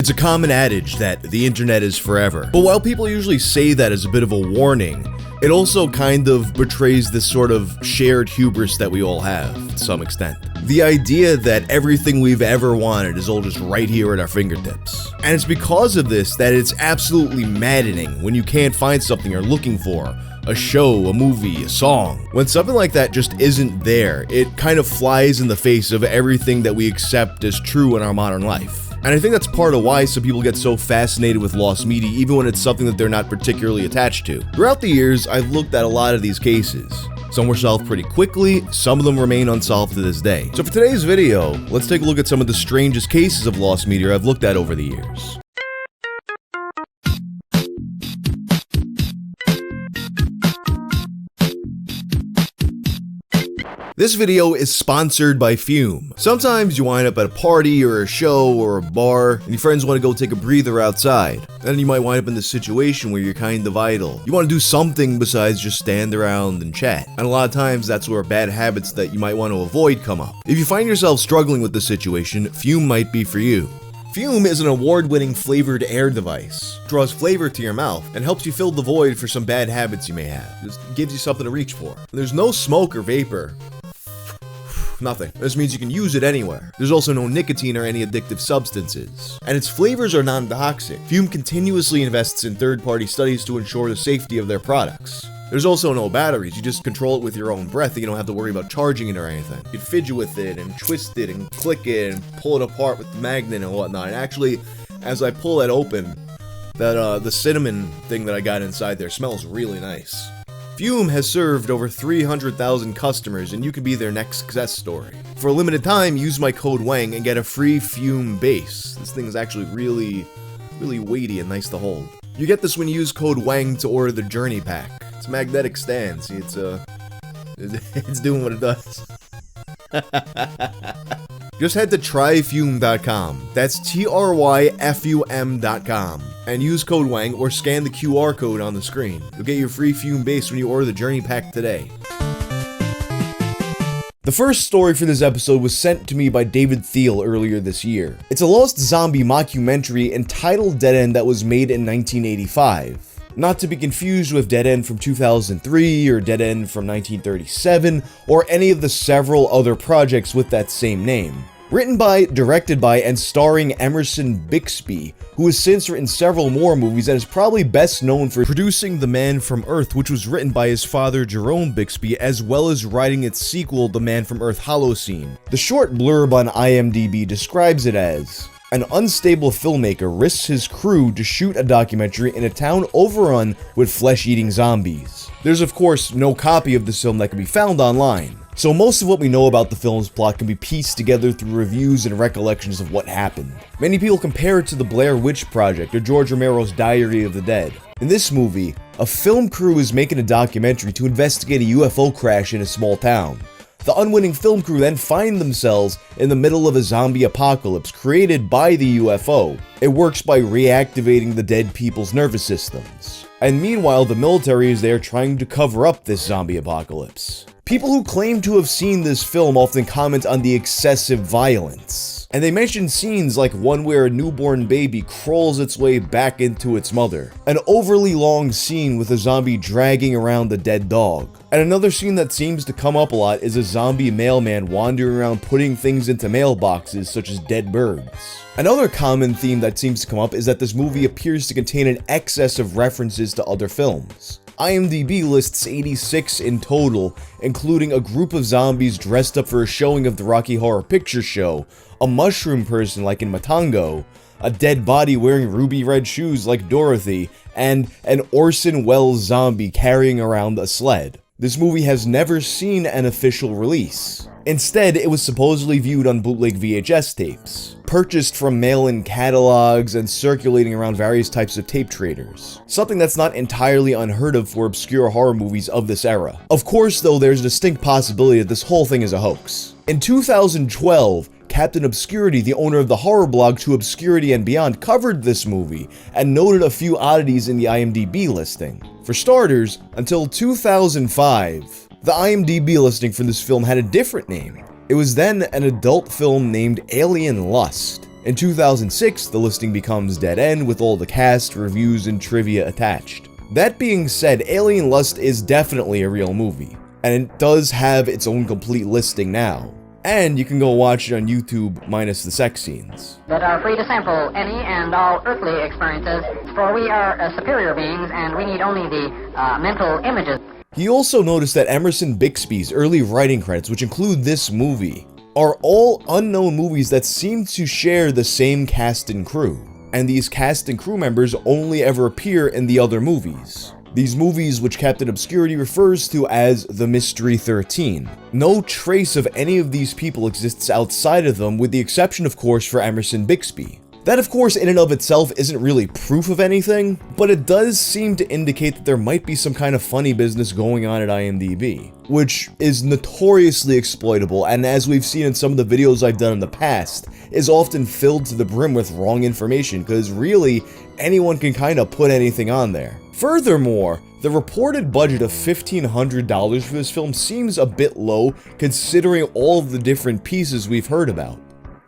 It's a common adage that the internet is forever, but while people usually say that as a bit of a warning, it also kind of betrays this sort of shared hubris that we all have, to some extent. The idea that everything we've ever wanted is all just right here at our fingertips. And it's because of this that it's absolutely maddening when you can't find something you're looking for. A show, a movie, a song. When something like that just isn't there, it kind of flies in the face of everything that we accept as true in our modern life. And I think that's part of why some people get so fascinated with lost media, even when it's something that they're not particularly attached to. Throughout the years, I've looked at a lot of these cases. Some were solved pretty quickly, some of them remain unsolved to this day. So for today's video, let's take a look at some of the strangest cases of lost media I've looked at over the years. This video is sponsored by Fume. Sometimes you wind up at a party or a show or a bar and your friends want to go take a breather outside. Then you might wind up in this situation where you're kind of idle. You want to do something besides just stand around and chat. And a lot of times that's where bad habits that you might want to avoid come up. If you find yourself struggling with this situation, Fume might be for you. Fume is an award-winning flavored air device. It draws flavor to your mouth and helps you fill the void for some bad habits you may have. Just gives you something to reach for. There's no smoke or vapor. Nothing. This means you can use it anywhere. There's also no nicotine or any addictive substances. And its flavors are non-toxic. Fume continuously invests in third-party studies to ensure the safety of their products. There's also no batteries, you just control it with your own breath, you don't have to worry about charging it or anything. You can fidget with it and twist it and click it and pull it apart with the magnet and whatnot. And actually, as I pull that open, the cinnamon thing that I got inside there smells really nice. Fume has served over 300,000 customers and you can be their next success story. For a limited time, use my code WANG and get a free Fume base. This thing is actually really weighty and nice to hold. You get this when you use code WANG to order the Journey Pack. It's a magnetic stand, see it's doing what it does. Just head to tryfume.com, that's tryfum.com, and use code WANG or scan the QR code on the screen. You'll get your free Fume base when you order the Journey Pack today. The first story for this episode was sent to me by David Thiel earlier this year. It's a lost zombie mockumentary entitled Dead End that was made in 1985. Not to be confused with Dead End from 2003 or Dead End from 1937 or any of the several other projects with that same name. Written by, directed by, and starring Emerson Bixby, who has since written several more movies and is probably best known for producing The Man from Earth, which was written by his father Jerome Bixby, as well as writing its sequel, The Man from Earth Holocene. The short blurb on IMDb describes it as: an unstable filmmaker risks his crew to shoot a documentary in a town overrun with flesh-eating zombies. There's of course no copy of this film that can be found online, so most of what we know about the film's plot can be pieced together through reviews and recollections of what happened. Many people compare it to the Blair Witch Project or George Romero's Diary of the Dead. In this movie, a film crew is making a documentary to investigate a UFO crash in a small town. The unwitting film crew then find themselves in the middle of a zombie apocalypse created by the UFO. It works by reactivating the dead people's nervous systems. And meanwhile, the military is there trying to cover up this zombie apocalypse. People who claim to have seen this film often comment on the excessive violence. And they mention scenes like one where a newborn baby crawls its way back into its mother, an overly long scene with a zombie dragging around a dead dog. And another scene that seems to come up a lot is a zombie mailman wandering around putting things into mailboxes such as dead birds. Another common theme that seems to come up is that this movie appears to contain an excess of references to other films. IMDb lists 86 in total, including a group of zombies dressed up for a showing of the Rocky Horror Picture Show, a mushroom person like in Matango, a dead body wearing ruby red shoes like Dorothy, and an Orson Welles zombie carrying around a sled. This movie has never seen an official release. Instead, it was supposedly viewed on bootleg VHS tapes, purchased from mail-in catalogs and circulating around various types of tape traders. Something that's not entirely unheard of for obscure horror movies of this era. Of course, though, there's a distinct possibility that this whole thing is a hoax. In 2012, Captain Obscurity, the owner of the horror blog To Obscurity and Beyond, covered this movie and noted a few oddities in the IMDb listing. For starters, until 2005, the IMDb listing for this film had a different name. It was then an adult film named Alien Lust. In 2006, the listing becomes dead end with all the cast, reviews, and trivia attached. That being said, Alien Lust is definitely a real movie, and it does have its own complete listing now. And you can go watch it on YouTube minus the sex scenes. That are free to sample any and all earthly experiences, for we are superior beings and we need only the mental images. He also noticed that Emerson Bixby's early writing credits, which include this movie, are all unknown movies that seem to share the same cast and crew. And these cast and crew members only ever appear in the other movies. These movies, which Captain Obscurity refers to as the Mystery 13. No trace of any of these people exists outside of them, with the exception, of course, for Emerson Bixby. That, of course, in and of itself isn't really proof of anything, but it does seem to indicate that there might be some kind of funny business going on at IMDb, which is notoriously exploitable, and as we've seen in some of the videos I've done in the past, is often filled to the brim with wrong information, because really, anyone can kind of put anything on there. Furthermore, the reported budget of $1,500 for this film seems a bit low, considering all of the different pieces we've heard about.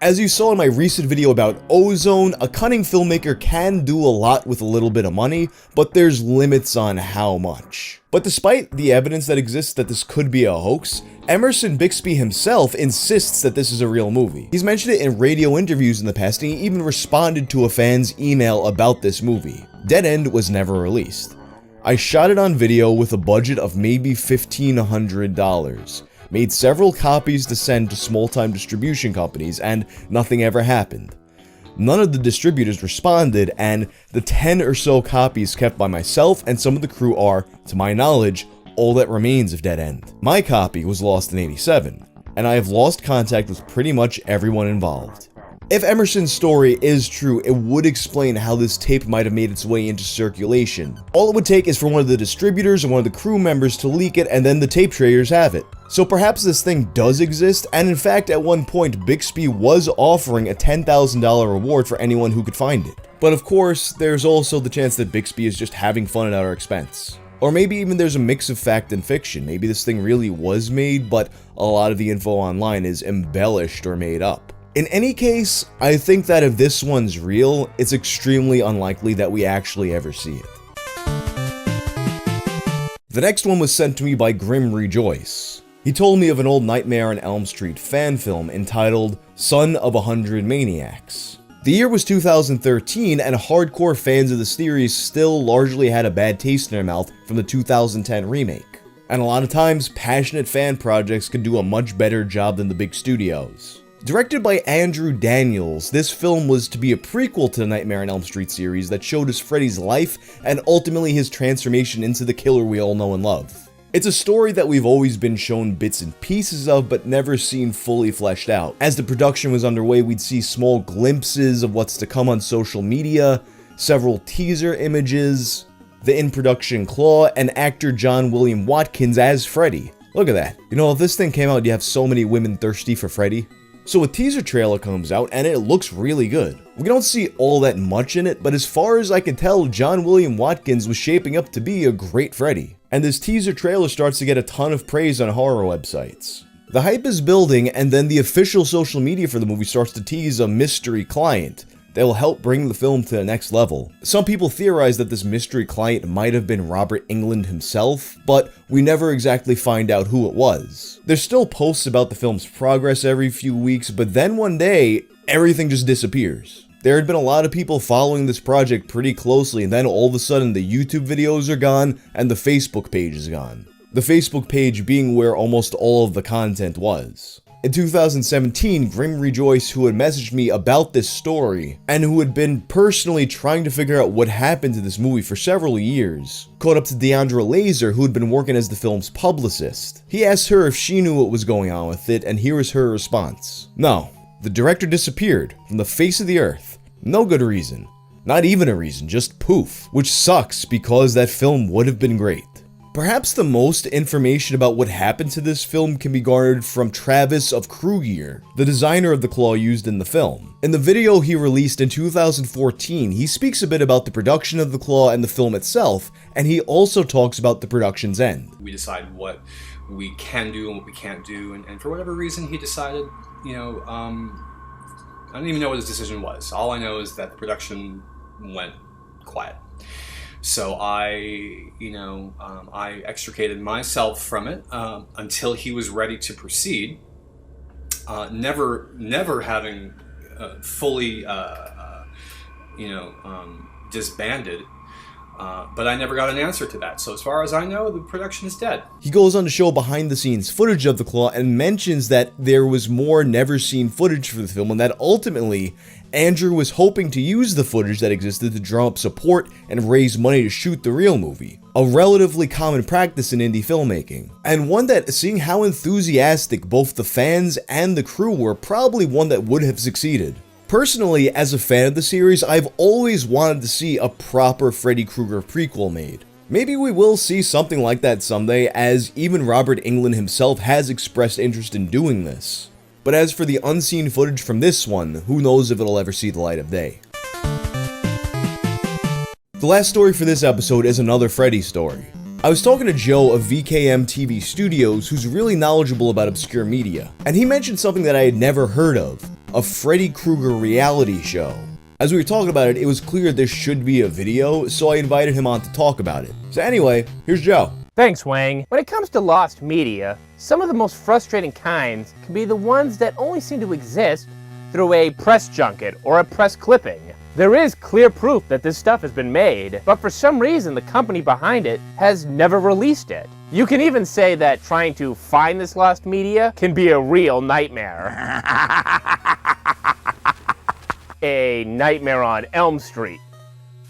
As you saw in my recent video about Ozone, a cunning filmmaker can do a lot with a little bit of money, but there's limits on how much. But despite the evidence that exists that this could be a hoax, Emerson Bixby himself insists that this is a real movie. He's mentioned it in radio interviews in the past, and he even responded to a fan's email about this movie. Dead End was never released. I shot it on video with a budget of maybe $1,500. Made several copies to send to small-time distribution companies, and nothing ever happened. None of the distributors responded, and the 10 or so copies kept by myself and some of the crew are, to my knowledge, all that remains of Dead End. My copy was lost in '87, and I have lost contact with pretty much everyone involved. If Emerson's story is true, it would explain how this tape might have made its way into circulation. All it would take is for one of the distributors or one of the crew members to leak it, and then the tape traders have it. So perhaps this thing does exist, and in fact at one point Bixby was offering a $10,000 reward for anyone who could find it. But of course, there's also the chance that Bixby is just having fun at our expense. Or maybe even there's a mix of fact and fiction. Maybe this thing really was made, but a lot of the info online is embellished or made up. In any case, I think that if this one's real, it's extremely unlikely that we actually ever see it. The next one was sent to me by Grim Rejoice. He told me of an old Nightmare on Elm Street fan film entitled Son of 100 Maniacs. The year was 2013, and hardcore fans of the series still largely had a bad taste in their mouth from the 2010 remake. And a lot of times, passionate fan projects can do a much better job than the big studios. Directed by Andrew Daniels, this film was to be a prequel to the Nightmare on Elm Street series that showed us Freddy's life and ultimately his transformation into the killer we all know and love. It's a story that we've always been shown bits and pieces of, but never seen fully fleshed out. As the production was underway, we'd see small glimpses of what's to come on social media, several teaser images, the in-production Claw, and actor John William Watkins as Freddy. Look at that. You know, if this thing came out, you have so many women thirsty for Freddy. So a teaser trailer comes out, and it looks really good. We don't see all that much in it, but as far as I can tell, John William Watkins was shaping up to be a great Freddy. And this teaser trailer starts to get a ton of praise on horror websites. The hype is building, and then the official social media for the movie starts to tease a mystery client that will help bring the film to the next level. Some people theorize that this mystery client might have been Robert Englund himself, but we never exactly find out who it was. There's still posts about the film's progress every few weeks, but then one day, everything just disappears. There had been a lot of people following this project pretty closely, and then all of a sudden the YouTube videos are gone, and the Facebook page is gone. The Facebook page being where almost all of the content was. In 2017, Grim Rejoice, who had messaged me about this story, and who had been personally trying to figure out what happened to this movie for several years, caught up to Deandra Laser, who had been working as the film's publicist. He asked her if she knew what was going on with it, and here is her response. No, the director disappeared from the face of the earth. No good reason. Not even a reason, just poof. Which sucks, because that film would have been great. Perhaps the most information about what happened to this film can be garnered from Travis of Crew Gear, the designer of the claw used in the film. In the video he released in 2014, he speaks a bit about the production of the claw and the film itself, and he also talks about the production's end. We decide what we can do and what we can't do, and for whatever reason he decided, I don't even know what his decision was. All I know is that the production went quiet. So I extricated myself from it until he was ready to proceed. Never having fully, disbanded. But I never got an answer to that. So as far as I know, the production is dead. He goes on to show behind-the-scenes footage of the Claw and mentions that there was more never-seen footage for the film, and that ultimately, Andrew was hoping to use the footage that existed to drum up support and raise money to shoot the real movie. A relatively common practice in indie filmmaking, and one that, seeing how enthusiastic both the fans and the crew were, probably one that would have succeeded. Personally, as a fan of the series, I've always wanted to see a proper Freddy Krueger prequel made. Maybe we will see something like that someday, as even Robert Englund himself has expressed interest in doing this. But as for the unseen footage from this one, who knows if it'll ever see the light of day. The last story for this episode is another Freddy story. I was talking to Joe of VKM TV Studios, who's really knowledgeable about obscure media, and he mentioned something that I had never heard of, a Freddy Krueger reality show. As we were talking about it, it was clear there should be a video, so I invited him on to talk about it. So anyway, here's Joe. Thanks, Wang. When it comes to lost media, some of the most frustrating kinds can be the ones that only seem to exist through a press junket or a press clipping. There is clear proof that this stuff has been made, but for some reason the company behind it has never released it. You can even say that trying to find this lost media can be a real nightmare. A Nightmare on Elm Street.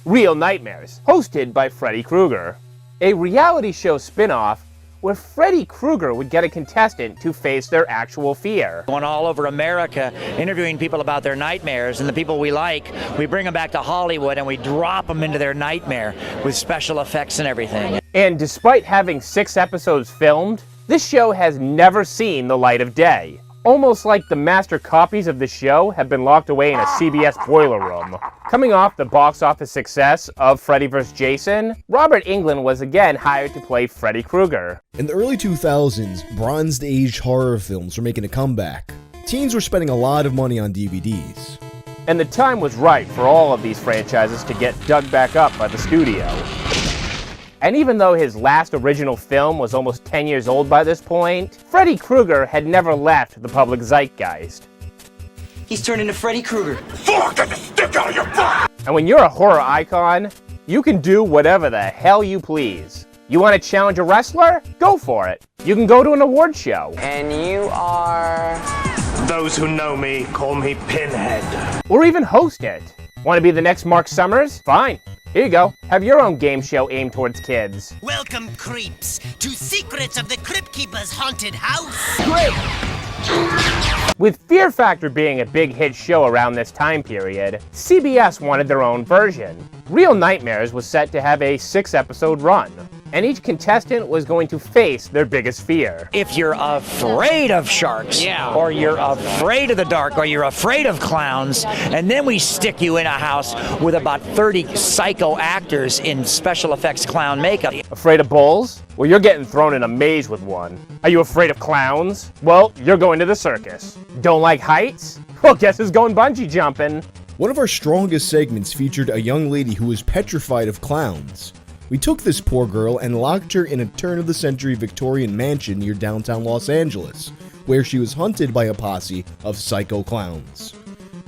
Real Nightmares, hosted by Freddy Krueger. A reality show spin-off where Freddy Krueger would get a contestant to face their actual fear. Going all over America, interviewing people about their nightmares, and the people we like, we bring them back to Hollywood and we drop them into their nightmare with special effects and everything. And despite having 6 episodes filmed, this show has never seen the light of day. Almost like the master copies of the show have been locked away in a CBS boiler room. Coming off the box office success of Freddy vs. Jason, Robert Englund was again hired to play Freddy Krueger. In the early 2000s, Bronze Age horror films were making a comeback. Teens were spending a lot of money on DVDs. And the time was right for all of these franchises to get dug back up by the studio. And even though his last original film was almost 10 years old by this point, Freddy Krueger had never left the public zeitgeist. He's turned into Freddy Krueger. Fuck, get the stick out of your butt! And when you're a horror icon, you can do whatever the hell you please. You want to challenge a wrestler? Go for it. You can go to an award show. And you are... Those who know me call me Pinhead. Or even host it. Want to be the next Mark Summers? Fine. Here you go. Have your own game show aimed towards kids. Welcome, creeps, to Secrets of the Crypt Keeper's Haunted House. Great! With Fear Factor being a big hit show around this time period, CBS wanted their own version. Real Nightmares was set to have a 6-episode run, and each contestant was going to face their biggest fear. If you're afraid of sharks, or you're afraid of the dark, or you're afraid of clowns, and then we stick you in a house with about 30 psycho actors in special effects clown makeup. Afraid of bulls? Well, you're getting thrown in a maze with one. Are you afraid of clowns? Well, you're going to the circus. Don't like heights? Well, guess who's going bungee jumping? One of our strongest segments featured a young lady who was petrified of clowns. We took this poor girl and locked her in a turn-of-the-century Victorian mansion near downtown Los Angeles, where she was hunted by a posse of psycho clowns.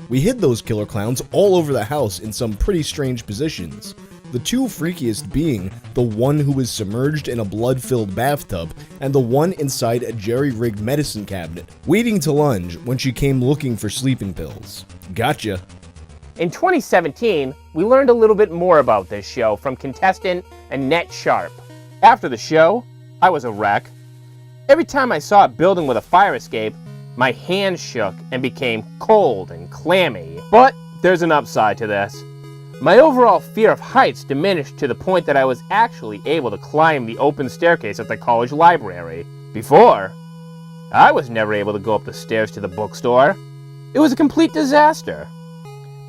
We hid those killer clowns all over the house in some pretty strange positions, the 2 freakiest being the one who was submerged in a blood-filled bathtub and the one inside a jerry-rigged medicine cabinet, waiting to lunge when she came looking for sleeping pills. Gotcha. In 2017, we learned a little bit more about this show from contestant Annette Sharp. After the show, I was a wreck. Every time I saw a building with a fire escape, my hands shook and became cold and clammy. But there's an upside to this. My overall fear of heights diminished to the point that I was actually able to climb the open staircase at the college library. Before, I was never able to go up the stairs to the bookstore. It was a complete disaster.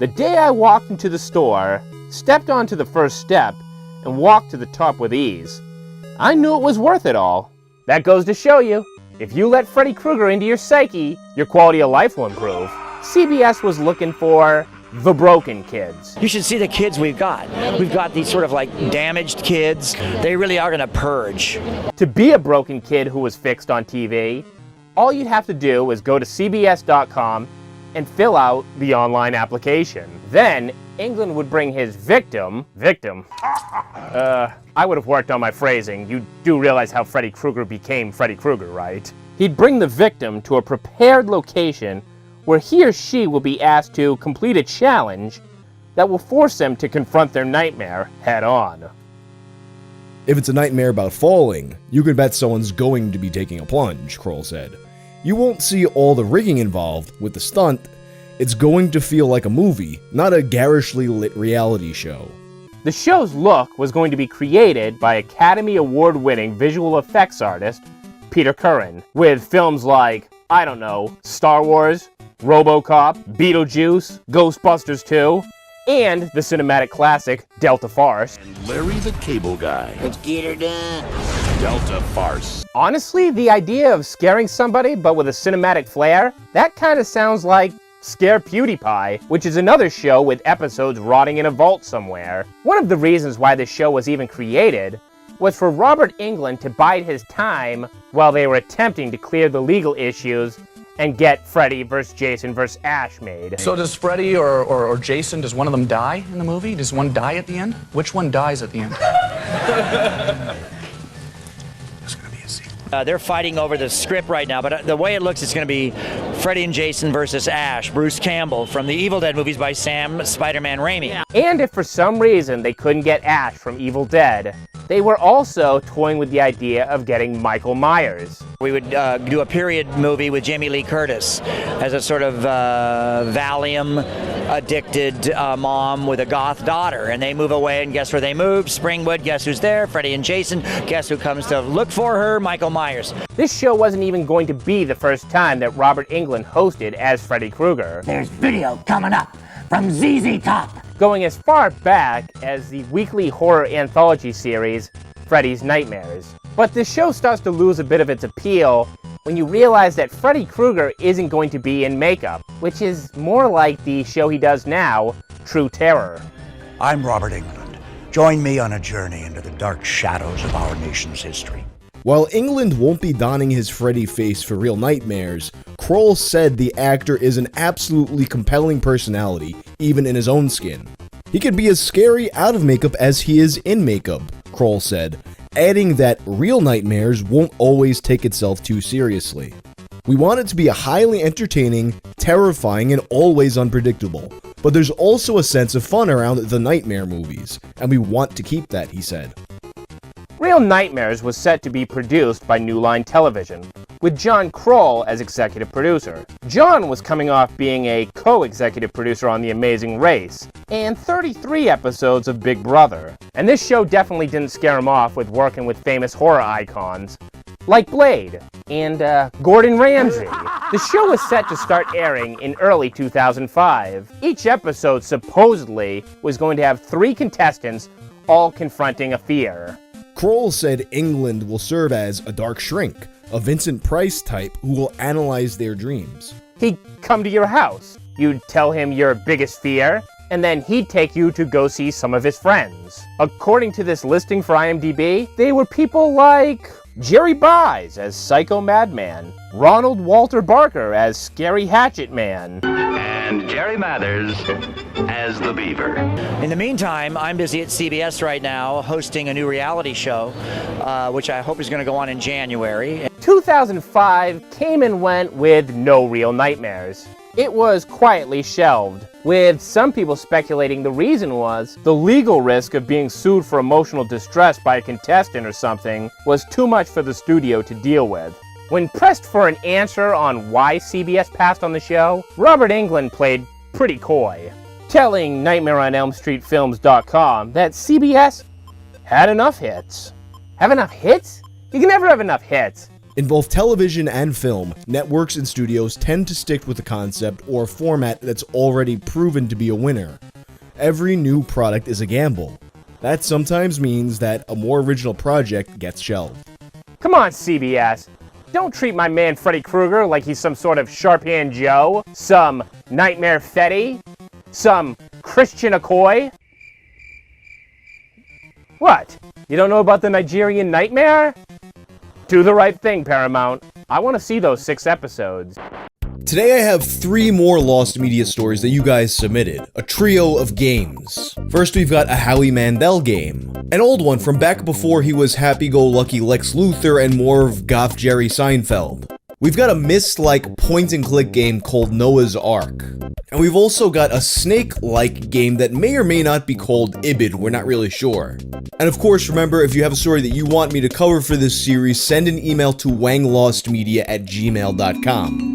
The day I walked into the store, stepped onto the first step, and walked to the top with ease, I knew it was worth it all. That goes to show you, if you let Freddy Krueger into your psyche, your quality of life will improve. CBS was looking for the broken kids. You should see the kids we've got. We've got these sort of like damaged kids. They really are going to purge. To be a broken kid who was fixed on TV, all you'd have to do was go to CBS.com and fill out the online application. Then England would bring his victim. I would have worked on my phrasing. You do realize how Freddy Krueger became Freddy Krueger, right? He'd bring the victim to a prepared location where he or she will be asked to complete a challenge that will force them to confront their nightmare head on. If it's a nightmare about falling, you can bet someone's going to be taking a plunge, Kroll said. You won't see all the rigging involved with the stunt. It's going to feel like a movie, not a garishly lit reality show. The show's look was going to be created by Academy Award-winning visual effects artist Peter Curran, with films like, I don't know, Star Wars, RoboCop, Beetlejuice, Ghostbusters 2, and the cinematic classic Delta Farce. And Larry the Cable Guy. Let's get her done. Delta Farce. Honestly, the idea of scaring somebody but with a cinematic flair, that kind of sounds like Scare PewDiePie, which is another show with episodes rotting in a vault somewhere. One of the reasons why this show was even created was for Robert Englund to bide his time while they were attempting to clear the legal issues and get Freddy vs. Jason vs. Ash made. So does Freddy or Jason, does one of them die in the movie? Does one die at the end? Which one dies at the end? It's gonna be a sequel. They're fighting over the script right now, but the way it looks, it's going to be Freddy and Jason versus Ash, Bruce Campbell from the Evil Dead movies by Sam Spider-Man Raimi. And if for some reason they couldn't get Ash from Evil Dead, they were also toying with the idea of getting Michael Myers. We would do a period movie with Jamie Lee Curtis as a sort of Valium-addicted mom with a goth daughter. And they move away, and guess where they move? Springwood, guess who's there? Freddy and Jason. Guess who comes to look for her? Michael Myers. This show wasn't even going to be the first time that Robert Englund hosted as Freddy Krueger. There's video coming up from ZZ Top. Going as far back as the weekly horror anthology series, Freddy's Nightmares. But the show starts to lose a bit of its appeal when you realize that Freddy Krueger isn't going to be in makeup, which is more like the show he does now, True Terror. I'm Robert Englund. Join me on a journey into the dark shadows of our nation's history. While Englund won't be donning his Freddy face for real nightmares, Kroll said the actor is an absolutely compelling personality, even in his own skin. He could be as scary out of makeup as he is in makeup, Kroll said, adding that real nightmares won't always take itself too seriously. We want it to be a highly entertaining, terrifying, and always unpredictable, but there's also a sense of fun around the nightmare movies, and we want to keep that, he said. Real Nightmares was set to be produced by New Line Television, with John Kroll as executive producer. John was coming off being a co-executive producer on The Amazing Race, and 33 episodes of Big Brother. And this show definitely didn't scare him off with working with famous horror icons, like Blade and Gordon Ramsay. The show was set to start airing in early 2005. Each episode supposedly was going to have 3 contestants all confronting a fear. Kroll said Englund will serve as a dark shrink, a Vincent Price type who will analyze their dreams. He'd come to your house, you'd tell him your biggest fear, and then he'd take you to go see some of his friends. According to this listing for IMDb, they were people like Jerry Buys as Psycho Madman, Ronald Walter Barker as Scary Hatchet Man, and Jerry Mathers as the Beaver. In the meantime, I'm busy at CBS right now hosting a new reality show, which I hope is going to go on in January. 2005 came and went with no real nightmares. It was quietly shelved, with some people speculating the reason was the legal risk of being sued for emotional distress by a contestant or something was too much for the studio to deal with. When pressed for an answer on why CBS passed on the show, Robert Englund played pretty coy, telling NightmareOnElmStreetFilms.com that CBS had enough hits. Have enough hits? You can never have enough hits. In both television and film, networks and studios tend to stick with a concept or format that's already proven to be a winner. Every new product is a gamble. That sometimes means that a more original project gets shelved. Come on, CBS. Don't treat my man Freddy Krueger like he's some sort of Sharp-Hand Joe, some Nightmare Fetty, some Christian Okoye. What? You don't know about the Nigerian Nightmare? Do the right thing, Paramount. I want to see those 6 episodes. Today I have 3 more Lost Media stories that you guys submitted, a trio of games. First we've got a Howie Mandel game, an old one from back before he was happy-go-lucky Lex Luthor and more of goth Jerry Seinfeld. We've got a Myst-like point-and-click game called Noah's Ark. And we've also got a Snake-like game that may or may not be called Ibid, we're not really sure. And of course, remember, if you have a story that you want me to cover for this series, send an email to wanglostmedia@gmail.com.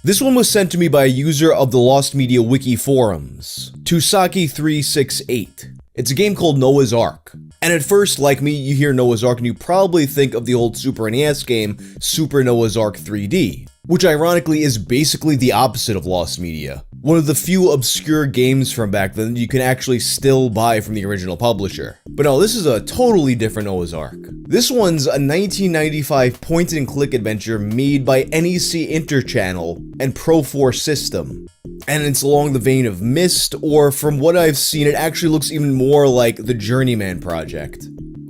This one was sent to me by a user of the Lost Media Wiki forums, Tusaki368. It's a game called Noah's Ark. And at first, like me, you hear Noah's Ark and you probably think of the old Super NES game, Super Noah's Ark 3D, which ironically is basically the opposite of Lost Media. One of the few obscure games from back then that you can actually still buy from the original publisher. But no, this is a totally different Noah's Ark. This one's a 1995 point-and-click adventure made by NEC Interchannel and Pro4 System. And it's along the vein of Myst, or from what I've seen, it actually looks even more like the Journeyman project,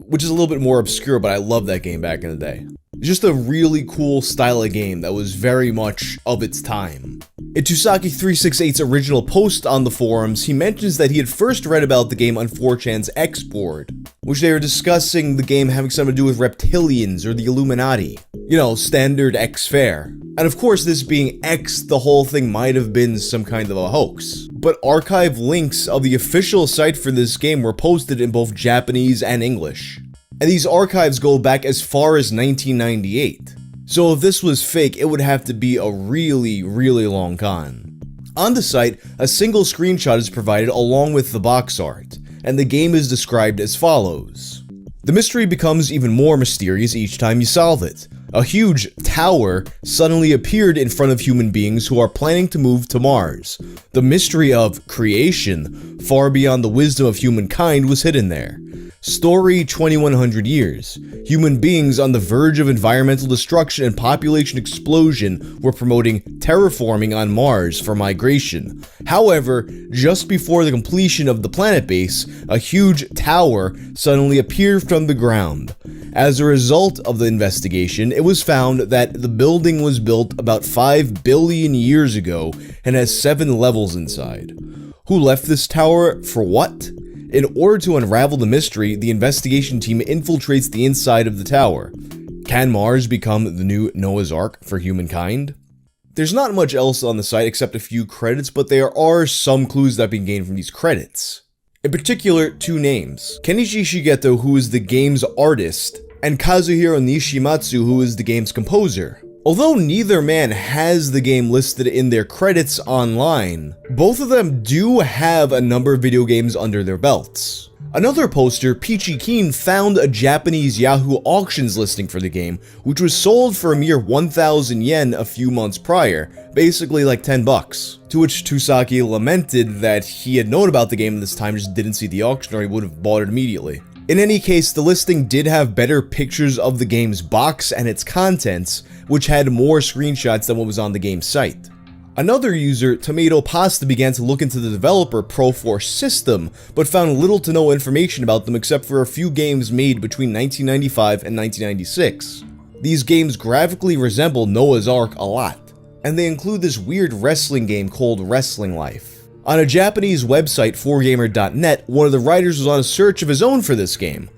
which is a little bit more obscure, but I loved that game back in the day. Just a really cool style of game that was very much of its time. In Tusaki368's original post on the forums, he mentions that he had first read about the game on 4chan's X-board, which they were discussing the game having something to do with reptilians or the Illuminati. You know, standard X fare. And of course, this being X, the whole thing might have been some kind of a hoax. But archive links of the official site for this game were posted in both Japanese and English. And these archives go back as far as 1998. So if this was fake, it would have to be a really, really long con. On the site, a single screenshot is provided along with the box art, and the game is described as follows. The mystery becomes even more mysterious each time you solve it. A huge tower suddenly appeared in front of human beings who are planning to move to Mars. The mystery of creation, far beyond the wisdom of humankind, was hidden there. Story 2100 years. Human beings on the verge of environmental destruction and population explosion were promoting terraforming on Mars for migration. However, just before the completion of the planet base, a huge tower suddenly appeared from the ground. As a result of the investigation, it was found that the building was built about 5 billion years ago and has 7 levels inside. Who left this tower for what? In order to unravel the mystery, the investigation team infiltrates the inside of the tower. Can Mars become the new Noah's Ark for humankind? There's not much else on the site except a few credits, but there are some clues that have been gained from these credits. In particular, 2 names. Kenichi Shigeto, who is the game's artist, and Kazuhiro Nishimatsu, who is the game's composer. Although neither man has the game listed in their credits online, both of them do have a number of video games under their belts. Another poster, Peachy Keen, found a Japanese Yahoo auctions listing for the game, which was sold for a mere 1,000 yen a few months prior, basically like 10 bucks. To which Tusaki lamented that he had known about the game at this time, just didn't see the auction or he would have bought it immediately. In any case, the listing did have better pictures of the game's box and its contents, which had more screenshots than what was on the game's site. Another user, Tomato Pasta, began to look into the developer Pro4 System, but found little to no information about them except for a few games made between 1995 and 1996. These games graphically resemble Noah's Ark a lot, and they include this weird wrestling game called Wrestling Life. On a Japanese website, 4gamer.net, one of the writers was on a search of his own for this game.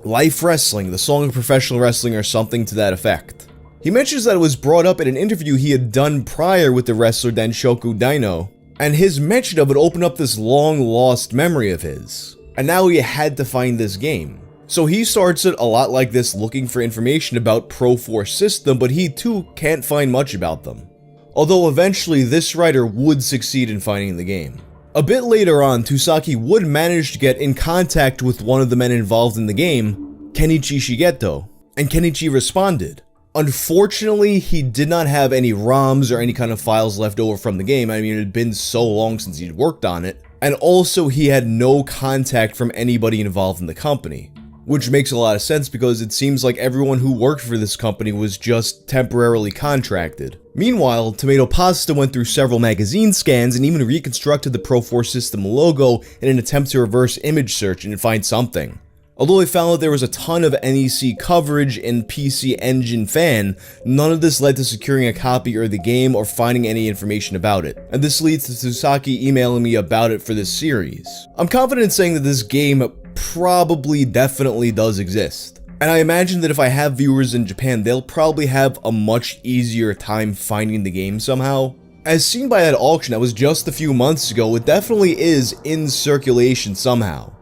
Life Wrestling, the song of professional wrestling, or something to that effect. He mentions that it was brought up in an interview he had done prior with the wrestler Denshoku Dino, and his mention of it opened up this long-lost memory of his. And now he had to find this game. So he starts it a lot like this, looking for information about Pro4 System, but he too can't find much about them. Although eventually this writer would succeed in finding the game. A bit later on, Tusaki would manage to get in contact with one of the men involved in the game, Kenichi Shigeto, and Kenichi responded. Unfortunately, he did not have any ROMs or any kind of files left over from the game. I mean, it had been so long since he'd worked on it. And also, he had no contact from anybody involved in the company. Which makes a lot of sense because it seems like everyone who worked for this company was just temporarily contracted. Meanwhile, Tomato Pasta went through several magazine scans and even reconstructed the Pro 4 system logo in an attempt to reverse image search and find something. Although they found that there was a ton of NEC coverage in PC Engine Fan, none of this led to securing a copy of the game or finding any information about it. And this leads to Tsusaki emailing me about it for this series. I'm confident in saying that this game probably definitely does exist. And I imagine that if I have viewers in Japan, they'll probably have a much easier time finding the game somehow. As seen by that auction that was just a few months ago, it definitely is in circulation somehow.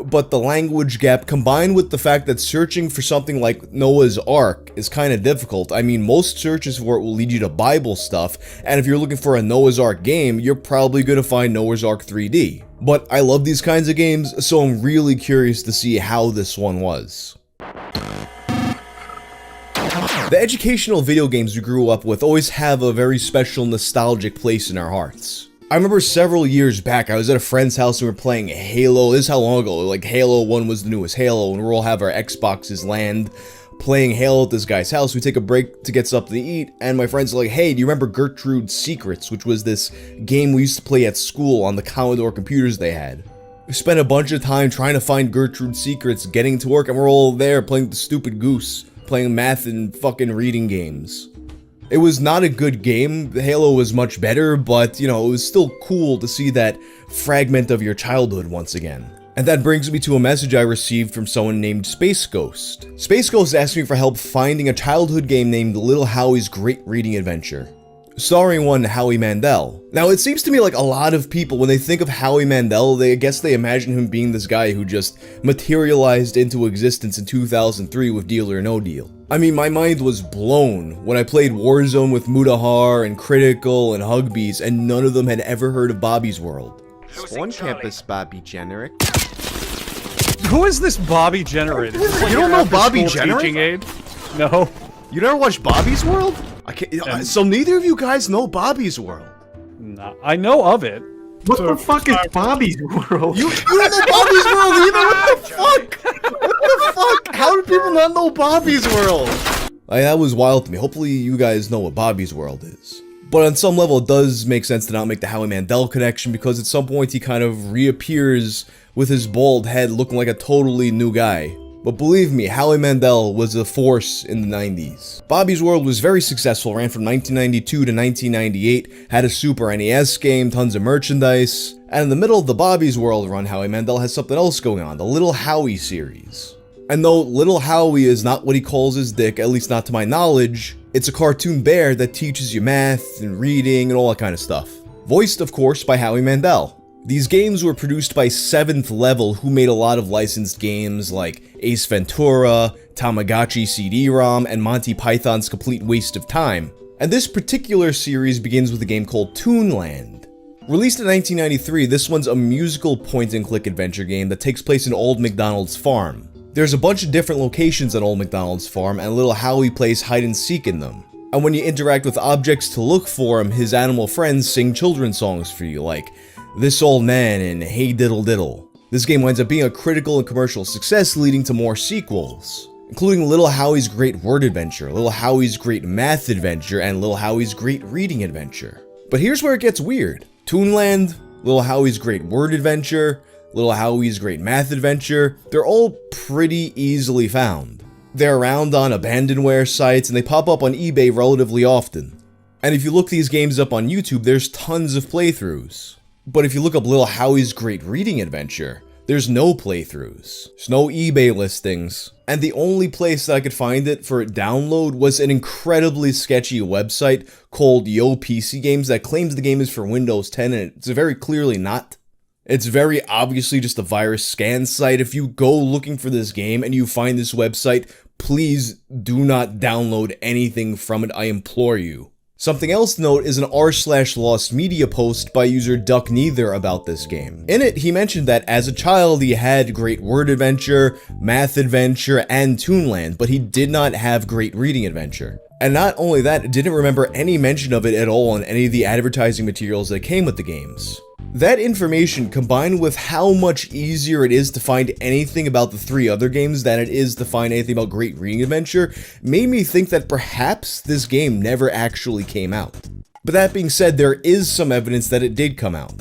But the language gap, combined with the fact that searching for something like Noah's Ark is kind of difficult. I mean, most searches for it will lead you to Bible stuff, and if you're looking for a Noah's Ark game, you're probably going to find Noah's Ark 3D. But I love these kinds of games, so I'm really curious to see how this one was. The educational video games we grew up with always have a very special nostalgic place in our hearts. I remember several years back, I was at a friend's house and we were playing Halo. This is how long ago, like Halo 1 was the newest Halo, and we'll all have our Xboxes land, playing Halo at this guy's house. We take a break to get something to eat, and my friends are like, hey, do you remember Gertrude's Secrets, which was this game we used to play at school on the Commodore computers they had. We spent a bunch of time trying to find Gertrude's Secrets, getting to work, and we're all there playing the stupid goose, playing math and fucking reading games. It was not a good game. Halo was much better, but, you know, it was still cool to see that fragment of your childhood once again. And that brings me to a message I received from someone named Space Ghost. Space Ghost asked me for help finding a childhood game named Little Howie's Great Reading Adventure, starring one Howie Mandel. Now, it seems to me like a lot of people, when they think of Howie Mandel, I guess they imagine him being this guy who just materialized into existence in 2003 with Deal or No Deal. I mean, my mind was blown when I played Warzone with Mutahar and Critical and Hugbees, and none of them had ever heard of Bobby's World. On campus, Bobby Generic. Who is this Bobby Generic? Is this like you don't know Bobby teaching aid? No. You never watched Bobby's World? I can't. So neither of you guys know Bobby's World. No, I know of it. What the fuck is Bobby's World? You don't know Bobby's World either? What the fuck? What the fuck? How do people not know Bobby's World? That was wild to me. Hopefully you guys know what Bobby's World is. But on some level, it does make sense to not make the Howie Mandel connection, because at some point he kind of reappears with his bald head looking like a totally new guy. But believe me, Howie Mandel was a force in the 90s. Bobby's World was very successful, ran from 1992 to 1998, had a Super NES game, tons of merchandise, and in the middle of the Bobby's World run, Howie Mandel has something else going on, the Little Howie series. And though Little Howie is not what he calls his dick, at least not to my knowledge, it's a cartoon bear that teaches you math and reading and all that kind of stuff. Voiced, of course, by Howie Mandel. These games were produced by 7th Level, who made a lot of licensed games like Ace Ventura, Tamagotchi CD-ROM, and Monty Python's Complete Waste of Time. And this particular series begins with a game called Toonland. Released in 1993, this one's a musical point-and-click adventure game that takes place in Old MacDonald's farm. There's a bunch of different locations on Old MacDonald's farm, and Little Howie plays hide-and-seek in them. And when you interact with objects to look for him, his animal friends sing children's songs for you, like This Old Man and Hey Diddle Diddle. This game winds up being a critical and commercial success, leading to more sequels, including Little Howie's Great Word Adventure, Little Howie's Great Math Adventure, and Little Howie's Great Reading Adventure. But here's where it gets weird. Toonland, Little Howie's Great Word Adventure, Little Howie's Great Math Adventure, they're all pretty easily found. They're around on abandonware sites, and they pop up on eBay relatively often. And if you look these games up on YouTube, there's tons of playthroughs. But if you look up Little Howie's Great Reading Adventure, there's no playthroughs. There's no eBay listings. And the only place that I could find it for download was an incredibly sketchy website called Yo PC Games that claims the game is for Windows 10, and it's very clearly not. It's very obviously just a virus scan site. If you go looking for this game and you find this website, please do not download anything from it, I implore you. Something else to note is an r/lost media post by user DuckNeither about this game. In it, he mentioned that as a child he had Great Word Adventure, Math Adventure, and Toonland, but he did not have Great Reading Adventure. And not only that, didn't remember any mention of it at all in any of the advertising materials that came with the games. That information, combined with how much easier it is to find anything about the 3 other games than it is to find anything about Great Reading Adventure, made me think that perhaps this game never actually came out. But that being said, there is some evidence that it did come out.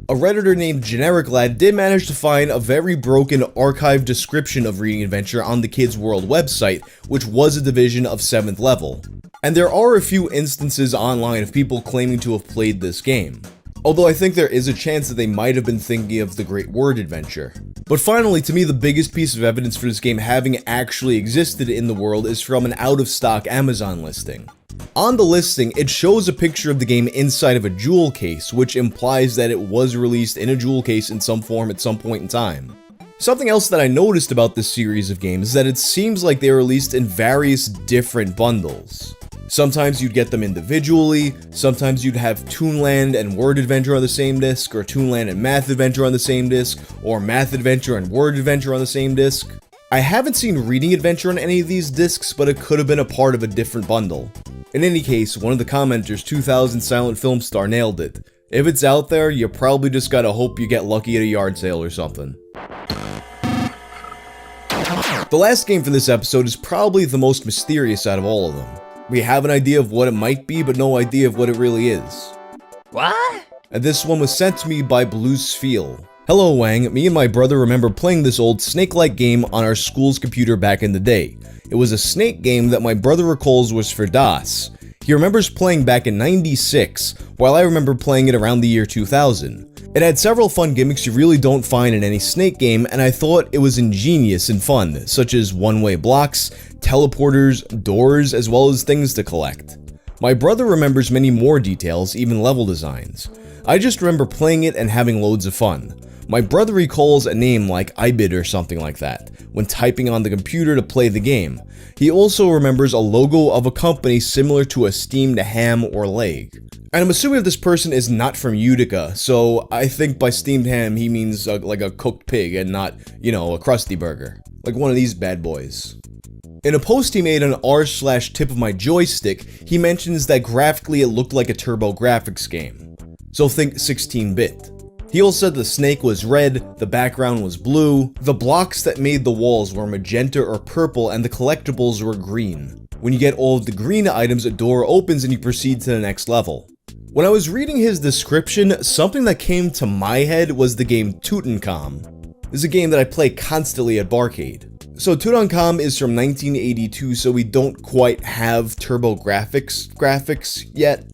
A Redditor named Generic Lad did manage to find a very broken archived description of Reading Adventure on the Kids World website, which was a division of 7th level. And there are a few instances online of people claiming to have played this game. Although I think there is a chance that they might have been thinking of the Great Word Adventure. But finally, to me, the biggest piece of evidence for this game having actually existed in the world is from an out-of-stock Amazon listing. On the listing, it shows a picture of the game inside of a jewel case, which implies that it was released in a jewel case in some form at some point in time. Something else that I noticed about this series of games is that it seems like they were released in various different bundles. Sometimes you'd get them individually, sometimes you'd have Toonland and Word Adventure on the same disc, or Toonland and Math Adventure on the same disc, or Math Adventure and Word Adventure on the same disc. I haven't seen Reading Adventure on any of these discs, but it could have been a part of a different bundle. In any case, one of the commenters, 2000 Silent Film Star, nailed it. If it's out there, you probably just gotta hope you get lucky at a yard sale or something. The last game for this episode is probably the most mysterious out of all of them. We have an idea of what it might be, but no idea of what it really is. What? And this one was sent to me by Blues Feel. Hello Wang, me and my brother remember playing this old snake-like game on our school's computer back in the day. It was a snake game that my brother recalls was for DOS. He remembers playing back in '96, while I remember playing it around the year 2000. It had several fun gimmicks you really don't find in any snake game, and I thought it was ingenious and fun, such as one-way blocks, teleporters, doors, as well as things to collect. My brother remembers many more details, even level designs. I just remember playing it and having loads of fun. My brother recalls a name like IBID or something like that, when typing on the computer to play the game. He also remembers a logo of a company similar to a steamed ham or leg. And I'm assuming that this person is not from Utica, so I think by steamed ham he means like a cooked pig and not, you know, a Krusty Burger. Like one of these bad boys. In a post he made on r/tip of my joystick, he mentions that graphically it looked like a TurboGrafx game. So think 16-bit. He also said the snake was red, the background was blue, the blocks that made the walls were magenta or purple, and the collectibles were green. When you get all of the green items, a door opens and you proceed to the next level. When I was reading his description, something that came to my head was the game Tutankhamun. This is a game that I play constantly at Barcade. So Tutankhamun is from 1982, so we don't quite have TurboGrafx graphics yet.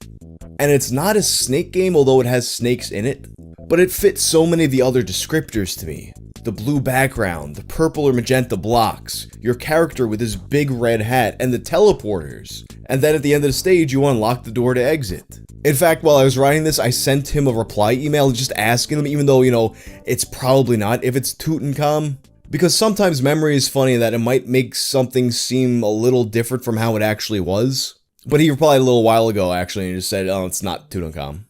And it's not a snake game, although it has snakes in it. But it fits so many of the other descriptors to me. The blue background, the purple or magenta blocks, your character with his big red hat, and the teleporters. And then at the end of the stage, you unlock the door to exit. In fact, while I was writing this, I sent him a reply email just asking him, even though, you know, it's probably not, if it's Tutankhamun. Because sometimes memory is funny that it might make something seem a little different from how it actually was. But he replied a little while ago, actually, and just said, oh, it's not Tutankhamun.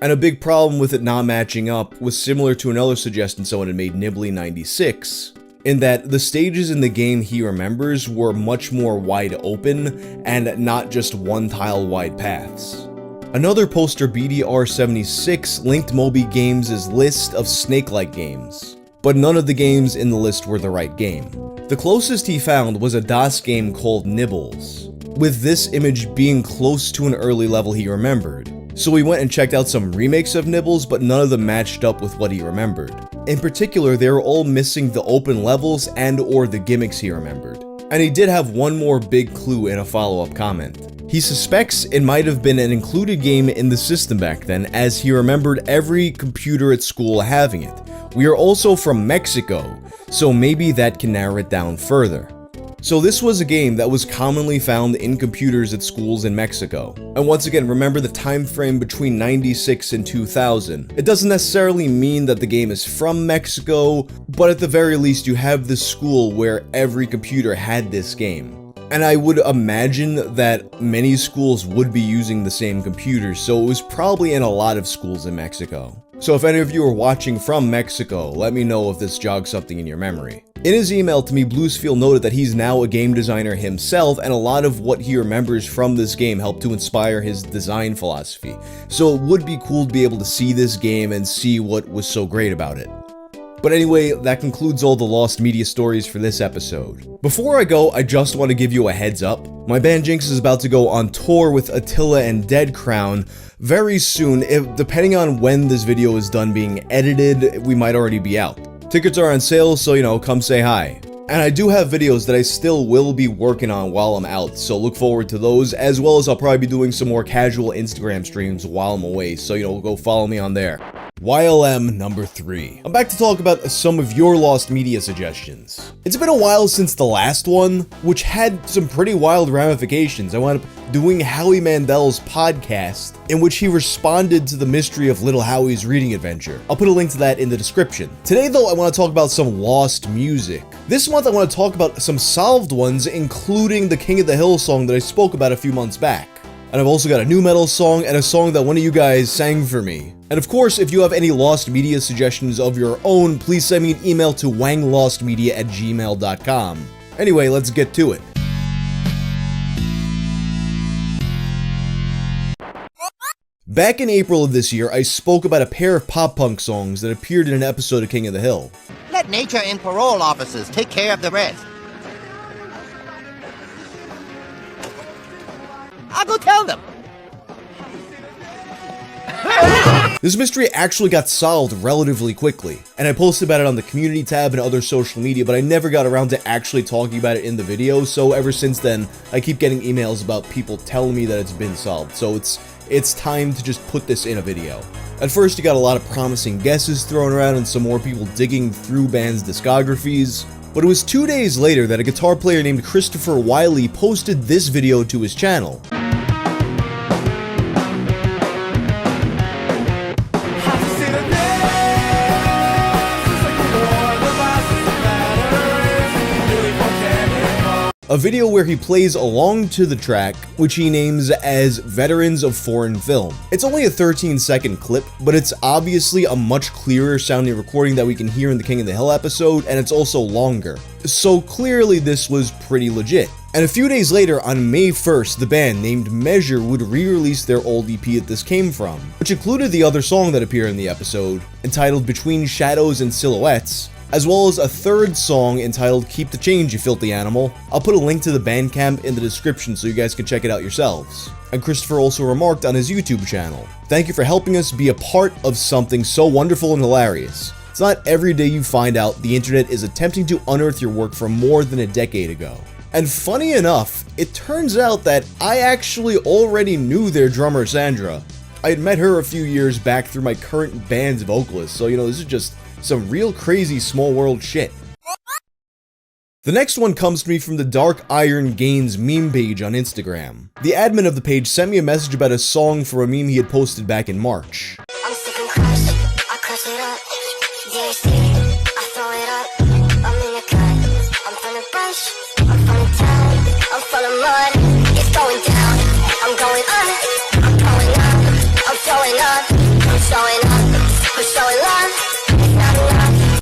And a big problem with it not matching up was similar to another suggestion someone had made, Nibbly96, in that the stages in the game he remembers were much more wide open and not just one tile wide paths. Another poster, BDR76, linked Moby Games' list of snake-like games, but none of the games in the list were the right game. The closest he found was a DOS game called Nibbles, with this image being close to an early level he remembered. So we went and checked out some remakes of Nibbles, but none of them matched up with what he remembered. In particular, they were all missing the open levels and or the gimmicks he remembered. And he did have one more big clue in a follow-up comment. He suspects it might have been an included game in the system back then, as he remembered every computer at school having it. We are also from Mexico, so maybe that can narrow it down further. So this was a game that was commonly found in computers at schools in Mexico. And once again, remember the time frame between 96 and 2000. It doesn't necessarily mean that the game is from Mexico, but at the very least you have this school where every computer had this game. And I would imagine that many schools would be using the same computers, so it was probably in a lot of schools in Mexico. So if any of you are watching from Mexico, let me know if this jogs something in your memory. In his email to me, Bluesfield noted that he's now a game designer himself, and a lot of what he remembers from this game helped to inspire his design philosophy. So it would be cool to be able to see this game and see what was so great about it. But anyway, that concludes all the lost media stories for this episode. Before I go, I just want to give you a heads up. My band Jinx is about to go on tour with Attila and Dead Crown very soon. Depending on when this video is done being edited, we might already be out. Tickets are on sale, so come say hi. And I do have videos that I still will be working on while I'm out, so look forward to those, as well as I'll probably be doing some more casual Instagram streams while I'm away, so go follow me on there. YLM number 3. I'm back to talk about some of your lost media suggestions. It's been a while since the last one, which had some pretty wild ramifications. I wound up doing Howie Mandel's podcast, in which he responded to the mystery of Little Howie's reading adventure. I'll put a link to that in the description. Today though, I want to talk about some lost music. This month I want to talk about some solved ones, including the King of the Hill song that I spoke about a few months back. And I've also got a new metal song and a song that one of you guys sang for me. And of course, if you have any lost media suggestions of your own, please send me an email to wanglostmedia@gmail.com. Anyway, let's get to it. Back in April of this year, I spoke about a pair of pop-punk songs that appeared in an episode of King of the Hill. Let nature and parole officers take care of the rest. I'll go tell them. This mystery actually got solved relatively quickly, and I posted about it on the community tab and other social media, but I never got around to actually talking about it in the video, so ever since then, I keep getting emails about people telling me that it's been solved, so it's time to just put this in a video. At first, you got a lot of promising guesses thrown around and some more people digging through bands' discographies, but it was 2 days later that a guitar player named Christopher Wiley posted this video to his channel. A video where he plays along to the track, which he names as Veterans of Foreign Film. It's only a 13-second clip, but it's obviously a much clearer sounding recording that we can hear in the King of the Hill episode, and it's also longer. So clearly this was pretty legit. And a few days later, on May 1st, the band named Measure would re-release their old EP that this came from, which included the other song that appeared in the episode, entitled Between Shadows and Silhouettes, as well as a third song entitled Keep the Change, You Filthy Animal. I'll put a link to the Bandcamp in the description so you guys can check it out yourselves. And Christopher also remarked on his YouTube channel, "Thank you for helping us be a part of something so wonderful and hilarious. It's not every day you find out the internet is attempting to unearth your work from more than a decade ago." And funny enough, it turns out that I actually already knew their drummer Sandra. I had met her a few years back through my current band's vocalist, so this is just some real crazy small world shit. The next one comes to me from the Dark Iron Gains meme page on Instagram. The admin of the page sent me a message about a song for a meme he had posted back in March.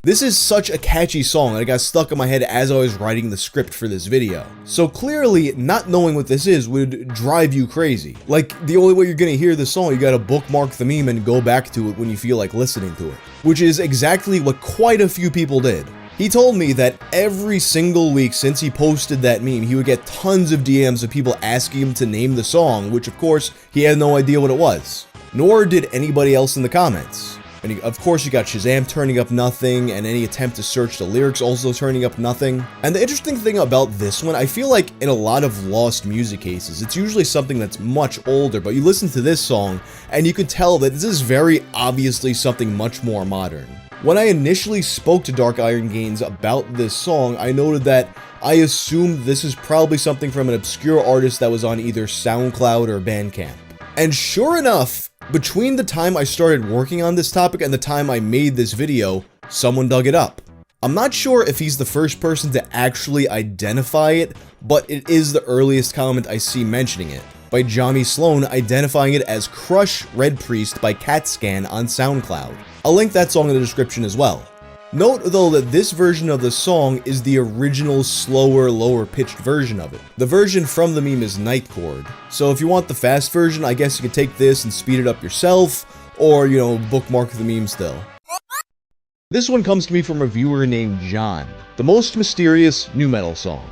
This is such a catchy song that it got stuck in my head as I was writing the script for this video. So clearly, not knowing what this is would drive you crazy. Like, the only way you're gonna hear this song, you gotta bookmark the meme and go back to it when you feel like listening to it. Which is exactly what quite a few people did. He told me that every single week since he posted that meme, he would get tons of DMs of people asking him to name the song, which of course, he had no idea what it was. Nor did anybody else in the comments. And of course you got Shazam turning up nothing, and any attempt to search the lyrics also turning up nothing. And the interesting thing about this one, I feel like in a lot of lost music cases, it's usually something that's much older, but you listen to this song, and you can tell that this is very obviously something much more modern. When I initially spoke to Dark Iron Gains about this song, I noted that I assumed this is probably something from an obscure artist that was on either SoundCloud or Bandcamp. And sure enough, between the time I started working on this topic and the time I made this video, someone dug it up. I'm not sure if he's the first person to actually identify it, but it is the earliest comment I see mentioning it, by Johnny Sloan identifying it as Crush Red Priest by CatScan on SoundCloud. I'll link that song in the description as well. Note though that this version of the song is the original slower, lower pitched version of it. The version from the meme is Night Chord, so if you want the fast version, I guess you could take this and speed it up yourself, or, you know, bookmark the meme still. This one comes to me from a viewer named John. The most mysterious nu metal song.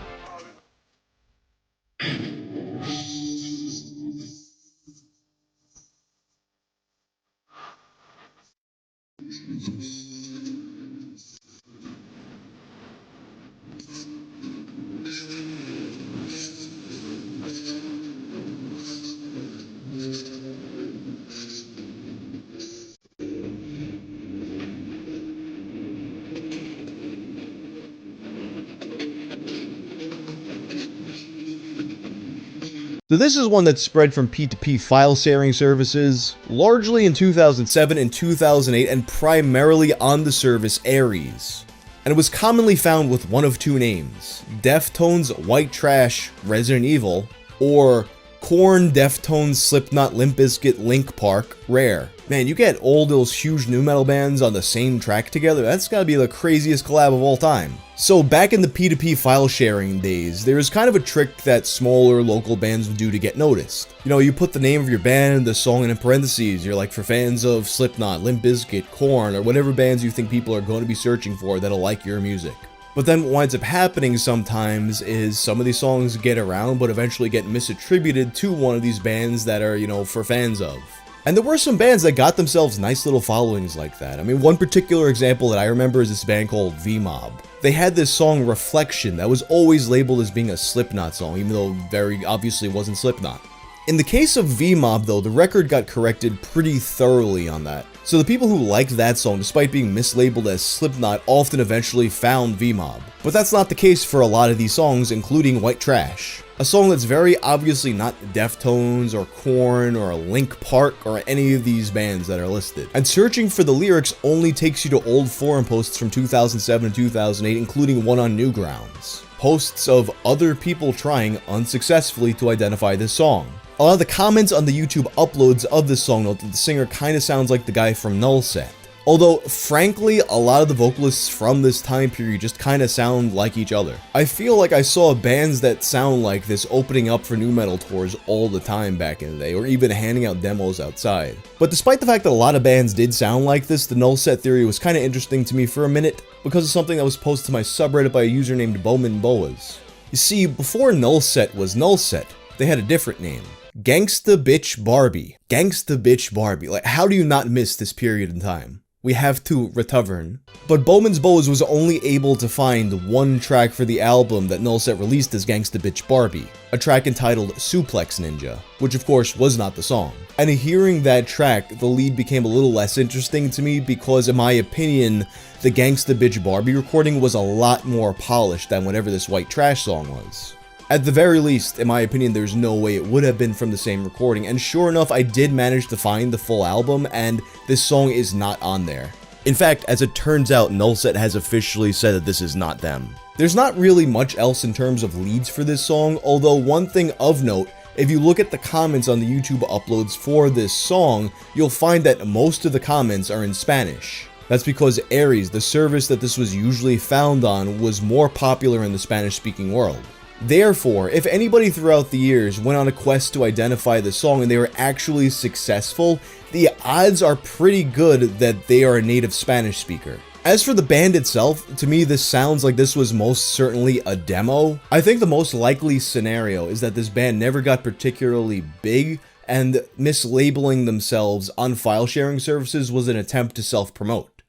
So this is one that spread from P2P file sharing services, largely in 2007 and 2008, and primarily on the service Ares. And it was commonly found with one of two names: Deftones White Trash Resident Evil, or Korn, Deftones, Slipknot, Limp Bizkit, Link Park, Rare. Man, you get all those huge nu metal bands on the same track together, that's gotta be the craziest collab of all time. So back in the P2P file sharing days, there was kind of a trick that smaller local bands would do to get noticed. You know, you put the name of your band and the song in parentheses, you're like, for fans of Slipknot, Limp Bizkit, Korn, or whatever bands you think people are going to be searching for that'll like your music. But then what winds up happening sometimes is some of these songs get around but eventually get misattributed to one of these bands that are, you know, for fans of. And there were some bands that got themselves nice little followings like that. I mean, one particular example that I remember is this band called V-Mob. They had this song Reflection that was always labeled as being a Slipknot song, even though very obviously it wasn't Slipknot. In the case of V-Mob though, the record got corrected pretty thoroughly on that. So the people who liked that song, despite being mislabeled as Slipknot, often eventually found V-Mob. But that's not the case for a lot of these songs, including White Trash. A song that's very obviously not Deftones or Korn or Link Park or any of these bands that are listed. And searching for the lyrics only takes you to old forum posts from 2007 and 2008, including one on Newgrounds. Posts of other people trying unsuccessfully to identify this song. A lot of the comments on the YouTube uploads of this song note that the singer kinda sounds like the guy from Nullset. Although, frankly, a lot of the vocalists from this time period just kinda sound like each other. I feel like I saw bands that sound like this opening up for nu metal tours all the time back in the day, or even handing out demos outside. But despite the fact that a lot of bands did sound like this, the Nullset theory was kinda interesting to me for a minute, because of something that was posted to my subreddit by a user named Bowman Boas. You see, before Nullset was Nullset, they had a different name. Gangsta Bitch Barbie. Gangsta Bitch Barbie. Like, how do you not miss this period in time? We have to return. But Bowman's Bows was only able to find one track for the album that Nullset released as Gangsta Bitch Barbie, a track entitled Suplex Ninja, which of course was not the song. And hearing that track, the lead became a little less interesting to me because, in my opinion, the Gangsta Bitch Barbie recording was a lot more polished than whatever this White Trash song was. At the very least, in my opinion, there's no way it would have been from the same recording, and sure enough, I did manage to find the full album, and this song is not on there. In fact, as it turns out, Nullset has officially said that this is not them. There's not really much else in terms of leads for this song, although one thing of note, if you look at the comments on the YouTube uploads for this song, you'll find that most of the comments are in Spanish. That's because Ares, the service that this was usually found on, was more popular in the Spanish-speaking world. Therefore, if anybody throughout the years went on a quest to identify the song and they were actually successful, the odds are pretty good that they are a native Spanish speaker. As for the band itself, to me this sounds like this was most certainly a demo. I think the most likely scenario is that this band never got particularly big, and mislabeling themselves on file sharing services was an attempt to self-promote.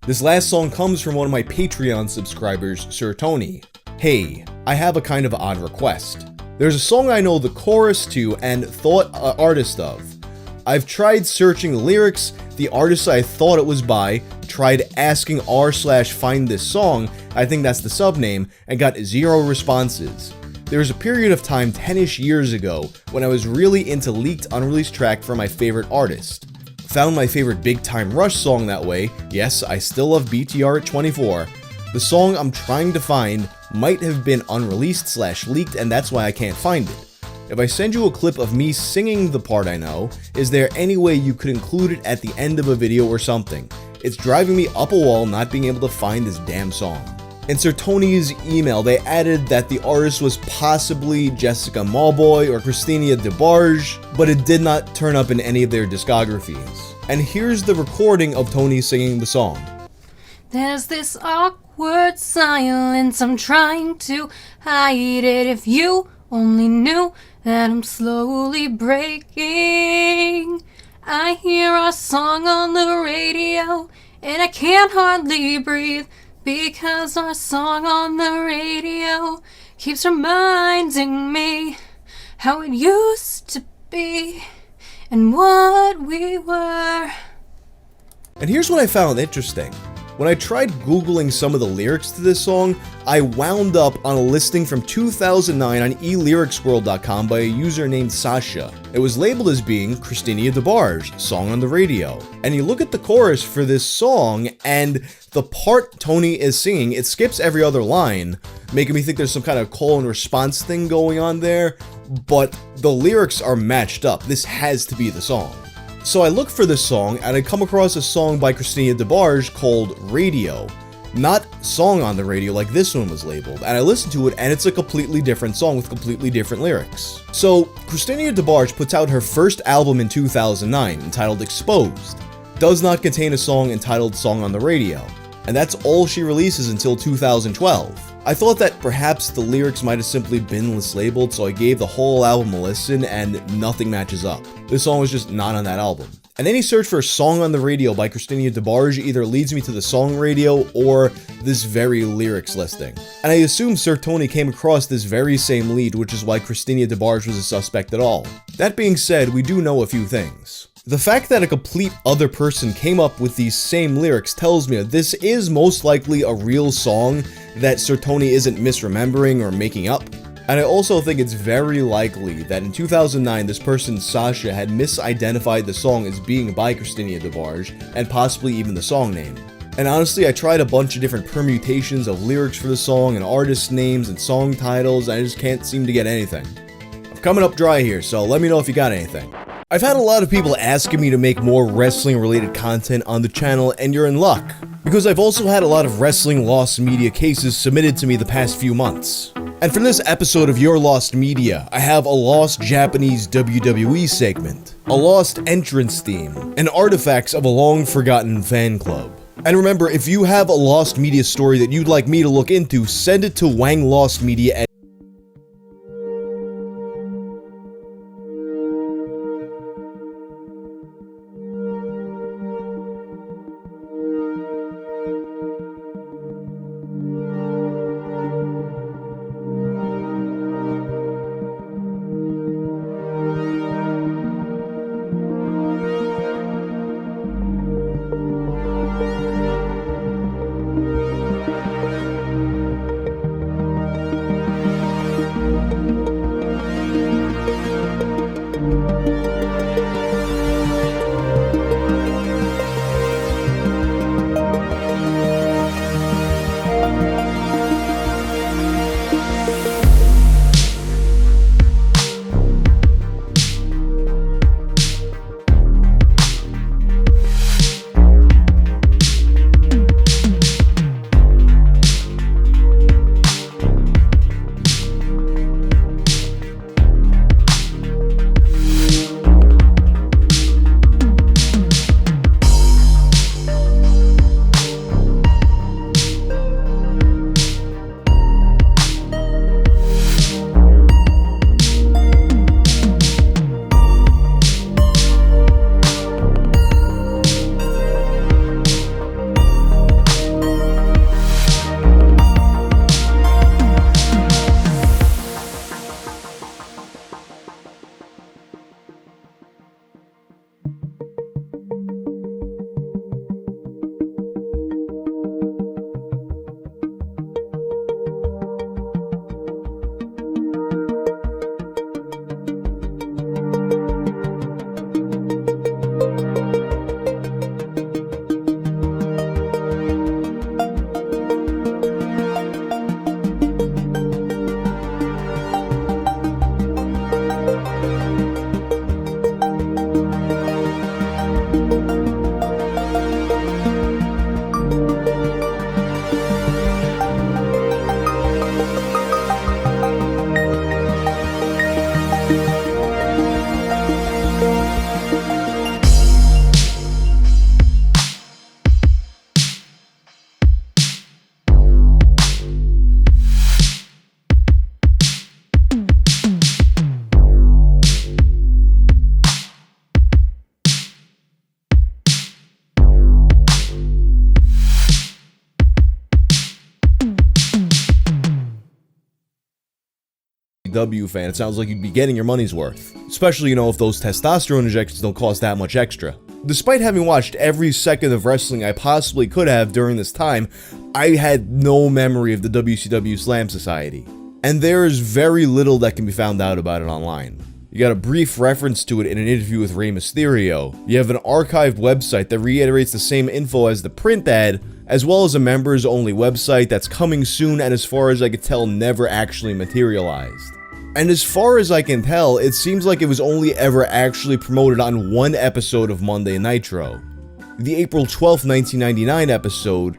This last song comes from one of my Patreon subscribers, Sir Tony. Hey, I have a kind of odd request. There's a song I know the chorus to and thought an artist of. I've tried searching the lyrics, the artist I thought it was by, tried asking r/find this song, I think that's the subname, and got 0 responses. There was a period of time 10-ish years ago when I was really into leaked unreleased track from my favorite artist. Found my favorite Big Time Rush song that way. Yes, I still love BTR at 24. The song I'm trying to find might have been unreleased/leaked, and that's why I can't find it. If I send you a clip of me singing the part I know, is there any way you could include it at the end of a video or something? It's driving me up a wall not being able to find this damn song. In Sir Tony's email, they added that the artist was possibly Jessica Mawboy or Christina DeBarge, but it did not turn up in any of their discographies. And here's the recording of Tony singing the song. There's this awkward silence, I'm trying to hide it. If you only knew that I'm slowly breaking. I hear our song on the radio, and I can't hardly breathe, because our song on the radio keeps reminding me how it used to be and what we were. And here's what I found interesting. When I tried Googling some of the lyrics to this song, I wound up on a listing from 2009 on eLyricsWorld.com by a user named Sasha. It was labeled as being Christina DeBarge, song on the radio. And you look at the chorus for this song, and the part Tony is singing, it skips every other line, making me think there's some kind of call and response thing going on there, but the lyrics are matched up. This has to be the song. So I looked for this song, and I come across a song by Christina DeBarge called Radio. Not song on the radio like this one was labeled, and I listened to it, and it's a completely different song with completely different lyrics. So, Christina DeBarge puts out her first album in 2009, entitled Exposed. Does not contain a song entitled Song on the Radio, and that's all she releases until 2012. I thought that perhaps the lyrics might have simply been mislabeled, so I gave the whole album a listen, and nothing matches up. This song was just not on that album. And any search for a song on the radio by Christina DeBarge either leads me to the song radio or this very lyrics listing. And I assume Sir Tony came across this very same lead, which is why Christina DeBarge was a suspect at all. That being said, we do know a few things. The fact that a complete other person came up with these same lyrics tells me that this is most likely a real song that Sir Tony isn't misremembering or making up. And I also think it's very likely that in 2009 this person, Sasha, had misidentified the song as being by Christina DeBarge, and possibly even the song name. And honestly, I tried a bunch of different permutations of lyrics for the song and artist names and song titles, and I just can't seem to get anything. I'm coming up dry here, so let me know if you got anything. I've had a lot of people asking me to make more wrestling related content on the channel, and you're in luck, because I've also had a lot of wrestling lost media cases submitted to me the past few months. And for this episode of Your Lost Media, I have a lost Japanese WWE segment, a lost entrance theme, and artifacts of a long forgotten fan club. And remember, if you have a lost media story that you'd like me to look into, send it to wanglostmedia@. WCW fan, it sounds like you'd be getting your money's worth. Especially, if those testosterone injections don't cost that much extra. Despite having watched every second of wrestling I possibly could have during this time, I had no memory of the WCW Slam Society. And there is very little that can be found out about it online. You got a brief reference to it in an interview with Rey Mysterio. You have an archived website that reiterates the same info as the print ad, as well as a members-only website that's coming soon and as far as I could tell never actually materialized. And as far as I can tell, it seems like it was only ever actually promoted on one episode of Monday Nitro, the April 12th, 1999 episode,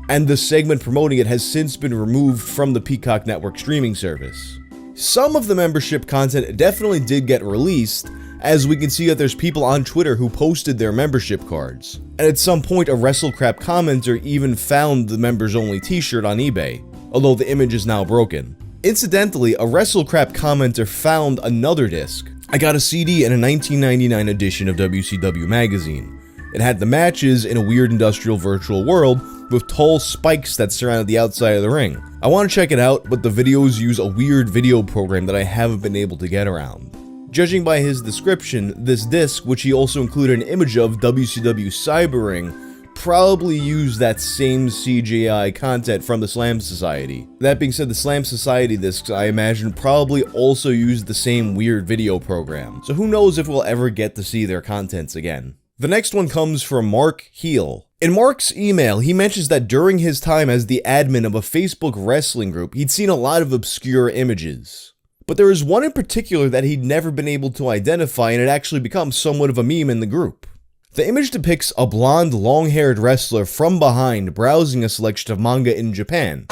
and the segment promoting it has since been removed from the Peacock Network streaming service. Some of the membership content definitely did get released, as we can see that there's people on Twitter who posted their membership cards. And at some point, a WrestleCrap commenter even found the members-only t-shirt on eBay, although the image is now broken. Incidentally, a WrestleCrap commenter found another disc. I got a CD in a 1999 edition of WCW magazine. It had the matches in a weird industrial virtual world with tall spikes that surrounded the outside of the ring. I want to check it out, but the videos use a weird video program that I haven't been able to get around. Judging by his description, this disc, which he also included an image of WCW Cyberring, probably used that same CGI content from the Slam Society. That being said, the Slam Society discs, I imagine, probably also used the same weird video program, so who knows if we'll ever get to see their contents again. The next one comes from Mark Hale. In Mark's email, he mentions that during his time as the admin of a Facebook wrestling group, he'd seen a lot of obscure images. But there is one in particular that he'd never been able to identify, and it actually become somewhat of a meme in the group. The image depicts a blonde, long-haired wrestler from behind browsing a selection of manga in Japan.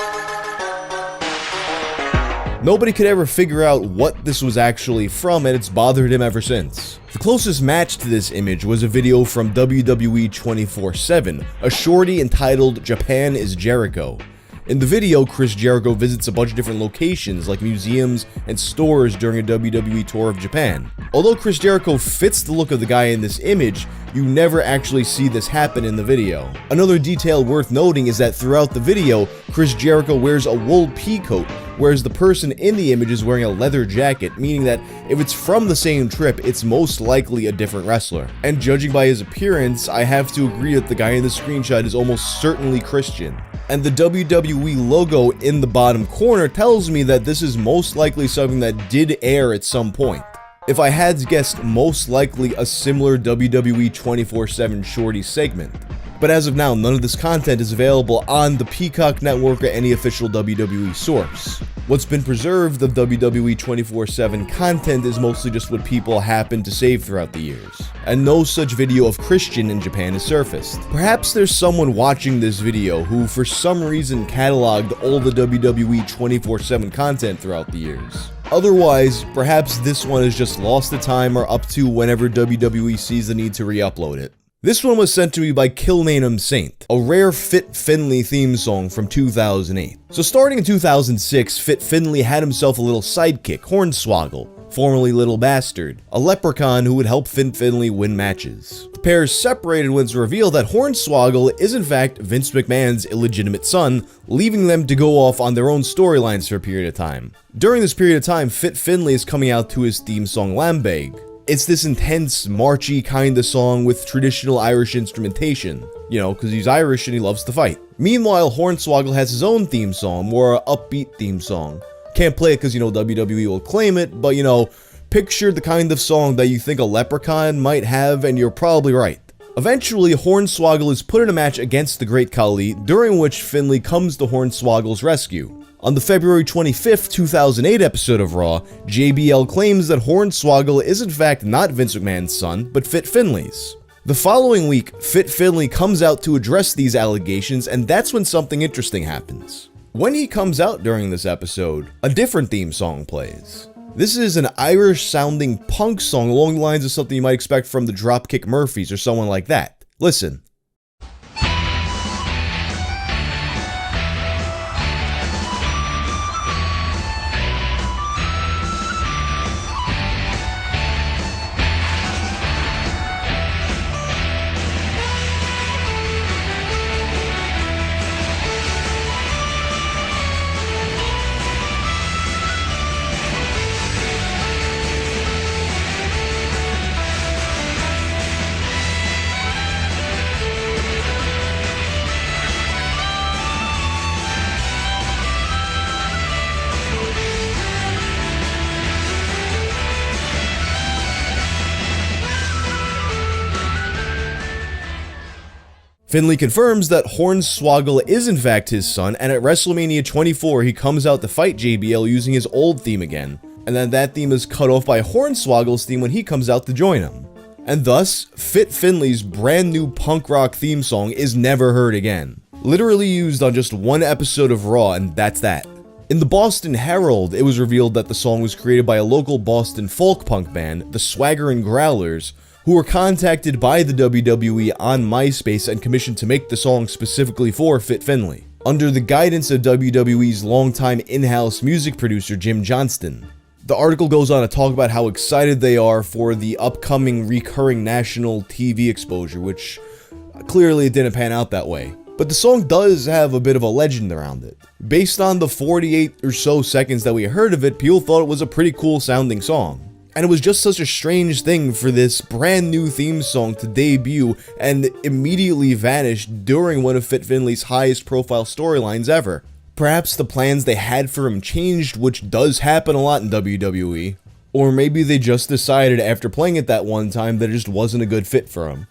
Nobody could ever figure out what this was actually from, and it's bothered him ever since. The closest match to this image was a video from WWE 24/7, a shorty entitled Japan is Jericho. In the video, Chris Jericho visits a bunch of different locations like museums and stores during a WWE tour of Japan. Although Chris Jericho fits the look of the guy in this image, you never actually see this happen in the video. Another detail worth noting is that throughout the video, Chris Jericho wears a wool pea coat, whereas the person in the image is wearing a leather jacket, meaning that if it's from the same trip, it's most likely a different wrestler. And judging by his appearance, I have to agree that the guy in the screenshot is almost certainly Christian. And the WWE logo in the bottom corner tells me that this is most likely something that did air at some point. If I had guessed, most likely a similar WWE 24/7 shorty segment. But as of now, none of this content is available on the Peacock Network or any official WWE source. What's been preserved of WWE 24/7 content is mostly just what people happen to save throughout the years, and no such video of Christian in Japan is surfaced. Perhaps there's someone watching this video who for some reason cataloged all the WWE 24/7 content throughout the years. Otherwise, perhaps this one is just lost to time or up to whenever WWE sees the need to re-upload it. This one was sent to me by Killname'em Saint, a rare Fit Finley theme song from 2008. So starting in 2006, Fit Finley had himself a little sidekick, Hornswoggle, formerly Little Bastard, a leprechaun who would help Fit Finley win matches. The pair separated when it's revealed that Hornswoggle is in fact Vince McMahon's illegitimate son, leaving them to go off on their own storylines for a period of time. During this period of time, Fit Finley is coming out to his theme song Lambeg. It's this intense, marchy kind of song with traditional Irish instrumentation. You know, because he's Irish and he loves to fight. Meanwhile, Hornswoggle has his own theme song, more an upbeat theme song. Can't play it because, WWE will claim it, but, picture the kind of song that you think a leprechaun might have, and you're probably right. Eventually, Hornswoggle is put in a match against the Great Khali, during which Finley comes to Hornswoggle's rescue. On the February 25th, 2008 episode of Raw, JBL claims that Hornswoggle is in fact not Vince McMahon's son, but Fit Finley's. The following week, Fit Finley comes out to address these allegations, and that's when something interesting happens. When he comes out during this episode, a different theme song plays. This is an Irish-sounding punk song along the lines of something you might expect from the Dropkick Murphys or someone like that. Listen. Finlay confirms that Hornswoggle is in fact his son, and at WrestleMania 24 he comes out to fight JBL using his old theme again, and then that theme is cut off by Hornswoggle's theme when he comes out to join him. And thus, Fit Finlay's brand new punk rock theme song is never heard again. Literally used on just one episode of Raw, and that's that. In the Boston Herald, it was revealed that the song was created by a local Boston folk punk band, the Swagger and Growlers, who were contacted by the WWE on MySpace and commissioned to make the song specifically for Fit Finlay, under the guidance of WWE's longtime in-house music producer Jim Johnston. The article goes on to talk about how excited they are for the upcoming recurring national TV exposure, which clearly it didn't pan out that way. But the song does have a bit of a legend around it. Based on the 48 or so seconds that we heard of it, people thought it was a pretty cool sounding song. And it was just such a strange thing for this brand new theme song to debut and immediately vanish during one of Fit Finlay's highest profile storylines ever. Perhaps the plans they had for him changed, which does happen a lot in WWE. Or maybe they just decided after playing it that one time that it just wasn't a good fit for him.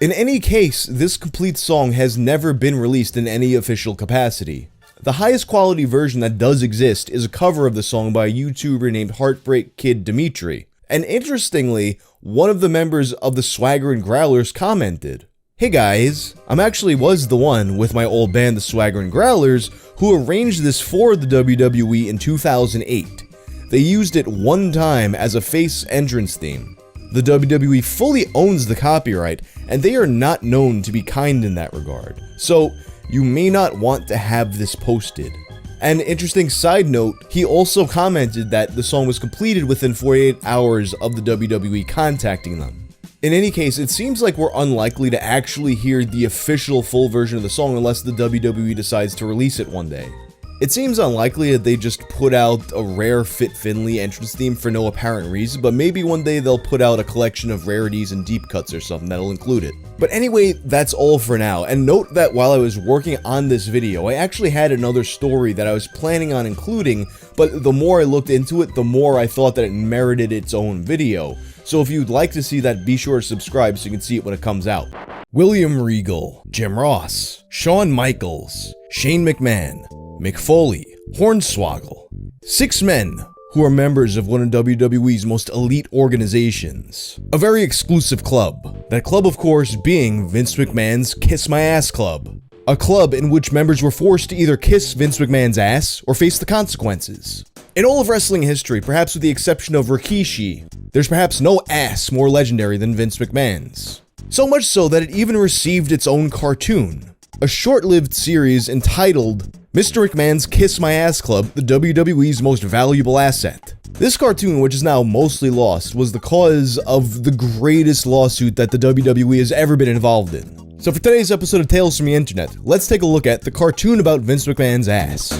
In any case, this complete song has never been released in any official capacity. The highest quality version that does exist is a cover of the song by a YouTuber named Heartbreak Kid Dimitri. And interestingly, one of the members of the Swagger and Growlers commented, "Hey guys, was the one with my old band the Swagger and Growlers who arranged this for the WWE in 2008. They used it one time as a face entrance theme. The WWE fully owns the copyright, and they are not known to be kind in that regard. So, you may not want to have this posted." An interesting side note, he also commented that the song was completed within 48 hours of the WWE contacting them. In any case, it seems like we're unlikely to actually hear the official full version of the song unless the WWE decides to release it one day. It seems unlikely that they just put out a rare Fit Finlay entrance theme for no apparent reason, but maybe one day they'll put out a collection of rarities and deep cuts or something that'll include it. But anyway, that's all for now, and note that while I was working on this video, I actually had another story that I was planning on including, but the more I looked into it, the more I thought that it merited its own video. So if you'd like to see that, be sure to subscribe so you can see it when it comes out. William Regal, Jim Ross, Shawn Michaels, Shane McMahon, Mick Foley, Hornswoggle. 6 men who are members of one of WWE's most elite organizations. A very exclusive club. That club, of course, being Vince McMahon's Kiss My Ass Club. A club in which members were forced to either kiss Vince McMahon's ass or face the consequences. In all of wrestling history, perhaps with the exception of Rikishi, there's perhaps no ass more legendary than Vince McMahon's. So much so that it even received its own cartoon. A short-lived series entitled Mr. McMahon's Kiss My Ass Club, the WWE's most valuable asset. This cartoon, which is now mostly lost, was the cause of the greatest lawsuit that the WWE has ever been involved in. So for today's episode of Tales from the Internet, let's take a look at the cartoon about Vince McMahon's ass.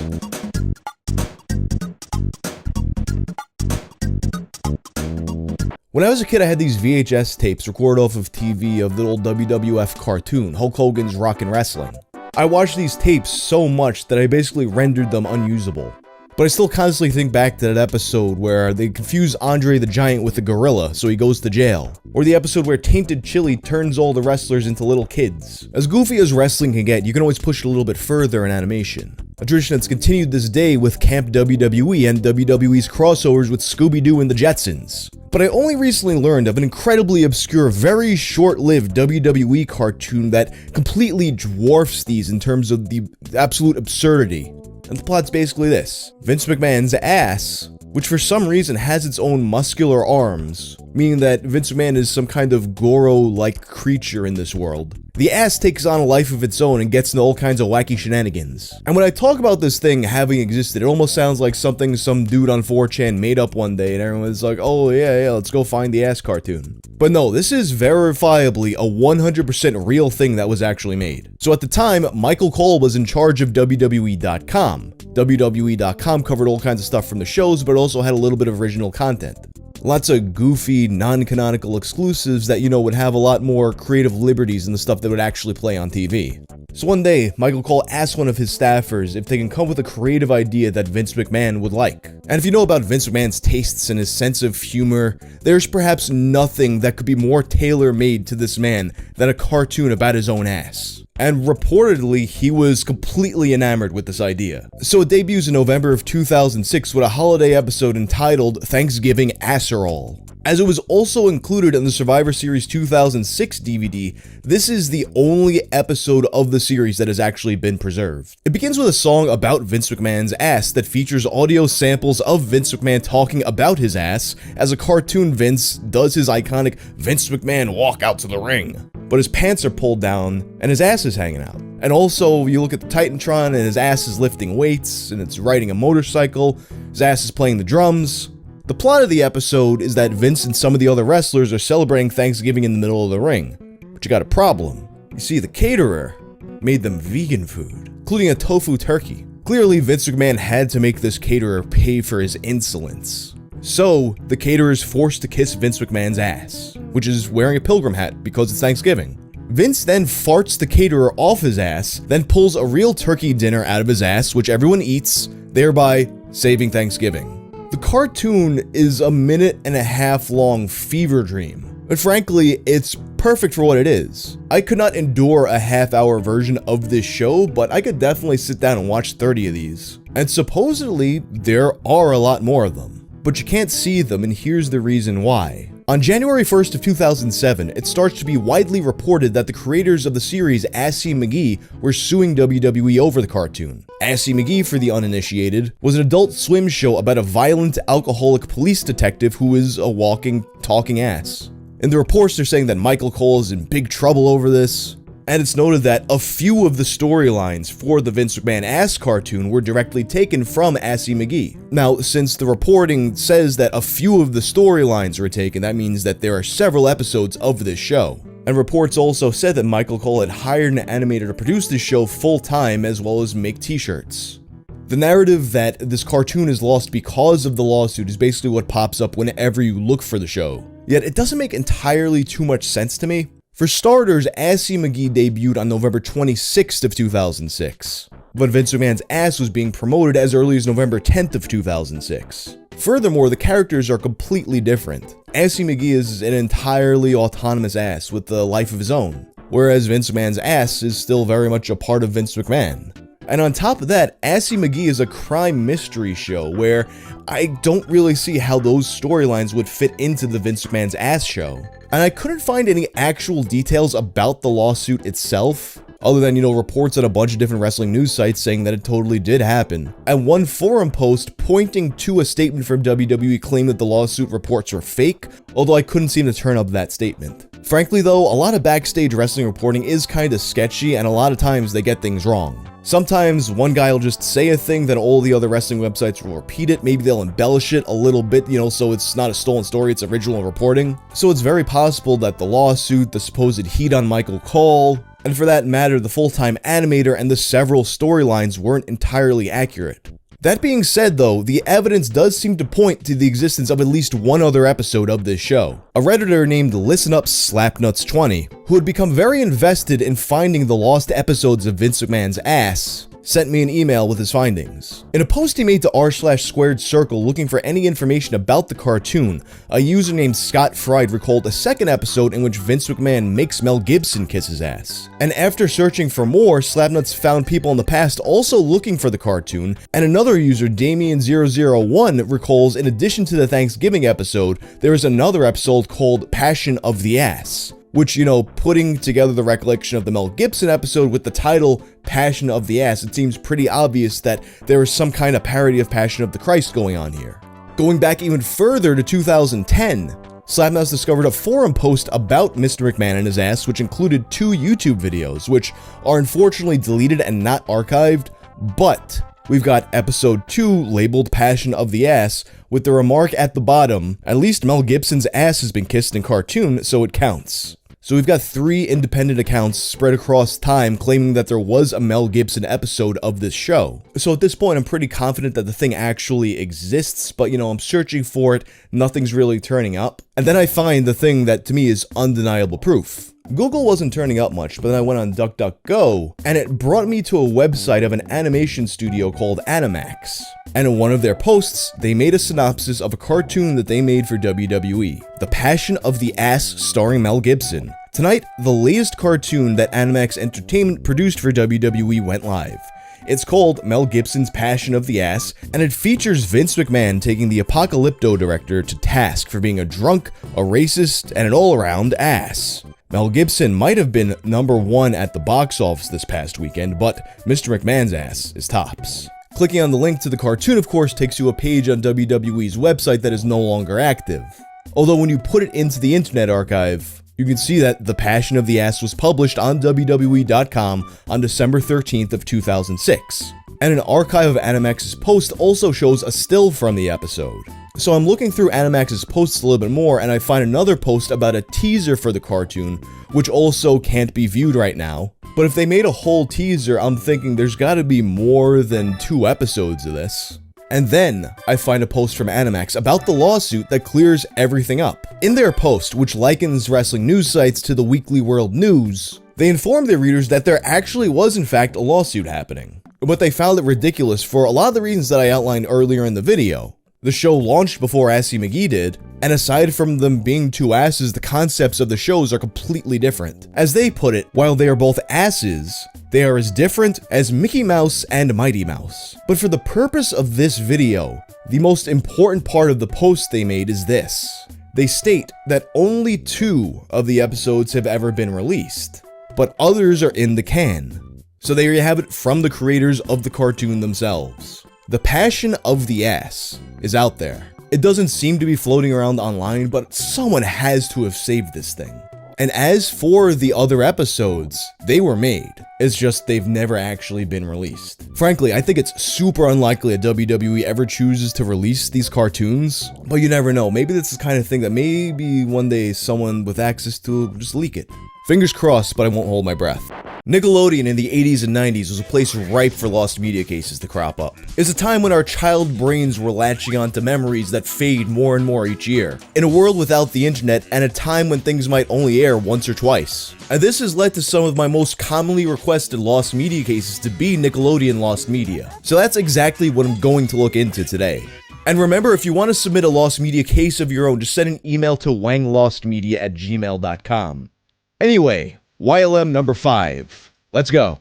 When I was a kid, I had these VHS tapes recorded off of TV of the old WWF cartoon, Hulk Hogan's Rockin' Wrestling. I watched these tapes so much that I basically rendered them unusable. But I still constantly think back to that episode where they confuse Andre the Giant with a gorilla, so he goes to jail. Or the episode where Tainted Chili turns all the wrestlers into little kids. As goofy as wrestling can get, you can always push it a little bit further in animation. A tradition that's continued this day with Camp WWE and WWE's crossovers with Scooby-Doo and the Jetsons. But I only recently learned of an incredibly obscure, very short-lived WWE cartoon that completely dwarfs these in terms of the absolute absurdity. And the plot's basically this. Vince McMahon's ass, which for some reason has its own muscular arms, meaning that Vince McMahon is some kind of Goro-like creature in this world. The ass takes on a life of its own and gets into all kinds of wacky shenanigans. And when I talk about this thing having existed, it almost sounds like something some dude on 4chan made up one day and everyone's like, oh yeah, let's go find the ass cartoon. But no, this is verifiably a 100% real thing that was actually made. So at the time, Michael Cole was in charge of WWE.com. WWE.com covered all kinds of stuff from the shows, but also had a little bit of original content. Lots of goofy, non-canonical exclusives that, would have a lot more creative liberties than the stuff that would actually play on TV. So one day, Michael Cole asked one of his staffers if they can come with a creative idea that Vince McMahon would like. And if you know about Vince McMahon's tastes and his sense of humor, there's perhaps nothing that could be more tailor-made to this man than a cartoon about his own ass. And reportedly, he was completely enamored with this idea. So it debuts in November of 2006 with a holiday episode entitled Thanksgiving Asserall. As it was also included in the Survivor Series 2006 DVD, this is the only episode of the series that has actually been preserved. It begins with a song about Vince McMahon's ass that features audio samples of Vince McMahon talking about his ass as a cartoon Vince does his iconic Vince McMahon walk out to the ring. But his pants are pulled down and his ass is hanging out. And also, you look at the Titantron and his ass is lifting weights and it's riding a motorcycle, his ass is playing the drums. The plot of the episode is that Vince and some of the other wrestlers are celebrating Thanksgiving in the middle of the ring. But you got a problem. You see, the caterer made them vegan food, including a tofu turkey. Clearly, Vince McMahon had to make this caterer pay for his insolence. So, the caterer is forced to kiss Vince McMahon's ass, which is wearing a pilgrim hat because it's Thanksgiving. Vince then farts the caterer off his ass, then pulls a real turkey dinner out of his ass, which everyone eats, thereby saving Thanksgiving. The cartoon is a 1.5-minute long fever dream, but frankly, it's perfect for what it is. I could not endure a half-hour version of this show, but I could definitely sit down and watch 30 of these. And supposedly, there are a lot more of them, but you can't see them, and here's the reason why. On January 1st of 2007, it starts to be widely reported that the creators of the series Assy McGee were suing WWE over the cartoon. Assy McGee, for the uninitiated, was an Adult Swim show about a violent, alcoholic police detective who is a walking, talking ass. In the reports, they're saying that Michael Cole is in big trouble over this, and it's noted that a few of the storylines for the Vince McMahon ass cartoon were directly taken from Assy McGee. Now, since the reporting says that a few of the storylines were taken, that means that there are several episodes of this show. And reports also said that Michael Cole had hired an animator to produce this show full-time as well as make t-shirts. The narrative that this cartoon is lost because of the lawsuit is basically what pops up whenever you look for the show. Yet it doesn't make entirely too much sense to me. For starters, Assy McGee debuted on November 26th of 2006, but Vince McMahon's ass was being promoted as early as November 10th of 2006. Furthermore, the characters are completely different. Assy McGee is an entirely autonomous ass with a life of his own, whereas Vince McMahon's ass is still very much a part of Vince McMahon. And on top of that, Assy McGee is a crime mystery show where I don't really see how those storylines would fit into the Vince McMahon's ass show. And I couldn't find any actual details about the lawsuit itself, other than, reports on a bunch of different wrestling news sites saying that it totally did happen. And one forum post pointing to a statement from WWE claimed that the lawsuit reports were fake, although I couldn't seem to turn up that statement. Frankly though, a lot of backstage wrestling reporting is kinda sketchy, and a lot of times they get things wrong. Sometimes one guy will just say a thing, then all the other wrestling websites will repeat it. Maybe they'll embellish it a little bit, so it's not a stolen story, it's original reporting. So it's very possible that the lawsuit, the supposed heat on Michael Cole, and for that matter, the full-time animator and the several storylines weren't entirely accurate. That being said though, the evidence does seem to point to the existence of at least one other episode of this show. A Redditor named ListenUpSlapnuts20, who had become very invested in finding the lost episodes of Vince McMahon's ass, sent me an email with his findings. In a post he made to r/squared circle looking for any information about the cartoon, a user named Scott Fried recalled a second episode in which Vince McMahon makes Mel Gibson kiss his ass. And after searching for more, Slapnuts found people in the past also looking for the cartoon, and another user, Damien001, recalls in addition to the Thanksgiving episode, there is another episode called Passion of the Ass, which, putting together the recollection of the Mel Gibson episode with the title Passion of the Ass, it seems pretty obvious that there is some kind of parody of Passion of the Christ going on here. Going back even further to 2010, Slapnuts discovered a forum post about Mr. McMahon and his ass, which included 2 YouTube videos, which are unfortunately deleted and not archived, but we've got episode 2 labeled Passion of the Ass, with the remark at the bottom, at least Mel Gibson's ass has been kissed in cartoon, so it counts. So we've got 3 independent accounts spread across time claiming that there was a Mel Gibson episode of this show. So at this point, I'm pretty confident that the thing actually exists, but I'm searching for it, nothing's really turning up. And then I find the thing that to me is undeniable proof. Google wasn't turning up much, but then I went on DuckDuckGo, and it brought me to a website of an animation studio called Animax. And in one of their posts, they made a synopsis of a cartoon that they made for WWE, The Passion of the Ass starring Mel Gibson. Tonight, the latest cartoon that Animax Entertainment produced for WWE went live. It's called Mel Gibson's Passion of the Ass, and it features Vince McMahon taking the Apocalypto director to task for being a drunk, a racist, and an all-around ass. Mel Gibson might have been #1 at the box office this past weekend, but Mr. McMahon's ass is tops. Clicking on the link to the cartoon, of course, takes you a page on WWE's website that is no longer active. Although when you put it into the Internet Archive, you can see that The Passion of the Ass was published on WWE.com on December 13th of 2006. And an archive of Animax's post also shows a still from the episode. So I'm looking through Animax's posts a little bit more, and I find another post about a teaser for the cartoon, which also can't be viewed right now. But if they made a whole teaser, I'm thinking there's gotta be more than 2 episodes of this. And then I find a post from Animax about the lawsuit that clears everything up. In their post, which likens wrestling news sites to the Weekly World News, they informed their readers that there actually was in fact a lawsuit happening. But they found it ridiculous for a lot of the reasons that I outlined earlier in the video. The show launched before Assy McGee did, and aside from them being 2 asses, the concepts of the shows are completely different. As they put it, while they are both asses, they are as different as Mickey Mouse and Mighty Mouse. But for the purpose of this video, the most important part of the post they made is this. They state that only 2 of the episodes have ever been released, but others are in the can. So there you have it from the creators of the cartoon themselves. The Passion of the Ass is out there. It doesn't seem to be floating around online, but someone has to have saved this thing. And as for the other episodes, they were made. It's just they've never actually been released. Frankly, I think it's super unlikely that WWE ever chooses to release these cartoons, but you never know. Maybe this is the kind of thing that maybe one day someone with access to will just leak it. Fingers crossed, but I won't hold my breath. Nickelodeon in the 80s and 90s was a place ripe for lost media cases to crop up. It was a time when our child brains were latching onto memories that fade more and more each year. In a world without the internet, and a time when things might only air once or twice. And this has led to some of my most commonly requested lost media cases to be Nickelodeon lost media. So that's exactly what I'm going to look into today. And remember, if you want to submit a lost media case of your own, just send an email to wanglostmedia@gmail.com. Anyway, YLM number 5. Let's go.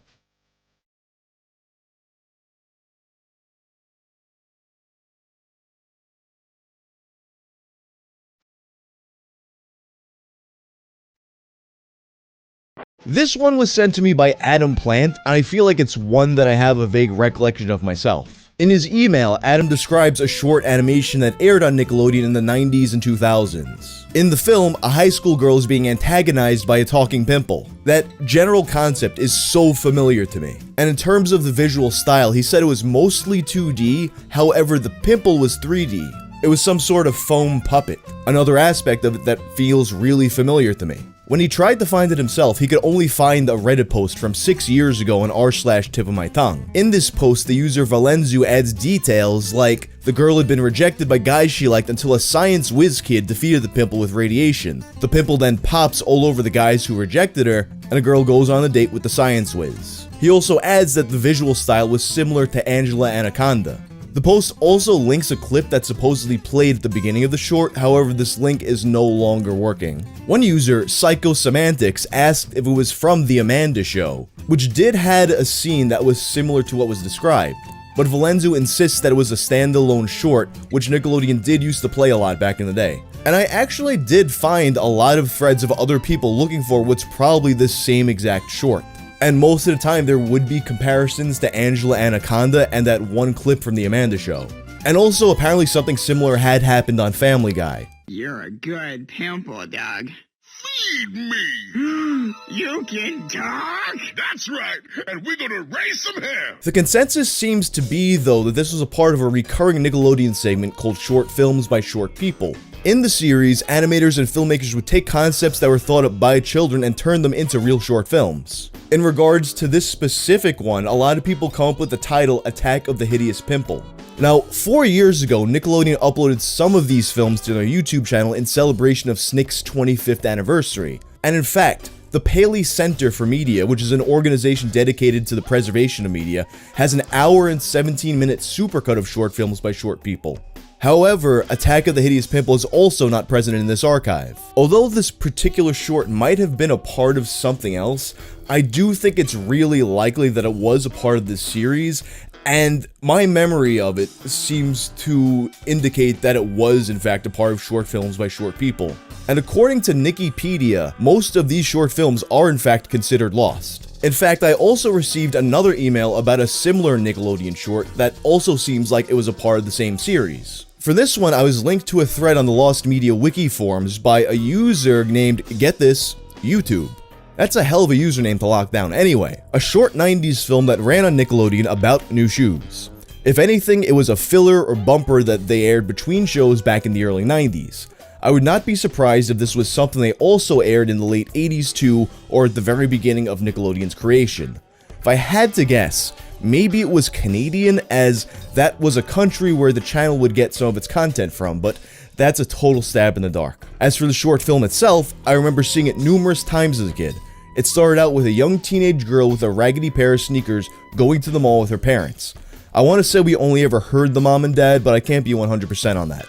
This one was sent to me by Adam Plant, and I feel like it's one that I have a vague recollection of myself. In his email, Adam describes a short animation that aired on Nickelodeon in the 90s and 2000s. In the film, a high school girl is being antagonized by a talking pimple. That general concept is so familiar to me. And in terms of the visual style, he said it was mostly 2D, however the pimple was 3D. It was some sort of foam puppet, another aspect of it that feels really familiar to me. When he tried to find it himself, he could only find a Reddit post from 6 years ago on r/tip of my tongue. In this post, the user Valenzu adds details like the girl had been rejected by guys she liked until a science whiz kid defeated the pimple with radiation. The pimple then pops all over the guys who rejected her, and a girl goes on a date with the science whiz. He also adds that the visual style was similar to Angela Anaconda. The post also links a clip that supposedly played at the beginning of the short, however this link is no longer working. One user, Psychosemantics, asked if it was from The Amanda Show, which did had a scene that was similar to what was described. But Valenzu insists that it was a standalone short, which Nickelodeon did used to play a lot back in the day. And I actually did find a lot of threads of other people looking for what's probably this same exact short. And most of the time there would be comparisons to Angela Anaconda and that one clip from The Amanda Show. And also apparently something similar had happened on Family Guy. You're a good pimple, dog. Feed me! You can talk? That's right, and we're gonna raise some hair! The consensus seems to be, though, that this was a part of a recurring Nickelodeon segment called Short Films by Short People. In the series, animators and filmmakers would take concepts that were thought up by children and turn them into real short films. In regards to this specific one, a lot of people come up with the title Attack of the Hideous Pimple. Now, 4 years ago, Nickelodeon uploaded some of these films to their YouTube channel in celebration of Snick's 25th anniversary. And in fact, The Paley Center for Media, which is an organization dedicated to the preservation of media, has an hour and 17-minute supercut of short films by short people. However, Attack of the Hideous Pimple is also not present in this archive. Although this particular short might have been a part of something else, I do think it's really likely that it was a part of this series, and my memory of it seems to indicate that it was in fact a part of short films by short people. And according to Wikipedia, most of these short films are in fact considered lost. In fact, I also received another email about a similar Nickelodeon short that also seems like it was a part of the same series. For this one, I was linked to a thread on the Lost Media Wiki forums by a user named, get this, YouTube. That's a hell of a username to lock down. Anyway, a short 90s film that ran on Nickelodeon about new shoes. If anything, it was a filler or bumper that they aired between shows back in the early 90s. I would not be surprised if this was something they also aired in the late 80s too, or at the very beginning of Nickelodeon's creation. If I had to guess, maybe it was Canadian, as that was a country where the channel would get some of its content from, but that's a total stab in the dark. As for the short film itself, I remember seeing it numerous times as a kid. It started out with a young teenage girl with a raggedy pair of sneakers going to the mall with her parents. I want to say we only ever heard the mom and dad, but I can't be 100% on that.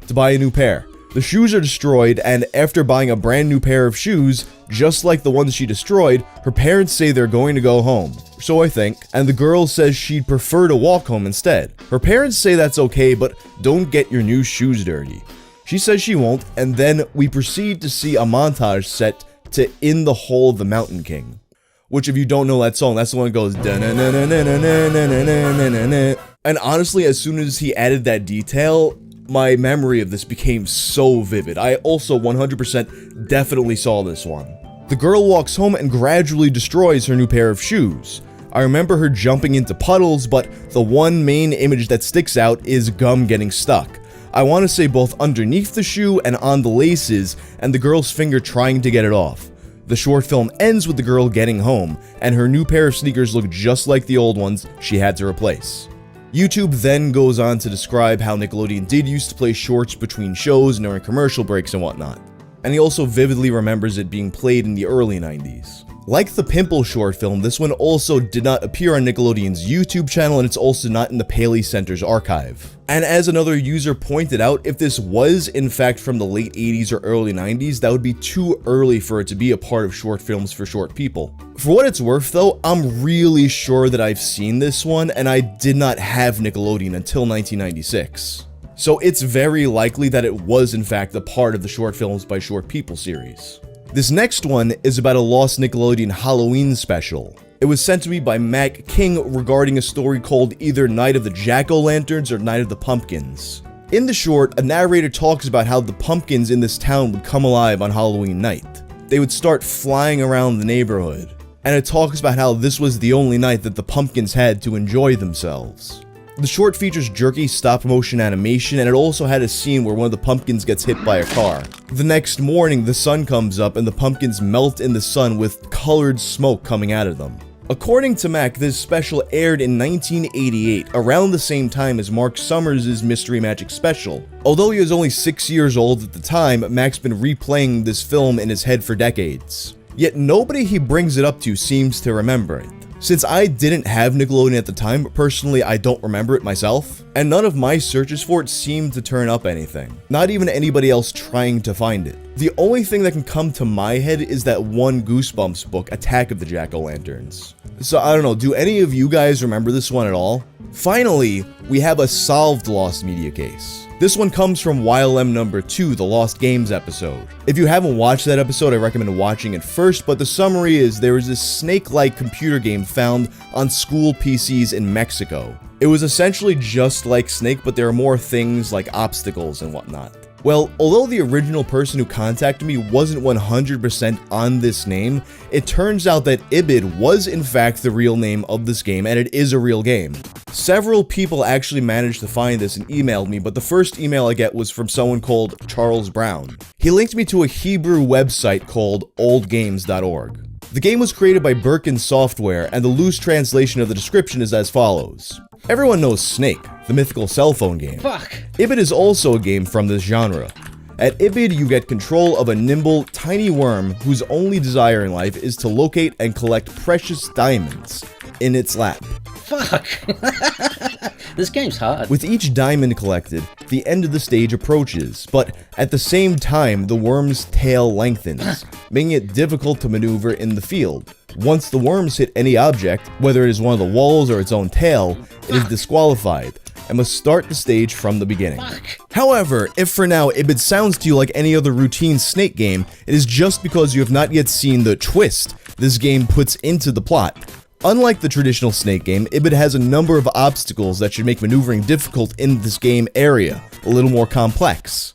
To buy a new pair. The shoes are destroyed, and after buying a brand new pair of shoes, just like the ones she destroyed, her parents say they're going to go home. So I think, and the girl says she'd prefer to walk home instead. Her parents say that's okay, but don't get your new shoes dirty. She says she won't, and then we proceed to see a montage set to In the Hole of the Mountain King. Which, if you don't know that song, that's the one that goes da-na-na-na-na-na-na-na-na-na-na. And honestly, as soon as he added that detail, my memory of this became so vivid. I also 100% definitely saw this one. The girl walks home and gradually destroys her new pair of shoes. I remember her jumping into puddles, but the one main image that sticks out is gum getting stuck. I want to say both underneath the shoe and on the laces, and the girl's finger trying to get it off. The short film ends with the girl getting home, and her new pair of sneakers look just like the old ones she had to replace. YouTube then goes on to describe how Nickelodeon did used to play shorts between shows and during commercial breaks and whatnot. And he also vividly remembers it being played in the early 90s. Like the Pimple short film, this one also did not appear on Nickelodeon's YouTube channel, and it's also not in the Paley Center's archive. And as another user pointed out, if this was in fact from the late 80s or early 90s, that would be too early for it to be a part of short films for short people. For what it's worth though, I'm really sure that I've seen this one, and I did not have Nickelodeon until 1996. So it's very likely that it was in fact a part of the Short Films by Short People series. This next one is about a lost Nickelodeon Halloween special. It was sent to me by Mac King regarding a story called either Night of the Jack-O-Lanterns or Night of the Pumpkins. In the short, a narrator talks about how the pumpkins in this town would come alive on Halloween night. They would start flying around the neighborhood, and it talks about how this was the only night that the pumpkins had to enjoy themselves. The short features jerky stop-motion animation, and it also had a scene where one of the pumpkins gets hit by a car. The next morning, the sun comes up and the pumpkins melt in the sun with colored smoke coming out of them. According to Mac, this special aired in 1988, around the same time as Mark Summers' Mystery Magic special. Although he was only 6 years old at the time, Mac's been replaying this film in his head for decades. Yet nobody he brings it up to seems to remember it. Since I didn't have Nickelodeon at the time, personally I don't remember it myself, and none of my searches for it seemed to turn up anything. Not even anybody else trying to find it. The only thing that can come to my head is that one Goosebumps book, Attack of the Jack-O-Lanterns. So I don't know, do any of you guys remember this one at all? Finally, we have a solved Lost Media case. This one comes from YLM number 2, the Lost Games episode. If you haven't watched that episode, I recommend watching it first, but the summary is there was this snake-like computer game found on school PCs in Mexico. It was essentially just like Snake, but there are more things like obstacles and whatnot. Well, although the original person who contacted me wasn't 100% on this name, it turns out that Ibid was in fact the real name of this game, and it is a real game. Several people actually managed to find this and emailed me, but the first email I get was from someone called Charles Brown. He linked me to a Hebrew website called oldgames.org. The game was created by Birkin Software, and the loose translation of the description is as follows. Everyone knows Snake, the mythical cell phone game. Fuck. Ibid is also a game from this genre. At Ibid, you get control of a nimble, tiny worm whose only desire in life is to locate and collect precious diamonds in its lap. Fuck! This game's hard. With each diamond collected, the end of the stage approaches, but at the same time, the worm's tail lengthens, making it difficult to maneuver in the field. Once the worms hit any object, whether it is one of the walls or its own tail, it is disqualified and must start the stage from the beginning. However, if for now Ibid sounds to you like any other routine Snake game, it is just because you have not yet seen the twist this game puts into the plot. Unlike the traditional Snake game, Ibid has a number of obstacles that should make maneuvering difficult in this game area, a little more complex.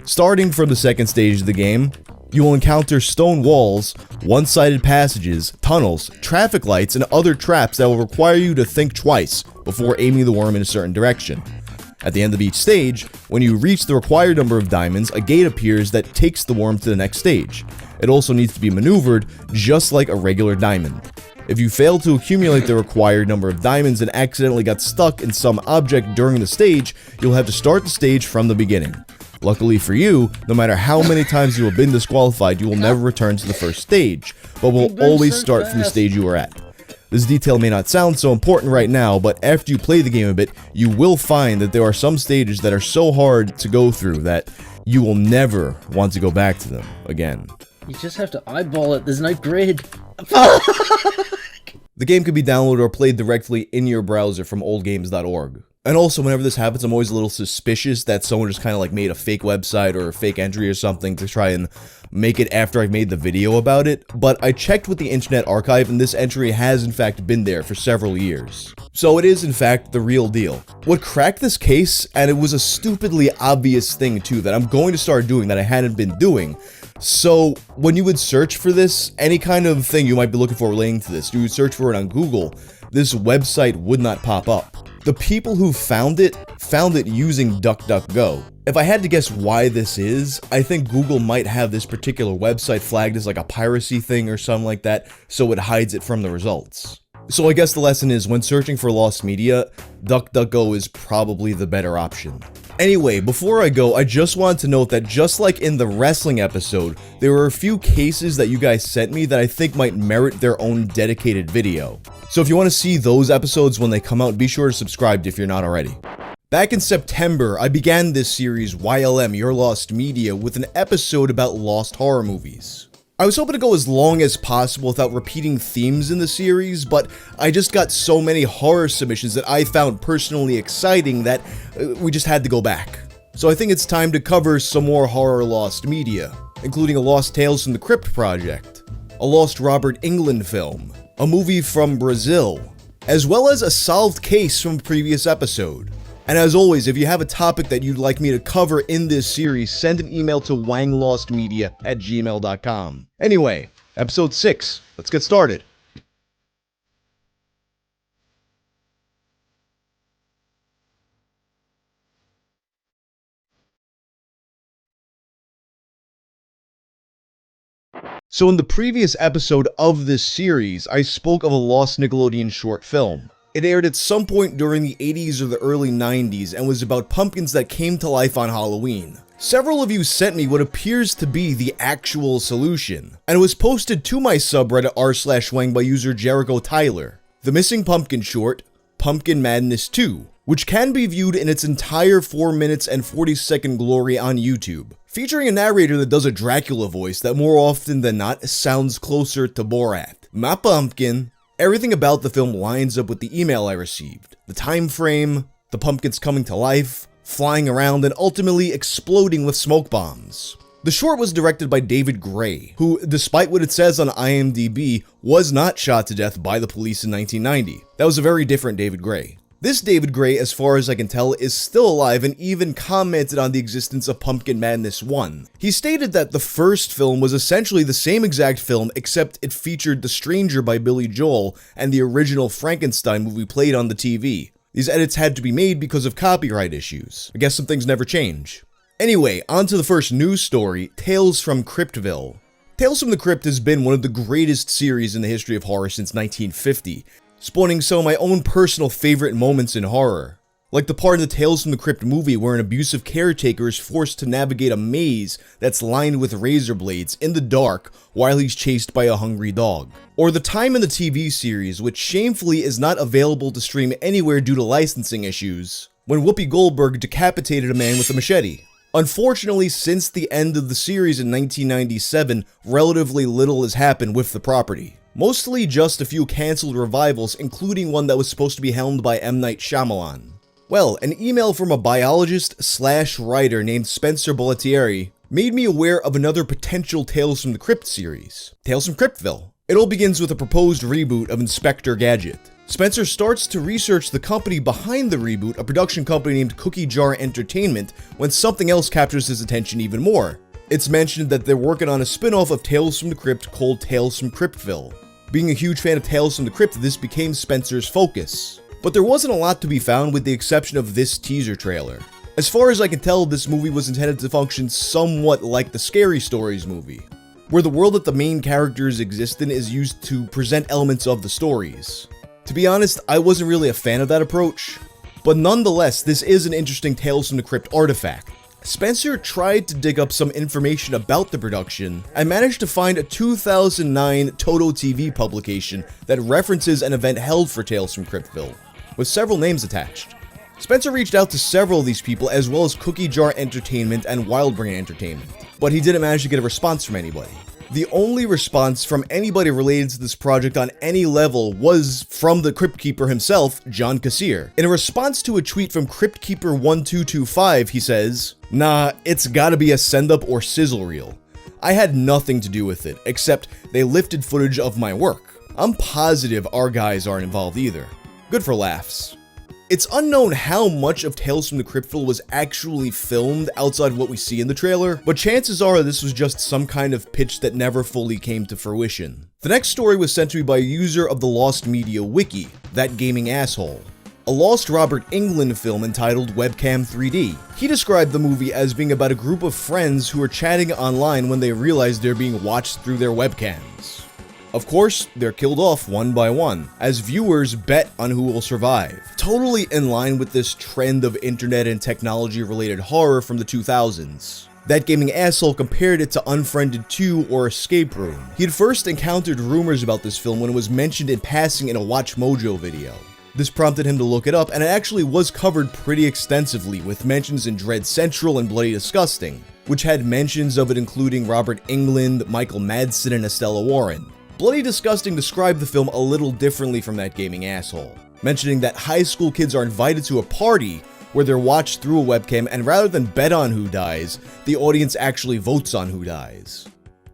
Starting from the second stage of the game, you will encounter stone walls, one-sided passages, tunnels, traffic lights, and other traps that will require you to think twice before aiming the worm in a certain direction. At the end of each stage, when you reach the required number of diamonds, a gate appears that takes the worm to the next stage. It also needs to be maneuvered just like a regular diamond. If you fail to accumulate the required number of diamonds and accidentally got stuck in some object during the stage, you'll have to start the stage from the beginning. Luckily for you, no matter how many times you have been disqualified, you will never return to the first stage, but will always start from the stage you were at. This detail may not sound so important right now, but after you play the game a bit, you will find that there are some stages that are so hard to go through that you will never want to go back to them again. You just have to eyeball it, there's no grid. The game can be downloaded or played directly in your browser from oldgames.org. And also, whenever this happens, I'm always a little suspicious that someone just kind of like made a fake website or a fake entry or something to try and make it after I've made the video about it, but I checked with the Internet Archive and this entry has in fact been there for several years. So it is in fact the real deal. What cracked this case, and it was a stupidly obvious thing too that I'm going to start doing that I hadn't been doing. So when you would search for this, any kind of thing you might be looking for relating to this, you would search for it on Google, this website would not pop up. The people who found it using DuckDuckGo. If I had to guess why this is, I think Google might have this particular website flagged as like a piracy thing or something like that, so it hides it from the results. So I guess the lesson is, when searching for lost media, DuckDuckGo is probably the better option. Anyway, before I go, I just wanted to note that just like in the wrestling episode, there were a few cases that you guys sent me that I think might merit their own dedicated video. So if you want to see those episodes when they come out, be sure to subscribe if you're not already. Back in September, I began this series, YLM, Your Lost Media, with an episode about lost horror movies. I was hoping to go as long as possible without repeating themes in the series, but I just got so many horror submissions that I found personally exciting that we just had to go back. So I think it's time to cover some more horror lost media, including a Lost Tales from the Crypt project, a Lost Robert Englund film, a movie from Brazil, as well as a solved case from a previous episode. And as always, if you have a topic that you'd like me to cover in this series, send an email to wanglostmedia@gmail.com. Anyway, episode 6. Let's get started. So in the previous episode of this series, I spoke of a lost Nickelodeon short film. It aired at some point during the 80s or the early 90s and was about pumpkins that came to life on Halloween. Several of you sent me what appears to be the actual solution, and it was posted to my subreddit r/wang by user Jericho Tyler. The missing pumpkin short, Pumpkin Madness 2, which can be viewed in its entire 4 minutes and 40-second glory on YouTube, featuring a narrator that does a Dracula voice that more often than not sounds closer to Borat. My pumpkin. Everything about the film lines up with the email I received. The time frame, the pumpkins coming to life, flying around, and ultimately exploding with smoke bombs. The short was directed by David Gray, who, despite what it says on IMDb, was not shot to death by the police in 1990. That was a very different David Gray. This David Gray, as far as I can tell, is still alive and even commented on the existence of Pumpkin Madness 1. He stated that the first film was essentially the same exact film, except it featured The Stranger by Billy Joel and the original Frankenstein movie played on the TV. These edits had to be made because of copyright issues. I guess some things never change. Anyway, on to the first news story, Tales from Cryptville. Tales from the Crypt has been one of the greatest series in the history of horror since 1950. Spawning some of my own personal favorite moments in horror. Like the part in the Tales from the Crypt movie where an abusive caretaker is forced to navigate a maze that's lined with razor blades in the dark while he's chased by a hungry dog. Or the time in the TV series, which shamefully is not available to stream anywhere due to licensing issues, when Whoopi Goldberg decapitated a man with a machete. Unfortunately, since the end of the series in 1997, relatively little has happened with the property. Mostly just a few cancelled revivals, including one that was supposed to be helmed by M. Night Shyamalan. Well, an email from a biologist/writer named Spencer Bollettieri made me aware of another potential Tales from the Crypt series, Tales from Cryptville. It all begins with a proposed reboot of Inspector Gadget. Spencer starts to research the company behind the reboot, a production company named Cookie Jar Entertainment, when something else captures his attention even more. It's mentioned that they're working on a spin-off of Tales from the Crypt called Tales from Cryptville. Being a huge fan of Tales from the Crypt, this became Spencer's focus. But there wasn't a lot to be found with the exception of this teaser trailer. As far as I can tell, this movie was intended to function somewhat like the Scary Stories movie, where the world that the main characters exist in is used to present elements of the stories. To be honest, I wasn't really a fan of that approach, but nonetheless, this is an interesting Tales from the Crypt artifact. Spencer tried to dig up some information about the production and managed to find a 2009 Toto TV publication that references an event held for Tales from Cryptville, with several names attached. Spencer reached out to several of these people as well as Cookie Jar Entertainment and Wildbrain Entertainment, but he didn't manage to get a response from anybody. The only response from anybody related to this project on any level was from the Crypt Keeper himself, John Kassir. In a response to a tweet from Crypt Keeper 1225, he says, "Nah, it's gotta be a send-up or sizzle reel. I had nothing to do with it, except they lifted footage of my work. I'm positive our guys aren't involved either. Good for laughs." It's unknown how much of Tales from the Cryptville was actually filmed outside of what we see in the trailer, but chances are this was just some kind of pitch that never fully came to fruition. The next story was sent to me by a user of the Lost Media Wiki, That Gaming Asshole, a lost Robert Englund film entitled Webcam 3D. He described the movie as being about a group of friends who are chatting online when they realize they're being watched through their webcams. Of course, they're killed off one by one, as viewers bet on who will survive. Totally in line with this trend of internet and technology-related horror from the 2000s. That Gaming Asshole compared it to Unfriended 2 or Escape Room. He had first encountered rumors about this film when it was mentioned in passing in a Watch Mojo video. This prompted him to look it up, and it actually was covered pretty extensively, with mentions in Dread Central and Bloody Disgusting, which had mentions of it including Robert Englund, Michael Madsen, and Estella Warren. Bloody Disgusting described the film a little differently from That Gaming Asshole, mentioning that high school kids are invited to a party where they're watched through a webcam, and rather than bet on who dies, the audience actually votes on who dies.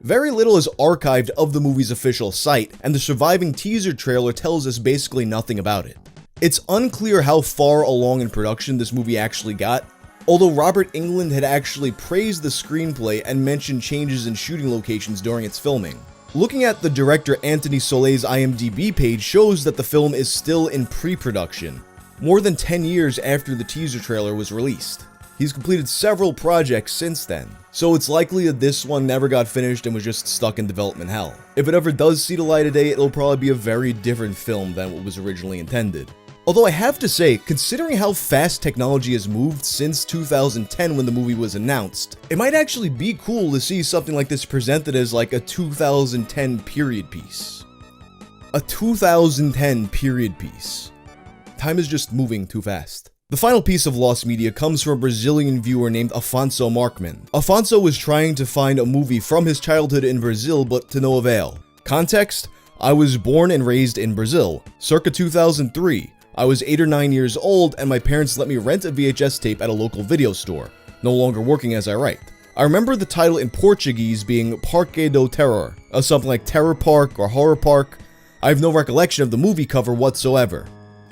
Very little is archived of the movie's official site, and the surviving teaser trailer tells us basically nothing about it. It's unclear how far along in production this movie actually got, although Robert Englund had actually praised the screenplay and mentioned changes in shooting locations during its filming. Looking at the director Anthony Soleil's IMDb page shows that the film is still in pre-production, more than 10 years after the teaser trailer was released. He's completed several projects since then, so it's likely that this one never got finished and was just stuck in development hell. If it ever does see the light of day, it'll probably be a very different film than what was originally intended. Although I have to say, considering how fast technology has moved since 2010 when the movie was announced, it might actually be cool to see something like this presented as like a 2010 period piece. A 2010 period piece. Time is just moving too fast. The final piece of lost media comes from a Brazilian viewer named Afonso Markman. Afonso was trying to find a movie from his childhood in Brazil, but to no avail. Context: I was born and raised in Brazil, circa 2003. I was 8 or 9 years old, and my parents let me rent a VHS tape at a local video store, no longer working as I write. I remember the title in Portuguese being Parque do Terror, or something like Terror Park or Horror Park. I have no recollection of the movie cover whatsoever,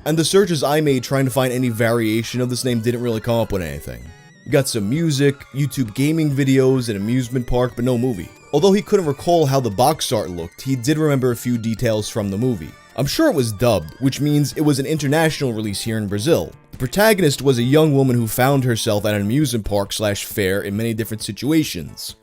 and the searches I made trying to find any variation of this name didn't really come up with anything. You got some music, YouTube gaming videos, an amusement park, but no movie. Although he couldn't recall how the box art looked, he did remember a few details from the movie. I'm sure it was dubbed, which means it was an international release here in Brazil. The protagonist was a young woman who found herself at an amusement park / fair in many different situations.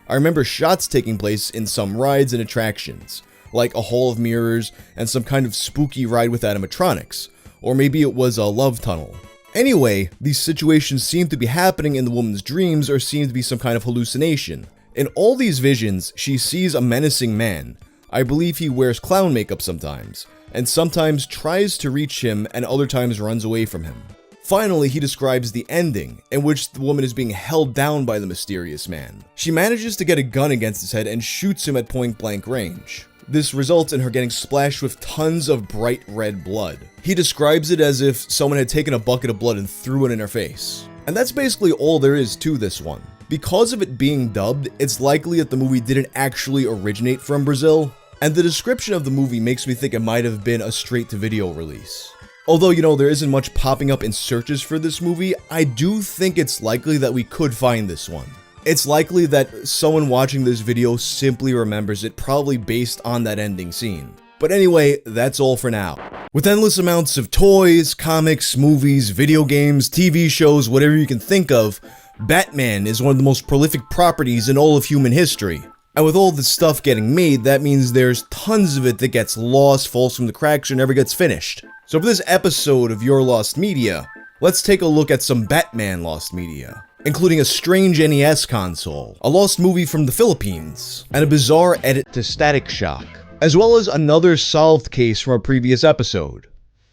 I remember shots taking place in some rides and attractions, like a Hall of Mirrors and some kind of spooky ride with animatronics, or maybe it was a love tunnel. Anyway, these situations seem to be happening in the woman's dreams or seem to be some kind of hallucination. In all these visions, she sees a menacing man. I believe he wears clown makeup sometimes, and sometimes tries to reach him and other times runs away from him. Finally, he describes the ending, in which the woman is being held down by the mysterious man. She manages to get a gun against his head and shoots him at point-blank range. This results in her getting splashed with tons of bright red blood. He describes it as if someone had taken a bucket of blood and threw it in her face. And that's basically all there is to this one. Because of it being dubbed, it's likely that the movie didn't actually originate from Brazil, and the description of the movie makes me think it might have been a straight-to-video release. Although, there isn't much popping up in searches for this movie, I do think it's likely that we could find this one. It's likely that someone watching this video simply remembers it, probably based on that ending scene. But anyway, that's all for now. With endless amounts of toys, comics, movies, video games, TV shows, whatever you can think of, Batman is one of the most prolific properties in all of human history. And with all this stuff getting made, that means there's tons of it that gets lost, falls from the cracks, or never gets finished. So for this episode of Your Lost Media, let's take a look at some Batman lost media, including a strange NES console, a lost movie from the Philippines, and a bizarre edit to Static Shock, as well as another solved case from a previous episode.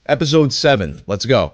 Episode 7, let's go.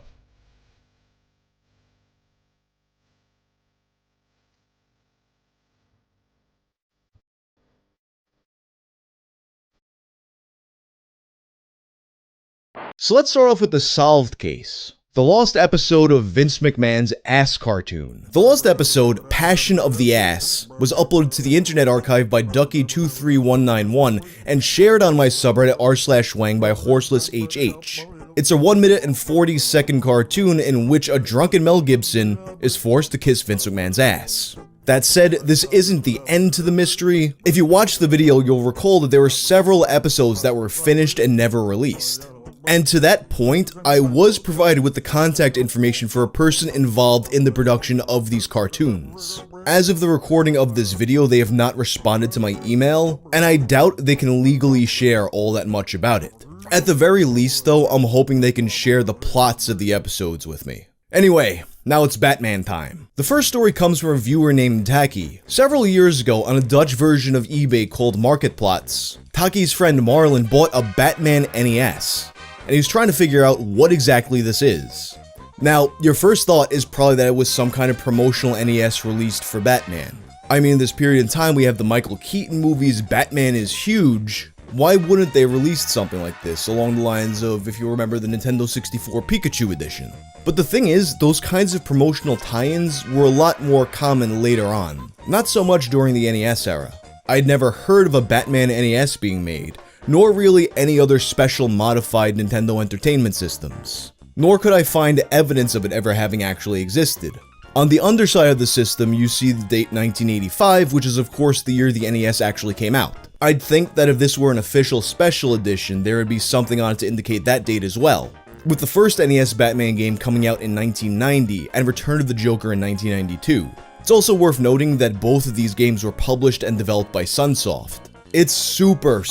So let's start off with the solved case. The lost episode of Vince McMahon's Ass cartoon. The lost episode, Passion of the Ass, was uploaded to the Internet Archive by Ducky23191 and shared on my subreddit r/wang by HorselessHH. It's a 1 minute and 40-second cartoon in which a drunken Mel Gibson is forced to kiss Vince McMahon's ass. That said, this isn't the end to the mystery. If you watch the video, you'll recall that there were several episodes that were finished and never released. And to that point, I was provided with the contact information for a person involved in the production of these cartoons. As of the recording of this video, they have not responded to my email, and I doubt they can legally share all that much about it. At the very least though, I'm hoping they can share the plots of the episodes with me. Anyway, now it's Batman time. The first story comes from a viewer named Taki. Several years ago, on a Dutch version of eBay called Marketplaats, Taki's friend Marlon bought a Batman NES. And he was trying to figure out what exactly this is. Now, your first thought is probably that it was some kind of promotional NES released for Batman. I mean, in this period in time, we have the Michael Keaton movies, Batman is huge. Why wouldn't they release something like this, along the lines of, if you remember, the Nintendo 64 Pikachu edition? But the thing is, those kinds of promotional tie-ins were a lot more common later on. Not so much during the NES era. I'd never heard of a Batman NES being made, nor really any other special modified Nintendo Entertainment Systems. Nor could I find evidence of it ever having actually existed. On the underside of the system, you see the date 1985, which is of course the year the NES actually came out. I'd think that if this were an official special edition, there would be something on it to indicate that date as well. With the first NES Batman game coming out in 1990 and Return of the Joker in 1992. It's also worth noting that both of these games were published and developed by Sunsoft. It's super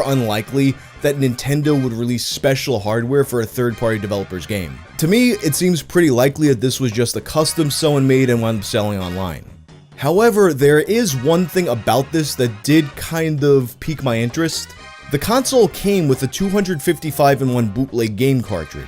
unlikely that Nintendo would release special hardware for a third-party developer's game. To me, it seems pretty likely that this was just a custom someone made and wound up selling online. However, there is one thing about this that did kind of pique my interest. The console came with a 255-in-1 bootleg game cartridge.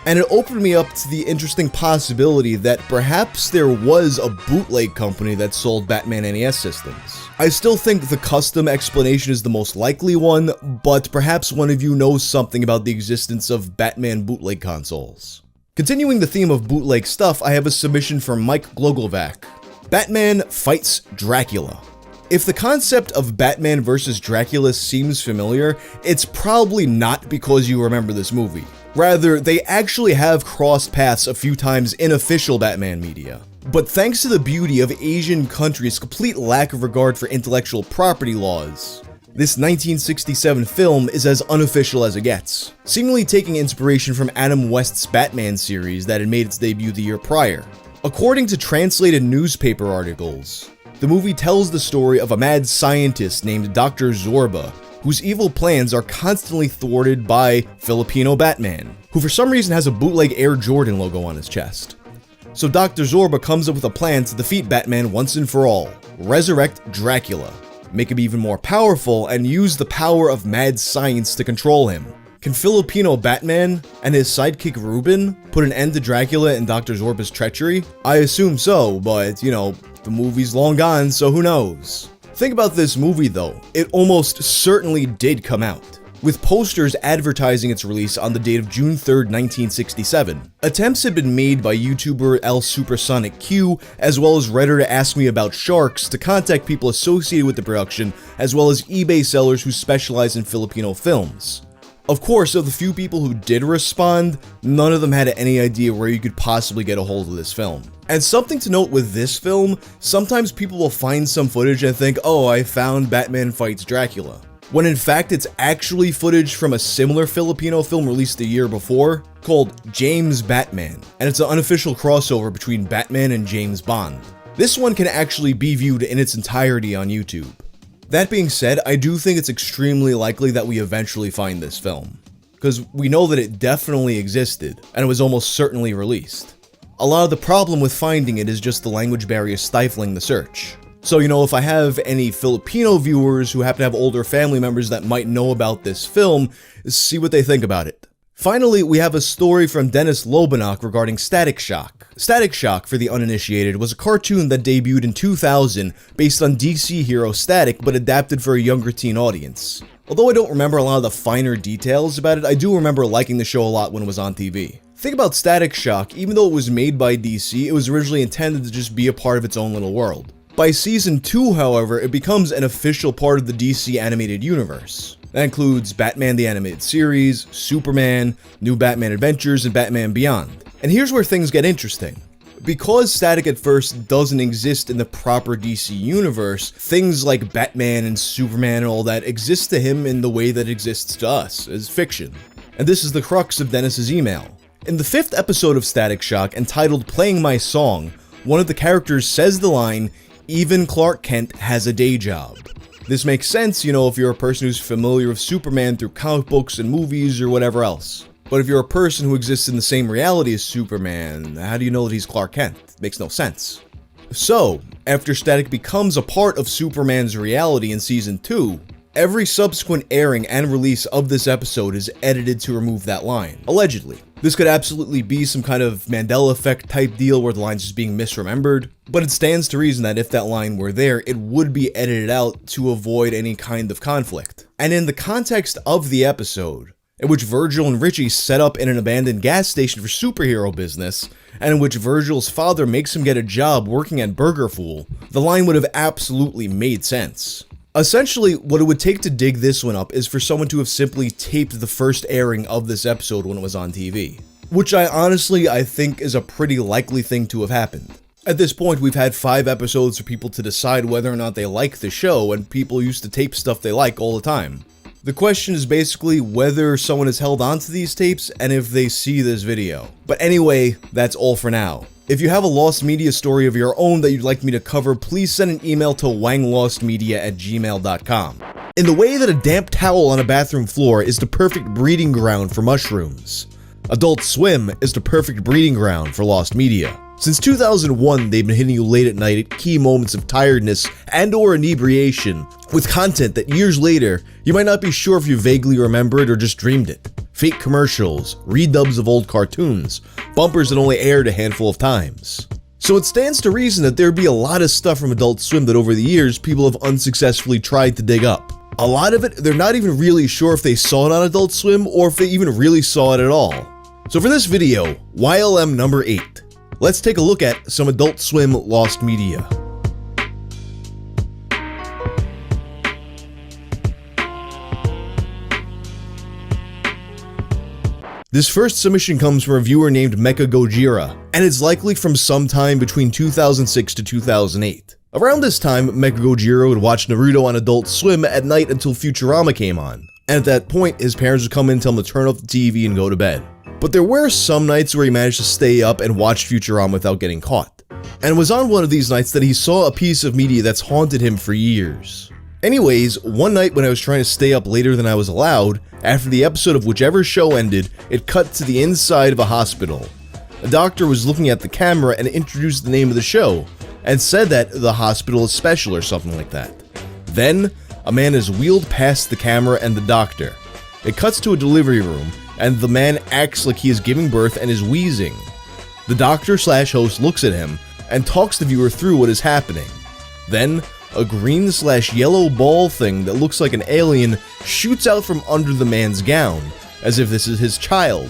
And it opened me up to the interesting possibility that perhaps there was a bootleg company that sold Batman NES systems. I still think the custom explanation is the most likely one, but perhaps one of you knows something about the existence of Batman bootleg consoles. Continuing the theme of bootleg stuff, I have a submission from Mike Glogovac. Batman fights Dracula. If the concept of Batman vs. Dracula seems familiar, it's probably not because you remember this movie. Rather, they actually have crossed paths a few times in official Batman media. But thanks to the beauty of Asian countries' complete lack of regard for intellectual property laws, this 1967 film is as unofficial as it gets, seemingly taking inspiration from Adam West's Batman series that had made its debut the year prior. According to translated newspaper articles, the movie tells the story of a mad scientist named Dr. Zorba, whose evil plans are constantly thwarted by Filipino Batman, who for some reason has a bootleg Air Jordan logo on his chest. So Dr. Zorba comes up with a plan to defeat Batman once and for all: resurrect Dracula, make him even more powerful, and use the power of mad science to control him. Can Filipino Batman and his sidekick Ruben put an end to Dracula and Dr. Zorba's treachery? I assume so, but you know, the movie's long gone, so who knows? Think about this movie though, it almost certainly did come out, with posters advertising its release on the date of June 3rd, 1967. Attempts had been made by YouTuber El Supersonic Q, as well as Redditor Ask Me About Sharks, to contact people associated with the production, as well as eBay sellers who specialize in Filipino films. Of course, of the few people who did respond, none of them had any idea where you could possibly get a hold of this film. And something to note with this film, sometimes people will find some footage and think, oh, I found Batman Fights Dracula, when in fact it's actually footage from a similar Filipino film released a year before, called James Batman, and it's an unofficial crossover between Batman and James Bond. This one can actually be viewed in its entirety on YouTube. That being said, I do think it's extremely likely that we eventually find this film, because we know that it definitely existed, and it was almost certainly released. A lot of the problem with finding it is just the language barrier stifling the search. So, you know, if I have any Filipino viewers who happen to have older family members that might know about this film, see what they think about it. Finally, we have a story from Dennis Lobanok regarding Static Shock. Static Shock, for the uninitiated, was a cartoon that debuted in 2000 based on DC hero Static, but adapted for a younger teen audience. Although I don't remember a lot of the finer details about it, I do remember liking the show a lot when it was on TV. Think about Static Shock, even though it was made by DC, it was originally intended to just be a part of its own little world. By season 2, however, it becomes an official part of the DC animated universe. That includes Batman the Animated Series, Superman, New Batman Adventures, and Batman Beyond. And here's where things get interesting. Because Static at first doesn't exist in the proper DC universe, things like Batman and Superman and all that exist to him in the way that exists to us, as fiction. And this is the crux of Dennis's email. In the 5th episode of Static Shock, entitled Playing My Song, one of the characters says the line, "Even Clark Kent has a day job." This makes sense, you know, if you're a person who's familiar with Superman through comic books and movies or whatever else. But if you're a person who exists in the same reality as Superman, how do you know that he's Clark Kent? It makes no sense. So, after Static becomes a part of Superman's reality in Season 2, every subsequent airing and release of this episode is edited to remove that line, allegedly. This could absolutely be some kind of Mandela effect type deal where the line's just being misremembered, but it stands to reason that if that line were there, it would be edited out to avoid any kind of conflict. And in the context of the episode, in which Virgil and Richie set up in an abandoned gas station for superhero business, and in which Virgil's father makes him get a job working at Burger Fool, the line would have absolutely made sense. Essentially, what it would take to dig this one up is for someone to have simply taped the first airing of this episode when it was on TV. Which I think is a pretty likely thing to have happened. At this point, we've had 5 episodes for people to decide whether or not they like the show, and people used to tape stuff they like all the time. The question is basically whether someone has held onto these tapes and if they see this video. But anyway, that's all for now. If you have a lost media story of your own that you'd like me to cover, please send an email to wanglostmedia@gmail.com. In the way that a damp towel on a bathroom floor is the perfect breeding ground for mushrooms, Adult Swim is the perfect breeding ground for lost media. Since 2001, they've been hitting you late at night at key moments of tiredness and/or inebriation with content that years later, you might not be sure if you vaguely remember it or just dreamed it. Fake commercials, redubs of old cartoons, bumpers that only aired a handful of times. So it stands to reason that there'd be a lot of stuff from Adult Swim that over the years people have unsuccessfully tried to dig up. A lot of it, they're not even really sure if they saw it on Adult Swim or if they even really saw it at all. So for this video, YLM number 8, let's take a look at some Adult Swim lost media. This first submission comes from a viewer named Mecha Gojira, and it's likely from sometime between 2006 to 2008. Around this time, Mecha Gojira would watch Naruto on Adult Swim at night until Futurama came on, and at that point, his parents would come in and tell him to turn off the TV and go to bed. But there were some nights where he managed to stay up and watch Futurama without getting caught. And it was on one of these nights that he saw a piece of media that's haunted him for years. Anyways, one night when I was trying to stay up later than I was allowed, after the episode of whichever show ended, it cut to the inside of a hospital. A doctor was looking at the camera and introduced the name of the show, and said that the hospital is special or something like that. Then, a man is wheeled past the camera and the doctor. It cuts to a delivery room, and the man acts like he is giving birth and is wheezing. The doctor/host looks at him, and talks the viewer through what is happening. Then, a green/yellow ball thing that looks like an alien shoots out from under the man's gown, as if this is his child.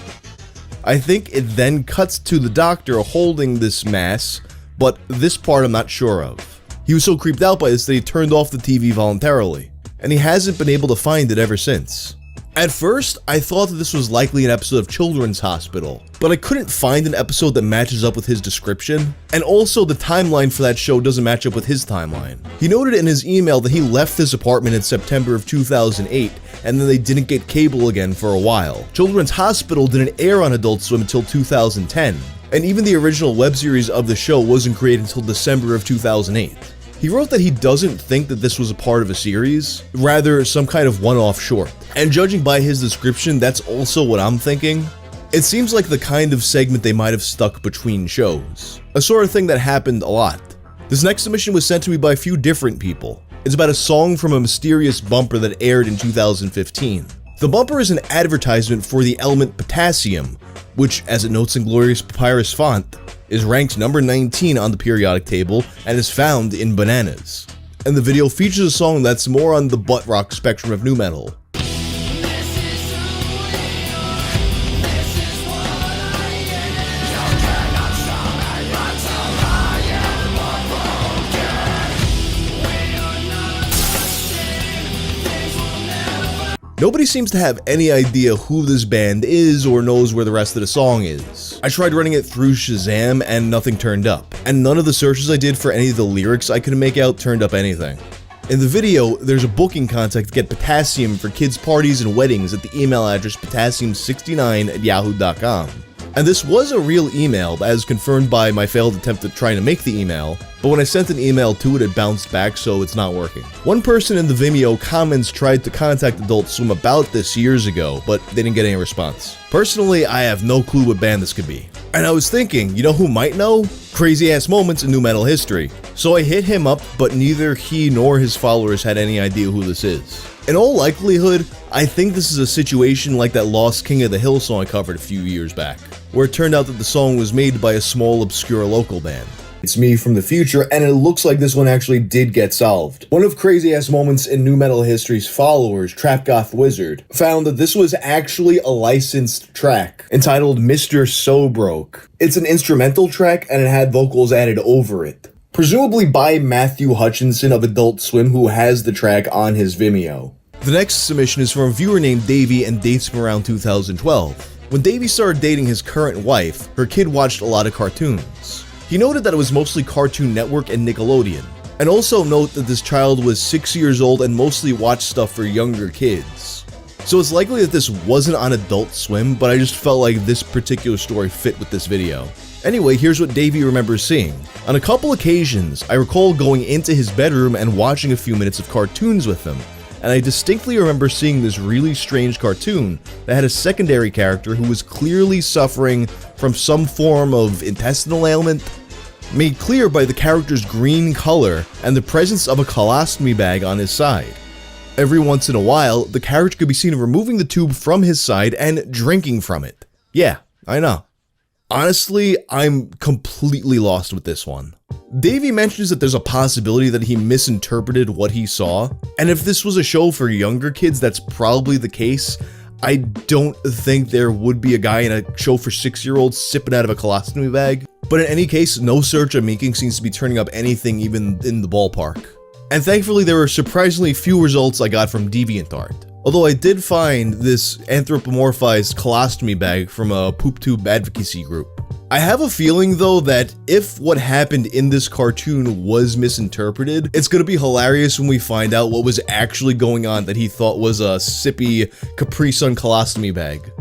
I think it then cuts to the doctor holding this mass, but this part I'm not sure of. He was so creeped out by this that he turned off the TV voluntarily, and he hasn't been able to find it ever since. At first, I thought that this was likely an episode of Children's Hospital, but I couldn't find an episode that matches up with his description, and also the timeline for that show doesn't match up with his timeline. He noted in his email that he left his apartment in September of 2008, and then they didn't get cable again for a while. Children's Hospital didn't air on Adult Swim until 2010, and even the original web series of the show wasn't created until December of 2008. He wrote that he doesn't think that this was a part of a series, rather some kind of one-off short. And judging by his description, that's also what I'm thinking. It seems like the kind of segment they might have stuck between shows. A sort of thing that happened a lot. This next submission was sent to me by a few different people. It's about a song from a mysterious bumper that aired in 2015. The bumper is an advertisement for the element potassium, which, as it notes in glorious papyrus font, is ranked number 19 on the periodic table and is found in bananas. And the video features a song that's more on the butt rock spectrum of nu metal. Nobody seems to have any idea who this band is or knows where the rest of the song is. I tried running it through Shazam and nothing turned up, and none of the searches I did for any of the lyrics I could make out turned up anything. In the video, there's a booking contact to get potassium for kids' parties and weddings at the email address potassium69@yahoo.com. And this was a real email, as confirmed by my failed attempt at trying to make the email, but when I sent an email to it, it bounced back, so it's not working. One person in the Vimeo comments tried to contact Adult Swim about this years ago, but they didn't get any response. Personally, I have no clue what band this could be. And I was thinking, you know who might know? Crazy ass moments in nu metal history. So I hit him up, but neither he nor his followers had any idea who this is. In all likelihood, I think this is a situation like that Lost King of the Hill song I covered a few years back, where it turned out that the song was made by a small obscure local band. It's me from the future, and it looks like this one actually did get solved. One of Crazy Ass Moments in Nu Metal History's followers, Trap Goth Wizard, found that this was actually a licensed track entitled Mr. So Broke. It's an instrumental track, and it had vocals added over it, presumably by Matthew Hutchinson of Adult Swim, who has the track on his Vimeo. The next submission is from a viewer named Davey and dates from around 2012. When Davey started dating his current wife, her kid watched a lot of cartoons. He noted that it was mostly Cartoon Network and Nickelodeon, and also note that this child was 6 years old and mostly watched stuff for younger kids. So it's likely that this wasn't on Adult Swim, but I just felt like this particular story fit with this video. Anyway, here's what Davey remembers seeing. On a couple occasions, I recall going into his bedroom and watching a few minutes of cartoons with him, and I distinctly remember seeing this really strange cartoon that had a secondary character who was clearly suffering from some form of intestinal ailment, made clear by the character's green color and the presence of a colostomy bag on his side. Every once in a while, the character could be seen removing the tube from his side and drinking from it. Yeah, I know. Honestly, I'm completely lost with this one. Davey mentions that there's a possibility that he misinterpreted what he saw, and if this was a show for younger kids, that's probably the case. I don't think there would be a guy in a show for 6-year-olds sipping out of a colostomy bag, but in any case, no search I'm making seems to be turning up anything even in the ballpark. And thankfully, there were surprisingly few results I got from DeviantArt. Although I did find this anthropomorphized colostomy bag from a poop tube advocacy group. I have a feeling though that if what happened in this cartoon was misinterpreted, it's gonna be hilarious when we find out what was actually going on that he thought was a sippy Capri Sun colostomy bag.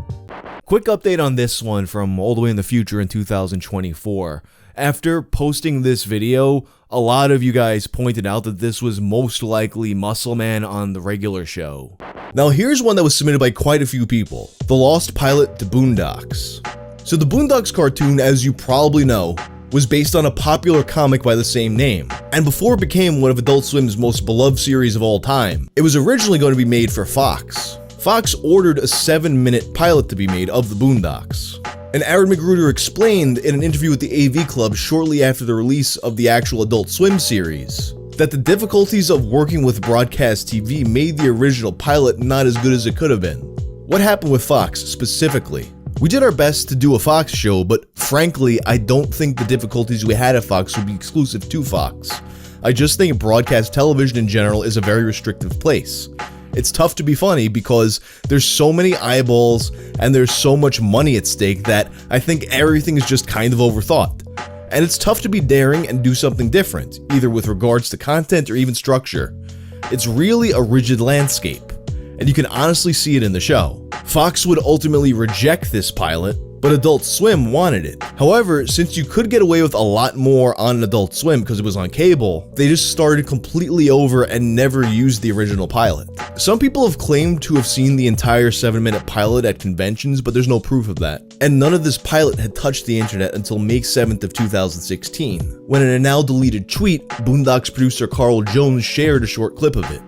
Quick update on this one from all the way in the future in 2024. After posting this video, A lot of you guys pointed out that this was most likely Muscle Man on the regular show. Now here's one that was submitted by quite a few people. The Lost Pilot to Boondocks. So the Boondocks cartoon, as you probably know, was based on a popular comic by the same name, and before it became one of Adult Swim's most beloved series of all time, it was originally going to be made for Fox. Fox ordered a 7-minute pilot to be made of the Boondocks. And Aaron McGruder explained in an interview with the AV Club shortly after the release of the actual Adult Swim series that the difficulties of working with broadcast TV made the original pilot not as good as it could have been. What happened with Fox specifically? We did our best to do a Fox show, but frankly, I don't think the difficulties we had at Fox would be exclusive to Fox. I just think broadcast television in general is a very restrictive place. It's tough to be funny because there's so many eyeballs and there's so much money at stake that I think everything is just kind of overthought. And it's tough to be daring and do something different, either with regards to content or even structure. It's really a rigid landscape, and you can honestly see it in the show. Fox would ultimately reject this pilot, but Adult Swim wanted it. However, since you could get away with a lot more on Adult Swim because it was on cable, they just started completely over and never used the original pilot. Some people have claimed to have seen the entire 7-minute pilot at conventions, but there's no proof of that. And none of this pilot had touched the internet until May 7th of 2016, when in a now deleted tweet, Boondocks producer Carl Jones shared a short clip of it.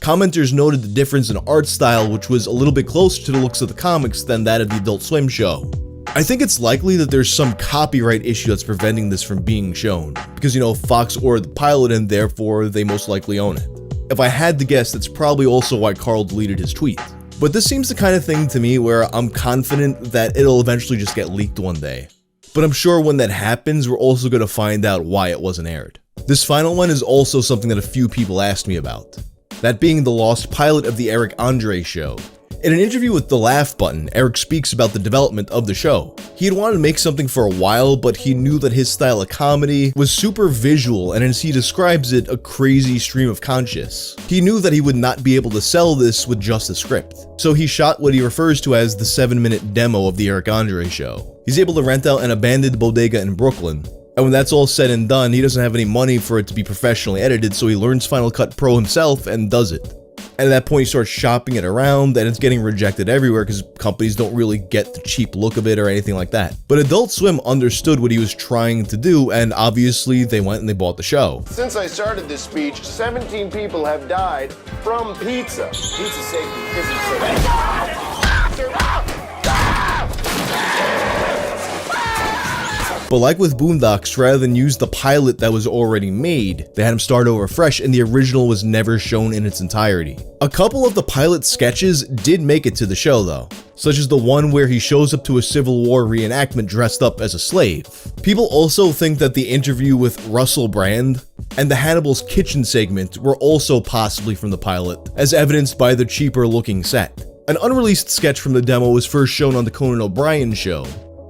Commenters noted the difference in art style, which was a little bit closer to the looks of the comics than that of the Adult Swim show. I think it's likely that there's some copyright issue that's preventing this from being shown, because Fox ordered the pilot and therefore they most likely own it. If I had to guess, that's probably also why Carl deleted his tweet. But this seems the kind of thing to me where I'm confident that it'll eventually just get leaked one day. But I'm sure when that happens, we're also going to find out why it wasn't aired. This final one is also something that a few people asked me about. That being the lost pilot of the Eric Andre show. In an interview with The Laugh Button, Eric speaks about the development of the show. He had wanted to make something for a while, but he knew that his style of comedy was super visual and, as he describes it, a crazy stream of conscious. He knew that he would not be able to sell this with just a script. So he shot what he refers to as the 7-minute demo of the Eric Andre show. He's able to rent out an abandoned bodega in Brooklyn. And when that's all said and done, he doesn't have any money for it to be professionally edited, so he learns Final Cut Pro himself and does it. And at that point, he starts shopping it around, and it's getting rejected everywhere because companies don't really get the cheap look of it or anything like that. But Adult Swim understood what he was trying to do, and obviously they went and they bought the show. Since I started this speech, 17 people have died from pizza. Pizza safety isn't safe. But like with Boondocks, rather than use the pilot that was already made, they had him start over fresh, and the original was never shown in its entirety. A couple of the pilot sketches did make it to the show though, such as the one where he shows up to a Civil War reenactment dressed up as a slave. People also think that the interview with Russell Brand and the Hannibal's Kitchen segment were also possibly from the pilot, as evidenced by the cheaper looking set. An unreleased sketch from the demo was first shown on the Conan O'Brien show,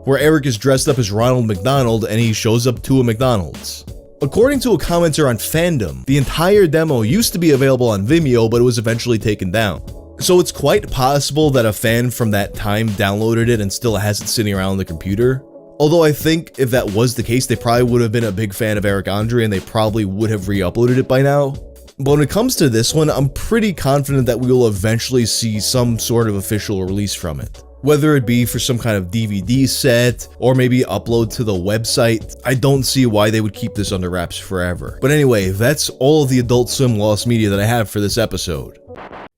where Eric is dressed up as Ronald McDonald and he shows up to a McDonald's. According to a commenter on Fandom, the entire demo used to be available on Vimeo, but it was eventually taken down. So it's quite possible that a fan from that time downloaded it and still has it sitting around on the computer. Although I think if that was the case, they probably would have been a big fan of Eric Andre and they probably would have re-uploaded it by now. But when it comes to this one, I'm pretty confident that we will eventually see some sort of official release from it. Whether it be for some kind of DVD set, or maybe upload to the website, I don't see why they would keep this under wraps forever. But anyway, that's all of the Adult Swim lost media that I have for this episode.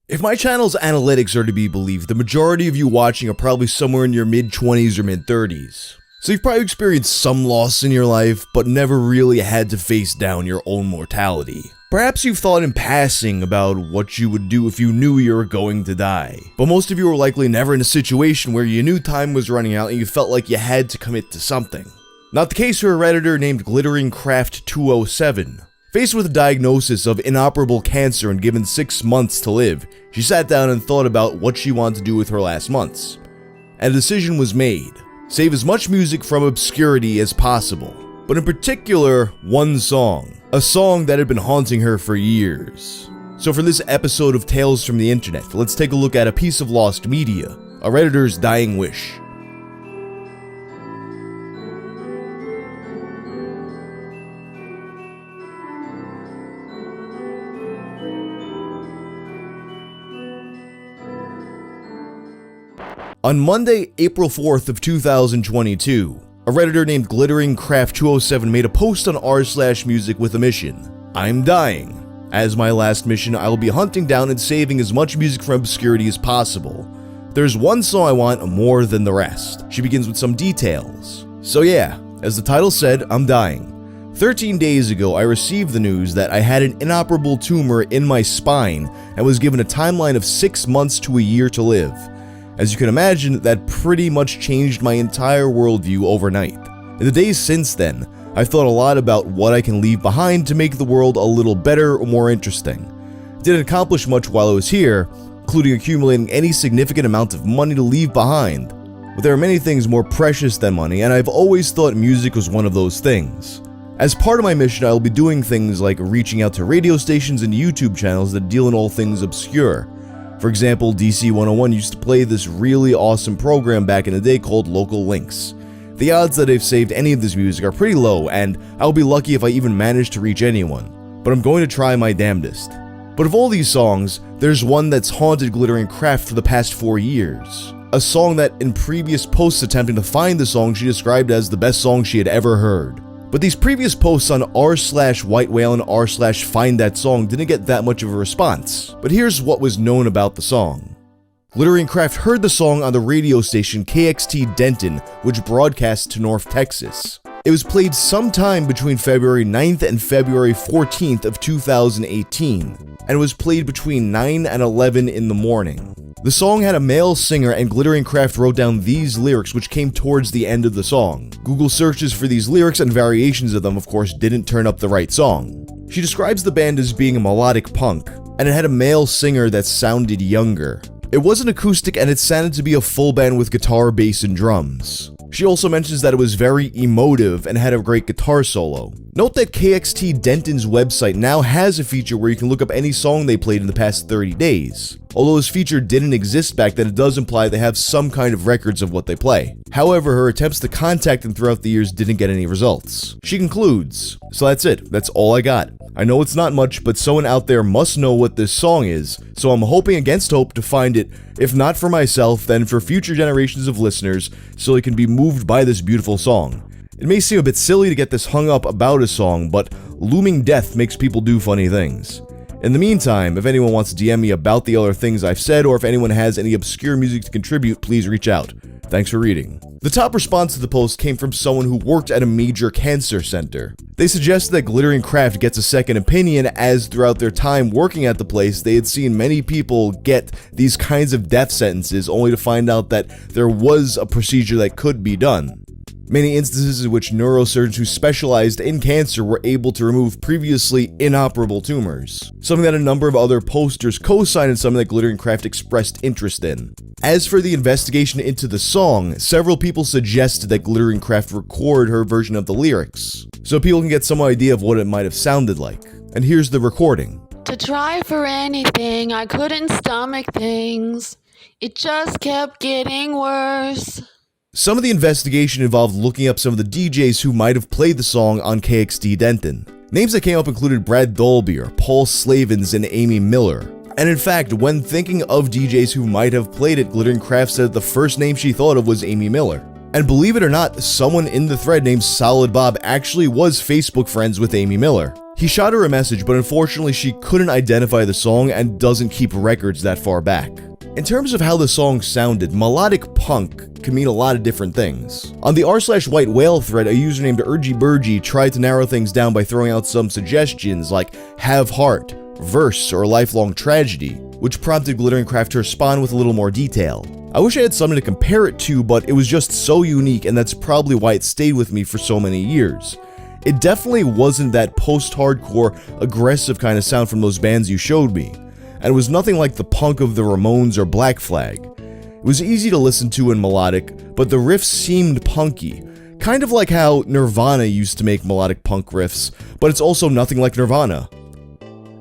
If my channel's analytics are to be believed, the majority of you watching are probably somewhere in your mid-20s or mid-30s. So you've probably experienced some loss in your life, but never really had to face down your own mortality. Perhaps you've thought in passing about what you would do if you knew you were going to die. But most of you were likely never in a situation where you knew time was running out and you felt like you had to commit to something. Not the case for a Redditor named Glittering Craft 207. Faced with a diagnosis of inoperable cancer and given 6 months to live, she sat down and thought about what she wanted to do with her last months. And a decision was made. Save as much music from obscurity as possible. But in particular, one song. A song that had been haunting her for years. So for this episode of Tales from the Internet, let's take a look at a piece of lost media, a Redditor's dying wish. On Monday, April 4th of 2022, a Redditor named GlitteringCraft207 made a post on r/music with a mission. I'm dying. As my last mission, I will be hunting down and saving as much music from obscurity as possible. There's one song I want more than the rest. She begins with some details. So yeah, as the title said, I'm dying. 13 days ago, I received the news that I had an inoperable tumor in my spine and was given a timeline of 6 months to a year to live. As you can imagine, that pretty much changed my entire worldview overnight. In the days since then, I've thought a lot about what I can leave behind to make the world a little better or more interesting. Didn't accomplish much while I was here, including accumulating any significant amount of money to leave behind. But there are many things more precious than money, and I've always thought music was one of those things. As part of my mission, I will be doing things like reaching out to radio stations and YouTube channels that deal in all things obscure. For example, DC 101 used to play this really awesome program back in the day called Local Links. The odds that I've saved any of this music are pretty low, and I'll be lucky if I even manage to reach anyone. But I'm going to try my damnedest. But of all these songs, there's one that's haunted Glittering Craft for the past 4 years. A song that in previous posts attempting to find the song she described as the best song she had ever heard. But these previous posts on r/whitewhale and r/find that song didn't get that much of a response. But here's what was known about the song. Glittering Craft heard the song on the radio station KXT Denton, which broadcasts to North Texas. It was played sometime between February 9th and February 14th of 2018, and was played between 9 and 11 in the morning. The song had a male singer, and Glittering Craft wrote down these lyrics, which came towards the end of the song. Google searches for these lyrics and variations of them, of course, didn't turn up the right song. She describes the band as being a melodic punk, and it had a male singer that sounded younger. It wasn't acoustic, and it sounded to be a full band with guitar, bass, and drums. She also mentions that it was very emotive and had a great guitar solo. Note that KXT Denton's website now has a feature where you can look up any song they played in the past 30 days. Although this feature didn't exist back then, it does imply they have some kind of records of what they play. However, her attempts to contact them throughout the years didn't get any results. She concludes, "So that's it, that's all I got. I know it's not much, but someone out there must know what this song is, so I'm hoping against hope to find it, if not for myself, then for future generations of listeners, so they can be moved by this beautiful song. It may seem a bit silly to get this hung up about a song, but looming death makes people do funny things. In the meantime, if anyone wants to DM me about the other things I've said, or if anyone has any obscure music to contribute, please reach out. Thanks for reading." The top response to the post came from someone who worked at a major cancer center. They suggested that Glittering Craft gets a second opinion, as throughout their time working at the place, they had seen many people get these kinds of death sentences only to find out that there was a procedure that could be done. Many instances in which neurosurgeons who specialized in cancer were able to remove previously inoperable tumors. Something that a number of other posters co-signed and something that Glittering Craft expressed interest in. As for the investigation into the song, several people suggested that Glittering Craft record her version of the lyrics, so people can get some idea of what it might have sounded like. And here's the recording. To try for anything, I couldn't stomach things. It just kept getting worse. Some of the investigation involved looking up some of the DJs who might have played the song on KXT Denton. Names that came up included Brad Dolby, Paul Slavens, and Amy Miller. And in fact, when thinking of DJs who might have played it, Glittering Craft said the first name she thought of was Amy Miller. And believe it or not, someone in the thread named Solid Bob actually was Facebook friends with Amy Miller. He shot her a message, but unfortunately she couldn't identify the song and doesn't keep records that far back. In terms of how the song sounded, melodic punk can mean a lot of different things. On the r/whitewhale thread, a user named Urgy tried to narrow things down by throwing out some suggestions like have heart, verse, or lifelong tragedy, which prompted Glittering Craft to respond with a little more detail. I wish I had something to compare it to, but it was just so unique, and that's probably why it stayed with me for so many years. It definitely wasn't that post-hardcore, aggressive kind of sound from those bands you showed me, and it was nothing like the punk of the Ramones or Black Flag. It was easy to listen to and melodic, but the riffs seemed punky, kind of like how Nirvana used to make melodic punk riffs, but it's also nothing like Nirvana.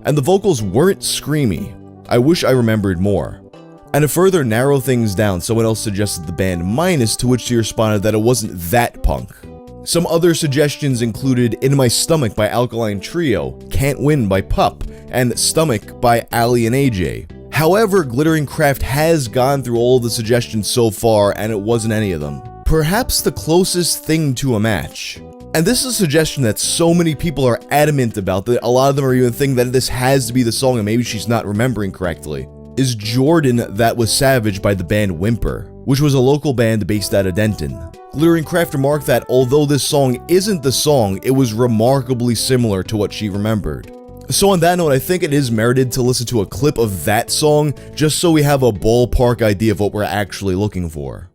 And the vocals weren't screamy. I wish I remembered more. And to further narrow things down, someone else suggested the band Minus, to which she responded that it wasn't that punk. Some other suggestions included In My Stomach by Alkaline Trio, Can't Win by Pup, and Stomach by Ali and AJ. However, Glittering Craft has gone through all the suggestions so far, and it wasn't any of them. Perhaps the closest thing to a match. And this is a suggestion that so many people are adamant about that a lot of them are even thinking that this has to be the song and maybe she's not remembering correctly, is Jordan That Was Savage by the band Whimper, which was a local band based out of Denton. Glittering Craft remarked that although this song isn't the song, it was remarkably similar to what she remembered. So on that note, I think it is merited to listen to a clip of that song just so we have a ballpark idea of what we're actually looking for.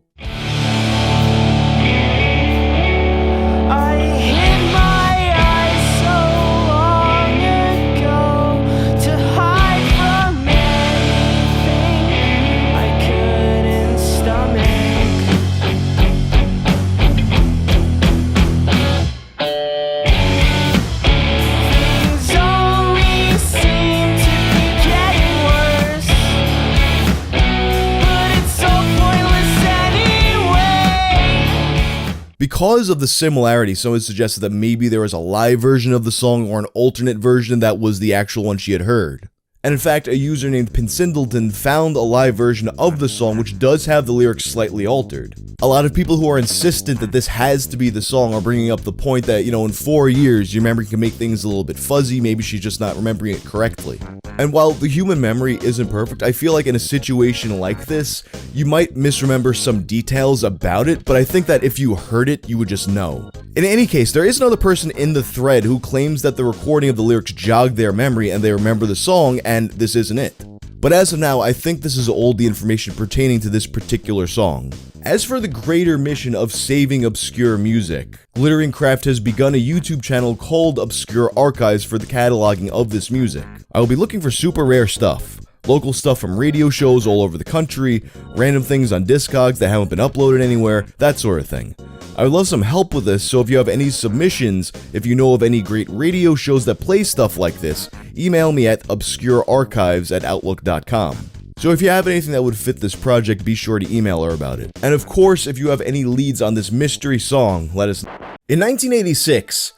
Because of the similarity, someone suggested that maybe there was a live version of the song or an alternate version that was the actual one she had heard. And in fact, a user named Pinsindleton found a live version of the song which does have the lyrics slightly altered. A lot of people who are insistent that this has to be the song are bringing up the point that, in 4 years, your memory can make things a little bit fuzzy, maybe she's just not remembering it correctly. And while the human memory isn't perfect, I feel like in a situation like this, you might misremember some details about it, but I think that if you heard it, you would just know. In any case, there is another person in the thread who claims that the recording of the lyrics jogged their memory and they remember the song, and this isn't it. But as of now, I think this is all the information pertaining to this particular song. As for the greater mission of saving obscure music, Glittering Craft has begun a YouTube channel called Obscure Archives for the cataloging of this music. I will be looking for super rare stuff. Local stuff from radio shows all over the country, random things on Discogs that haven't been uploaded anywhere, that sort of thing. I would love some help with this, so if you have any submissions, if you know of any great radio shows that play stuff like this, email me at obscurearchives@outlook.com. So if you have anything that would fit this project, be sure to email her about it. And of course, if you have any leads on this mystery song, let us know. In 1986,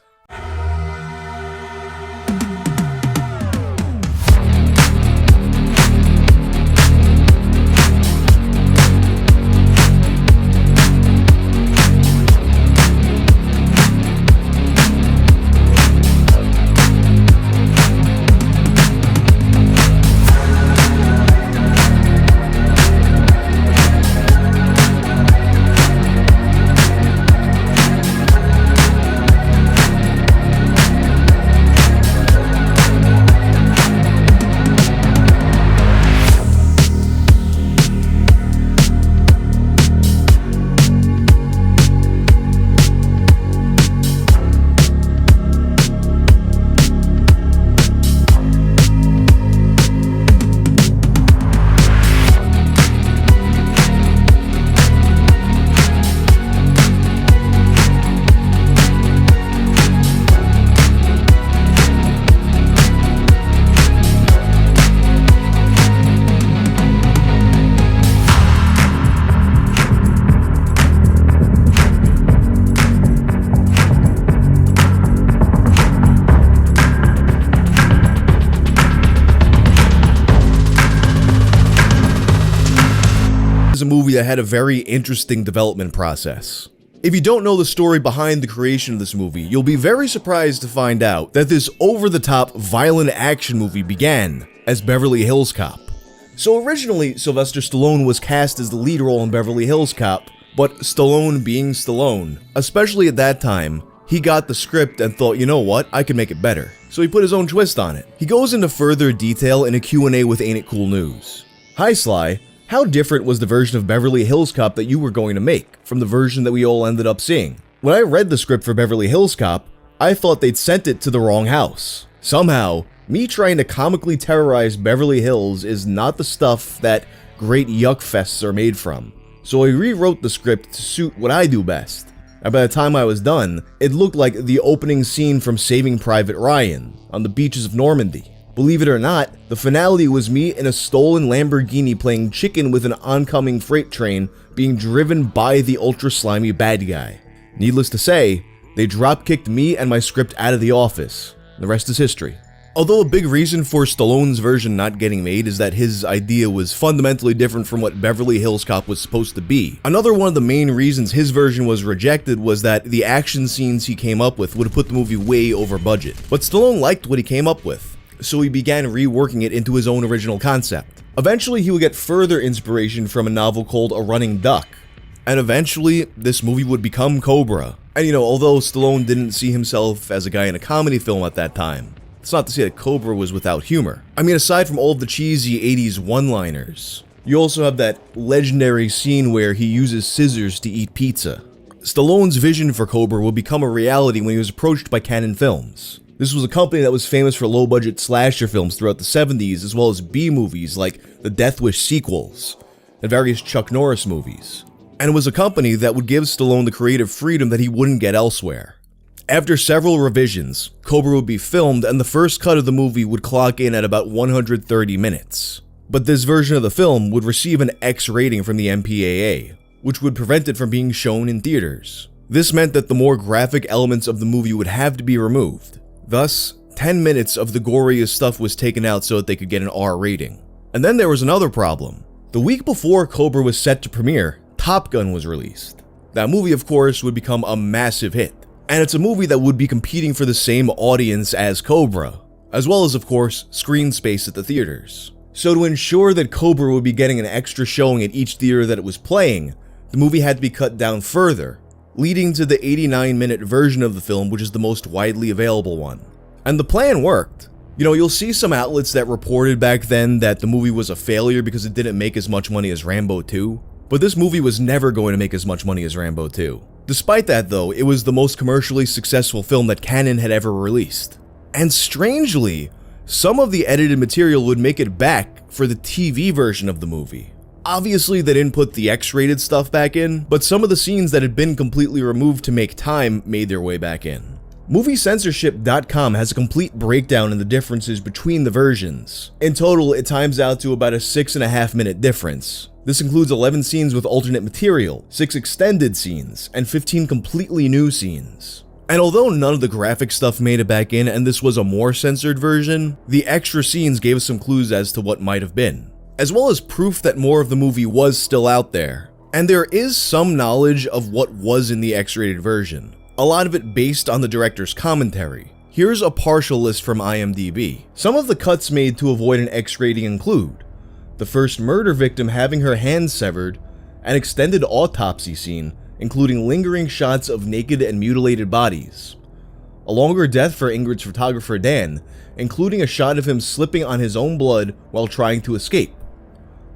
is a movie that had a very interesting development process. If you don't know the story behind the creation of this movie, you'll be very surprised to find out that this over-the-top violent action movie began as Beverly Hills Cop. So originally, Sylvester Stallone was cast as the lead role in Beverly Hills Cop, but Stallone being Stallone, especially at that time, he got the script and thought, you know what, I can make it better. So he put his own twist on it. He goes into further detail in a Q&A with Ain't It Cool News. Hi Sly, how different was the version of Beverly Hills Cop that you were going to make from the version that we all ended up seeing? When I read the script for Beverly Hills Cop, I thought they'd sent it to the wrong house. Somehow, me trying to comically terrorize Beverly Hills is not the stuff that great yuck fests are made from. So I rewrote the script to suit what I do best. And by the time I was done, it looked like the opening scene from Saving Private Ryan on the beaches of Normandy. Believe it or not, the finale was me in a stolen Lamborghini playing chicken with an oncoming freight train being driven by the ultra slimy bad guy. Needless to say, they drop-kicked me and my script out of the office. The rest is history. Although a big reason for Stallone's version not getting made is that his idea was fundamentally different from what Beverly Hills Cop was supposed to be. Another one of the main reasons his version was rejected was that the action scenes he came up with would have put the movie way over budget. But Stallone liked what he came up with, so he began reworking it into his own original concept. Eventually, he would get further inspiration from a novel called A Running Duck. And eventually, this movie would become Cobra. And although Stallone didn't see himself as a guy in a comedy film at that time, it's not to say that Cobra was without humor. I mean, aside from all of the cheesy 80s one-liners, you also have that legendary scene where he uses scissors to eat pizza. Stallone's vision for Cobra would become a reality when he was approached by Cannon Films. This was a company that was famous for low-budget slasher films throughout the 70s, as well as B-movies like the Death Wish sequels and various Chuck Norris movies. And it was a company that would give Stallone the creative freedom that he wouldn't get elsewhere. After several revisions, Cobra would be filmed and the first cut of the movie would clock in at about 130 minutes. But this version of the film would receive an X rating from the MPAA, which would prevent it from being shown in theaters. This meant that the more graphic elements of the movie would have to be removed. Thus, 10 minutes of the goriest stuff was taken out so that they could get an R rating. And then there was another problem. The week before Cobra was set to premiere, Top Gun was released. That movie, of course, would become a massive hit. And it's a movie that would be competing for the same audience as Cobra, as well as, of course, screen space at the theaters. So to ensure that Cobra would be getting an extra showing at each theater that it was playing, the movie had to be cut down further, leading to the 89-minute version of the film, which is the most widely available one. And the plan worked. You'll see some outlets that reported back then that the movie was a failure because it didn't make as much money as Rambo 2, but this movie was never going to make as much money as Rambo 2. Despite that though, it was the most commercially successful film that Cannon had ever released. And strangely, some of the edited material would make it back for the TV version of the movie. Obviously they didn't put the X-rated stuff back in, but some of the scenes that had been completely removed to make time made their way back in. MovieCensorship.com has a complete breakdown in the differences between the versions. In total, it times out to about a 6.5-minute difference. This includes 11 scenes with alternate material, 6 extended scenes, and 15 completely new scenes. And although none of the graphic stuff made it back in and this was a more censored version, the extra scenes gave us some clues as to what might have been, as well as proof that more of the movie was still out there. And there is some knowledge of what was in the X-rated version, a lot of it based on the director's commentary. Here's a partial list from IMDb. Some of the cuts made to avoid an X rating include the first murder victim having her hand severed, an extended autopsy scene, including lingering shots of naked and mutilated bodies, a longer death for Ingrid's photographer Dan, including a shot of him slipping on his own blood while trying to escape,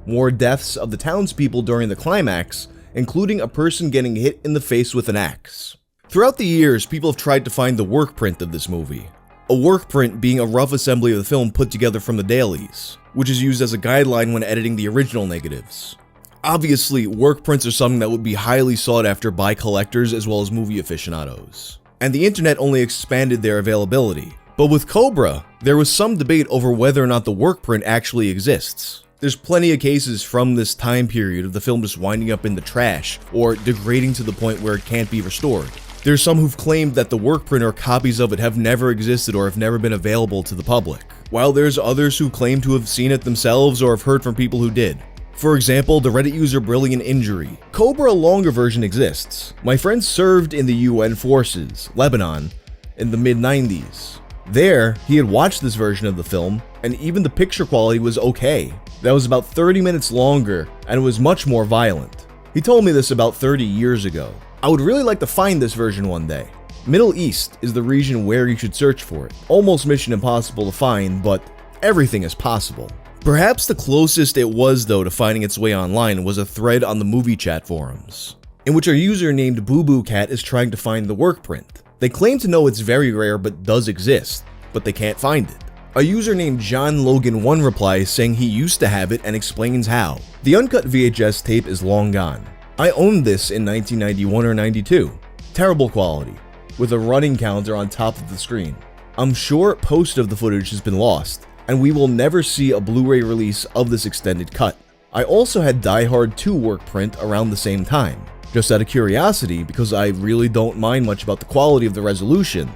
more deaths of the townspeople during the climax, including a person getting hit in the face with an axe. Throughout the years, people have tried to find the work print of this movie. A work print being a rough assembly of the film put together from the dailies, which is used as a guideline when editing the original negatives. Obviously, work prints are something that would be highly sought after by collectors as well as movie aficionados, and the internet only expanded their availability. But with Cobra, there was some debate over whether or not the work print actually exists. There's plenty of cases from this time period of the film just winding up in the trash or degrading to the point where it can't be restored. There's some who've claimed that the work print or copies of it have never existed or have never been available to the public, while there's others who claim to have seen it themselves or have heard from people who did. For example, the Reddit user Brilliant Injury. Cobra longer version exists. My friend served in the UN forces, Lebanon, in the mid-90s. There, he had watched this version of the film, and even the picture quality was okay. That was about 30 minutes longer, and it was much more violent. He told me this about 30 years ago. I would really like to find this version one day. Middle East is the region where you should search for it. Almost mission impossible to find, but everything is possible. Perhaps the closest it was though to finding its way online was a thread on the movie chat forums, in which a user named Boo Boo Cat is trying to find the work print. They claim to know it's very rare but does exist, but they can't find it. A user named John Logan 1 replies saying he used to have it and explains how. The uncut VHS tape is long gone. I owned this in 1991 or 92. Terrible quality, with a running counter on top of the screen. I'm sure most of the footage has been lost, and we will never see a Blu-ray release of this extended cut. I also had Die Hard 2 work print around the same time. Just out of curiosity, because I really don't mind much about the quality of the resolution,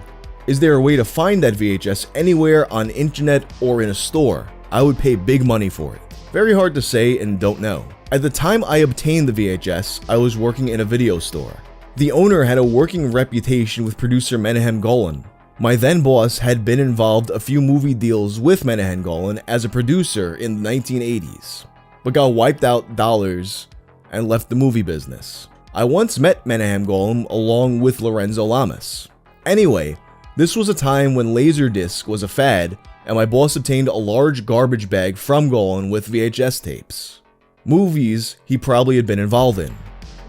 Is there a way to find that VHS anywhere on internet or in a store? I would pay big money for it. Very hard to say and don't know. At the time I obtained the VHS, I was working in a video store. The owner had a working reputation with producer Menahem Golan. My then boss had been involved a few movie deals with Menahem Golan as a producer in the 1980s, but got wiped out dollars and left the movie business. I once met Menahem Golan along with Lorenzo Lamas. Anyway, this was a time when Laserdisc was a fad, and my boss obtained a large garbage bag from Golan with VHS tapes. Movies he probably had been involved in.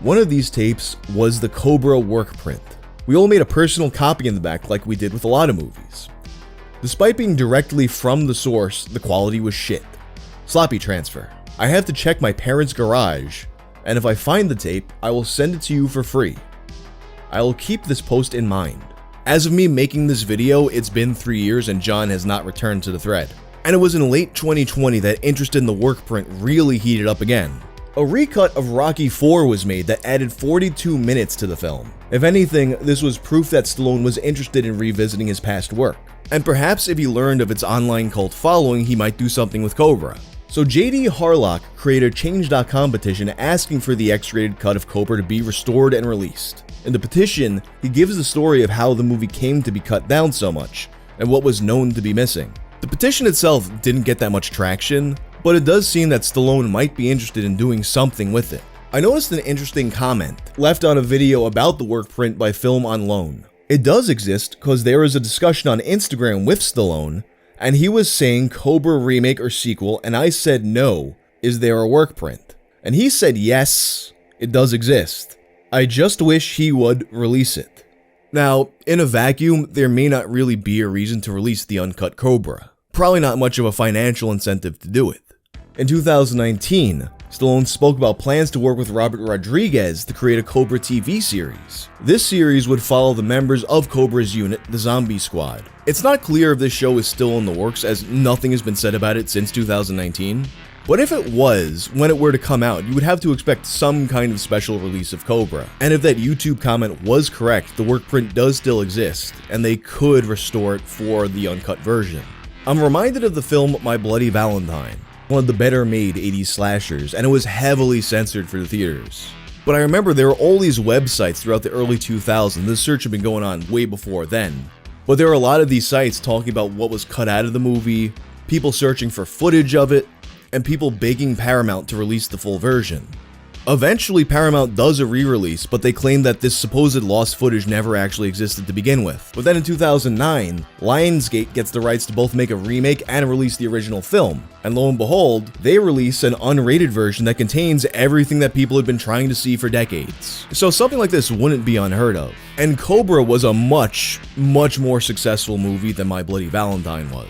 One of these tapes was the Cobra work print. We all made a personal copy in the back like we did with a lot of movies. Despite being directly from the source, the quality was shit. Sloppy transfer. I have to check my parents' garage, and if I find the tape, I will send it to you for free. I will keep this post in mind. As of me making this video, it's been 3 years and John has not returned to the thread. And it was in late 2020 that interest in the work print really heated up again. A recut of Rocky IV was made that added 42 minutes to the film. If anything, this was proof that Stallone was interested in revisiting his past work. And perhaps if he learned of its online cult following, he might do something with Cobra. So JD Harlock created a Change.com petition asking for the X-rated cut of Cobra to be restored and released. In the petition, he gives the story of how the movie came to be cut down so much, and what was known to be missing. The petition itself didn't get that much traction, but it does seem that Stallone might be interested in doing something with it. I noticed an interesting comment left on a video about the work print by Film on Loan. It does exist because there is a discussion on Instagram with Stallone, and he was saying Cobra remake or sequel, and I said no, is there a work print? And he said yes, it does exist. I just wish he would release it. Now, in a vacuum, there may not really be a reason to release the uncut Cobra. Probably not much of a financial incentive to do it. In 2019, Stallone spoke about plans to work with Robert Rodriguez to create a Cobra TV series. This series would follow the members of Cobra's unit, the Zombie Squad. It's not clear if this show is still in the works, as nothing has been said about it since 2019. But if it was, when it were to come out, you would have to expect some kind of special release of Cobra. And if that YouTube comment was correct, the work print does still exist, and they could restore it for the uncut version. I'm reminded of the film My Bloody Valentine, one of the better made 80s slashers, and it was heavily censored for the theaters. But I remember there were all these websites throughout the early 2000s, this search had been going on way before then. But there were a lot of these sites talking about what was cut out of the movie, people searching for footage of it, and people begging Paramount to release the full version. Eventually, Paramount does a re-release, but they claim that this supposed lost footage never actually existed to begin with. But then in 2009, Lionsgate gets the rights to both make a remake and release the original film. And lo and behold, they release an unrated version that contains everything that people had been trying to see for decades. So something like this wouldn't be unheard of. And Cobra was a much more successful movie than My Bloody Valentine was.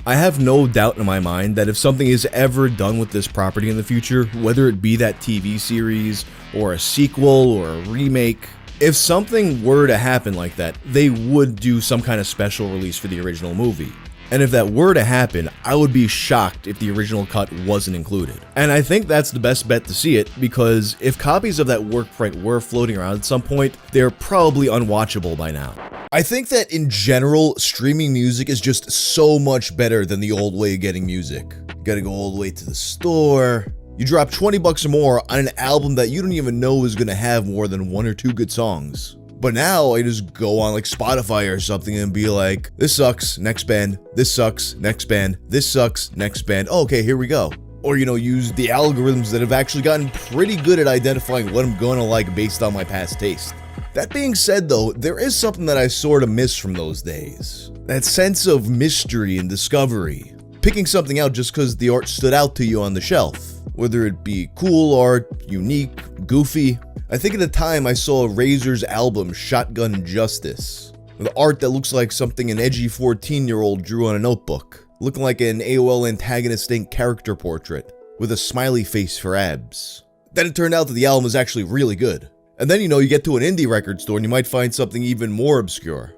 I have no doubt in my mind that if something is ever done with this property in the future, whether it be that TV series, or a sequel, or a remake, if something were to happen like that, they would do some kind of special release for the original movie. And if that were to happen, I would be shocked if the original cut wasn't included. And I think that's the best bet to see it, because if copies of that work print were floating around at some point, they're probably unwatchable by now. I think that in general, streaming music is just so much better than the old way of getting music. You gotta go all the way to the store. You drop 20 bucks or more on an album that you don't even know is gonna have more than 1 or 2 good songs. But now I just go on like Spotify or something and be like, this sucks, next band, this sucks, next band, this sucks, next band, oh, okay, here we go. Or, use the algorithms that have actually gotten pretty good at identifying what I'm gonna like based on my past taste. That being said though, there is something that I sort of miss from those days. That sense of mystery and discovery. Picking something out just because the art stood out to you on the shelf. Whether it be cool art, unique, goofy. I think at the time I saw Razor's album Shotgun Justice. With art that looks like something an edgy 14-year-old drew on a notebook. Looking like an AOL Antagonist Inc. character portrait. With a smiley face for abs. Then it turned out that the album was actually really good. And then you get to an indie record store and you might find something even more obscure.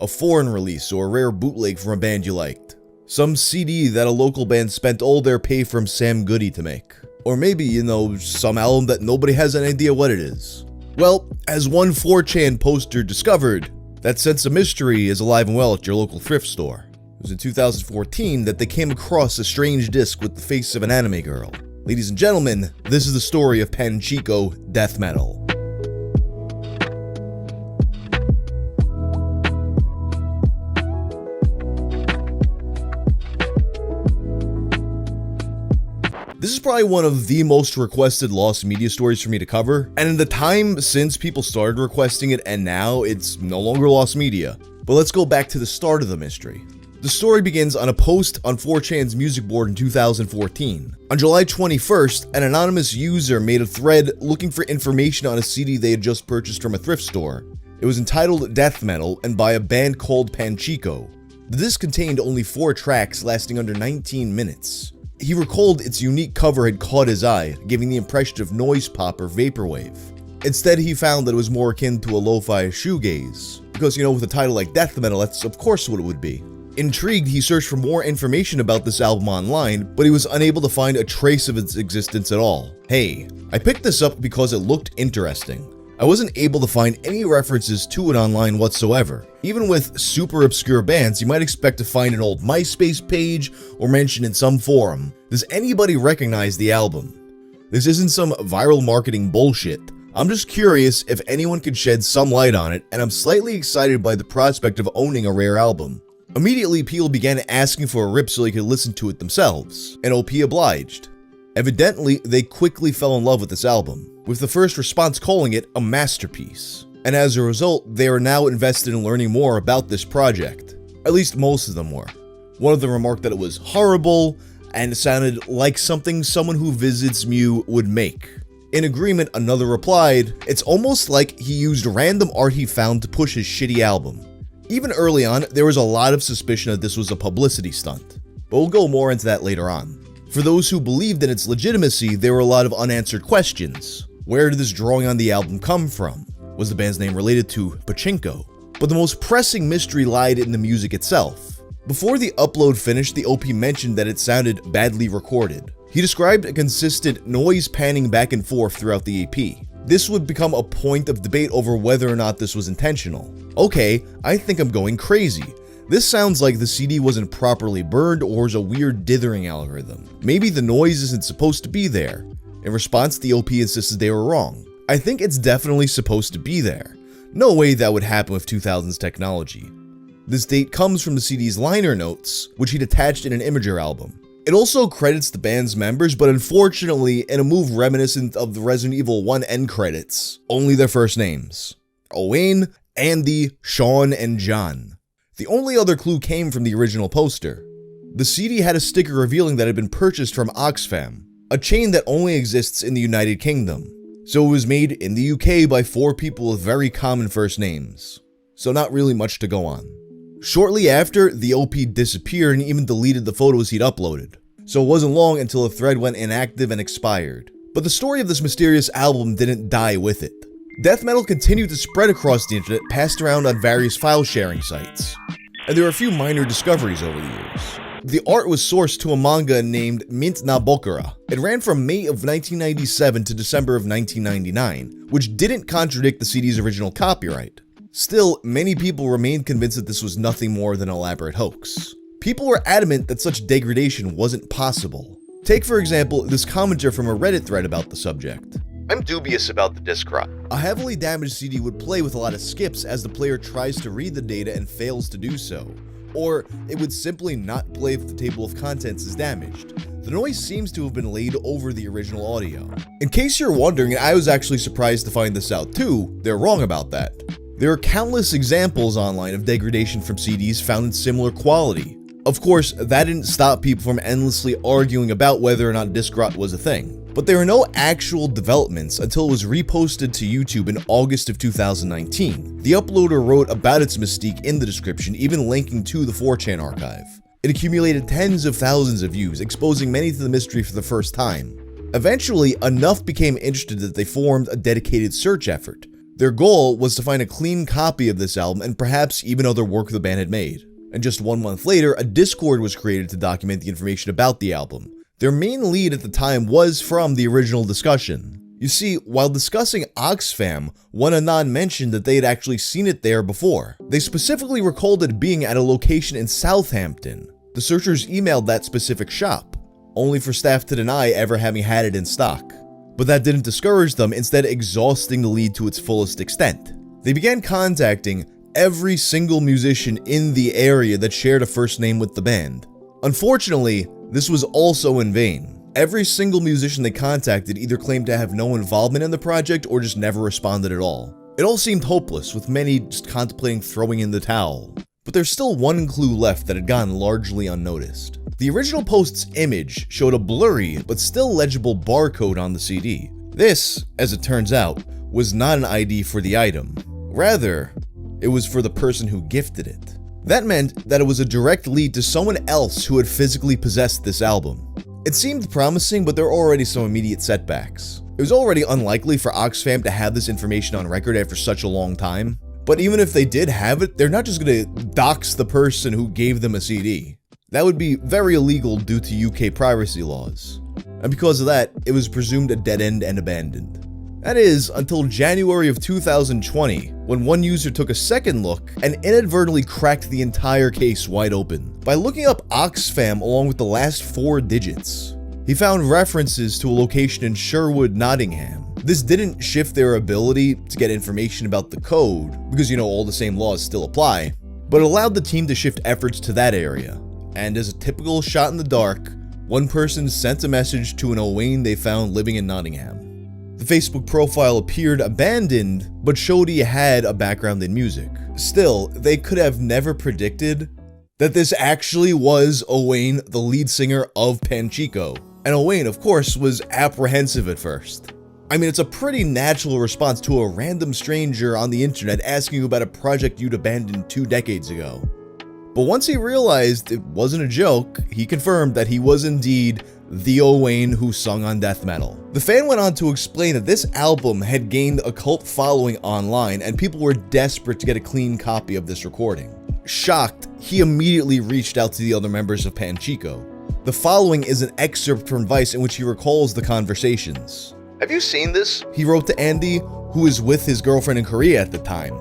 A foreign release or a rare bootleg from a band you liked. Some CD that a local band spent all their pay from Sam Goody to make. Or maybe, some album that nobody has an idea what it is. Well, as one 4chan poster discovered, That sense of mystery is alive and well at your local thrift store. It was in 2014 that they came across a strange disc with the face of an anime girl. Ladies and gentlemen, this is the story of Panchico Death Metal. This is probably one of the most requested lost media stories for me to cover, and in the time since people started requesting it and now, it's no longer lost media. But let's go back to the start of the mystery. The story begins on a post on 4chan's music board in 2014. On July 21st, an anonymous user made a thread looking for information on a CD they had just purchased from a thrift store. It was entitled Death Metal and by a band called Panchico. The disc contained only 4 tracks lasting under 19 minutes. He recalled its unique cover had caught his eye, giving the impression of noise pop or vaporwave. Instead, he found that it was more akin to a lo-fi shoegaze, because with a title like Death Metal, that's of course what it would be. Intrigued, he searched for more information about this album online, but he was unable to find a trace of its existence at all. Hey, I picked this up because it looked interesting. I wasn't able to find any references to it online whatsoever. Even with super obscure bands, you might expect to find an old MySpace page or mention in some forum. Does anybody recognize the album? This isn't some viral marketing bullshit. I'm just curious if anyone could shed some light on it, and I'm slightly excited by the prospect of owning a rare album. Immediately, people began asking for a rip so they could listen to it themselves, and OP obliged. Evidently, they quickly fell in love with this album, with the first response calling it a masterpiece. And as a result, they are now invested in learning more about this project. At least most of them were. One of them remarked that it was horrible, and it sounded like something someone who visits Mew would make. In agreement, another replied, "It's almost like he used random art he found to push his shitty album." Even early on, there was a lot of suspicion that this was a publicity stunt, but we'll go more into that later on. For those who believed in its legitimacy, there were a lot of unanswered questions. Where did this drawing on the album come from? Was the band's name related to Pachinko? But the most pressing mystery lied in the music itself. Before the upload finished, the OP mentioned that it sounded badly recorded. He described a consistent noise panning back and forth throughout the EP. This would become a point of debate over whether or not this was intentional. Okay, I think I'm going crazy. This sounds like the CD wasn't properly burned or is a weird dithering algorithm. Maybe the noise isn't supposed to be there. In response, the OP insisted they were wrong. I think it's definitely supposed to be there. No way that would happen with 2000s technology. This date comes from the CD's liner notes, which he'd attached in an Imager album. It also credits the band's members, but unfortunately, in a move reminiscent of the Resident Evil 1 end credits, only their first names: Owain, Andy, Sean, and John. The only other clue came from the original poster. The CD had a sticker revealing that it had been purchased from Oxfam, a chain that only exists in the United Kingdom. So it was made in the UK by 4 people with very common first names. So not really much to go on. Shortly after, the OP disappeared and even deleted the photos he'd uploaded. So it wasn't long until the thread went inactive and expired. But the story of this mysterious album didn't die with it. Death metal continued to spread across the internet, passed around on various file sharing sites. And there were a few minor discoveries over the years. The art was sourced to a manga named Mint na Bokura. It ran from May of 1997 to December of 1999, which didn't contradict the CD's original copyright. Still, many people remained convinced that this was nothing more than an elaborate hoax. People were adamant that such degradation wasn't possible. Take, for example, this commenter from a Reddit thread about the subject. I'm dubious about the disc rot. A heavily damaged CD would play with a lot of skips as the player tries to read the data and fails to do so. Or it would simply not play if the table of contents is damaged. The noise seems to have been laid over the original audio. In case you're wondering, and I was actually surprised to find this out too, they're wrong about that. There are countless examples online of degradation from CDs found in similar quality. Of course, that didn't stop people from endlessly arguing about whether or not disc rot was a thing. But there were no actual developments until it was reposted to YouTube in August of 2019. The uploader wrote about its mystique in the description, even linking to the 4chan archive. It accumulated tens of thousands of views, exposing many to the mystery for the first time. Eventually, enough became interested that they formed a dedicated search effort. Their goal was to find a clean copy of this album and perhaps even other work the band had made. And just 1 month later, a Discord was created to document the information about the album. Their main lead at the time was from the original discussion. You see, while discussing Oxfam, one Anon mentioned that they had actually seen it there before. They specifically recalled it being at a location in Southampton. The searchers emailed that specific shop, only for staff to deny ever having had it in stock. But that didn't discourage them, instead exhausting the lead to its fullest extent. They began contacting every single musician in the area that shared a first name with the band. Unfortunately, this was also in vain. Every single musician they contacted either claimed to have no involvement in the project or just never responded at all. It all seemed hopeless, with many just contemplating throwing in the towel. But there's still one clue left that had gone largely unnoticed. The original post's image showed a blurry but still legible barcode on the CD. This, as it turns out, was not an ID for the item. Rather, it was for the person who gifted it. That meant that it was a direct lead to someone else who had physically possessed this album. It seemed promising, but there were already some immediate setbacks. It was already unlikely for Oxfam to have this information on record after such a long time. But even if they did have it, they're not just gonna dox the person who gave them a CD. That would be very illegal due to UK privacy laws. And because of that, it was presumed a dead end and abandoned. That is, until January of 2020, when one user took a second look and inadvertently cracked the entire case wide open by looking up Oxfam along with the last 4 digits. He found references to a location in Sherwood, Nottingham. This didn't shift their ability to get information about the code, because all the same laws still apply, but allowed the team to shift efforts to that area. And as a typical shot in the dark, one person sent a message to an Owain they found living in Nottingham. The Facebook profile appeared abandoned, but showed he had a background in music. Still, they could have never predicted that this actually was Owain, the lead singer of Panchico. And Owain, of course, was apprehensive at first. I mean, it's a pretty natural response to a random stranger on the internet asking you about a project you'd abandoned 2 decades ago. But once he realized it wasn't a joke, he confirmed that he was indeed the Owain who sung on death metal. The fan went on to explain that this album had gained a cult following online and people were desperate to get a clean copy of this recording. Shocked, he immediately reached out to the other members of Panchico. The following is an excerpt from Vice in which he recalls the conversations. "Have you seen this?" he wrote to Andy, who was with his girlfriend in Korea at the time.